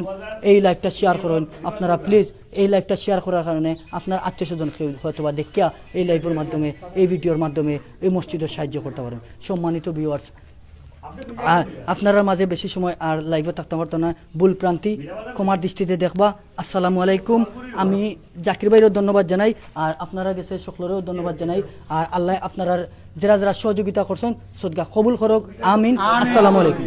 এই লাইভটা শেয়ার করেন আপনারা প্লিজ এই লাইভটা শেয়ার করার কারণে আপনার আত্মীয়স্বজন হয়তো বা দেখিয়া এই লাইভের মাধ্যমে এই ভিডিওর মাধ্যমে এই মসজিদের সাহায্য করতে পারেন সম্মানিত ভিউয়ার্স আপনারা মাঝে বেশি সময় আর লাইভে থাকতে পারতো না ভুল প্রান্তি ক্ষমার দৃষ্টিতে দেখবা আসসালামু আলাইকুম আমি জাকির ভাইয়েরও ধন্যবাদ জানাই আর আপনারা গেছে সকলেরও ধন্যবাদ জানাই আর আল্লাহ আপনারা যারা যারা সহযোগিতা করছেন সদকা কবুল করুক আমিন আসসালামু আলাইকুম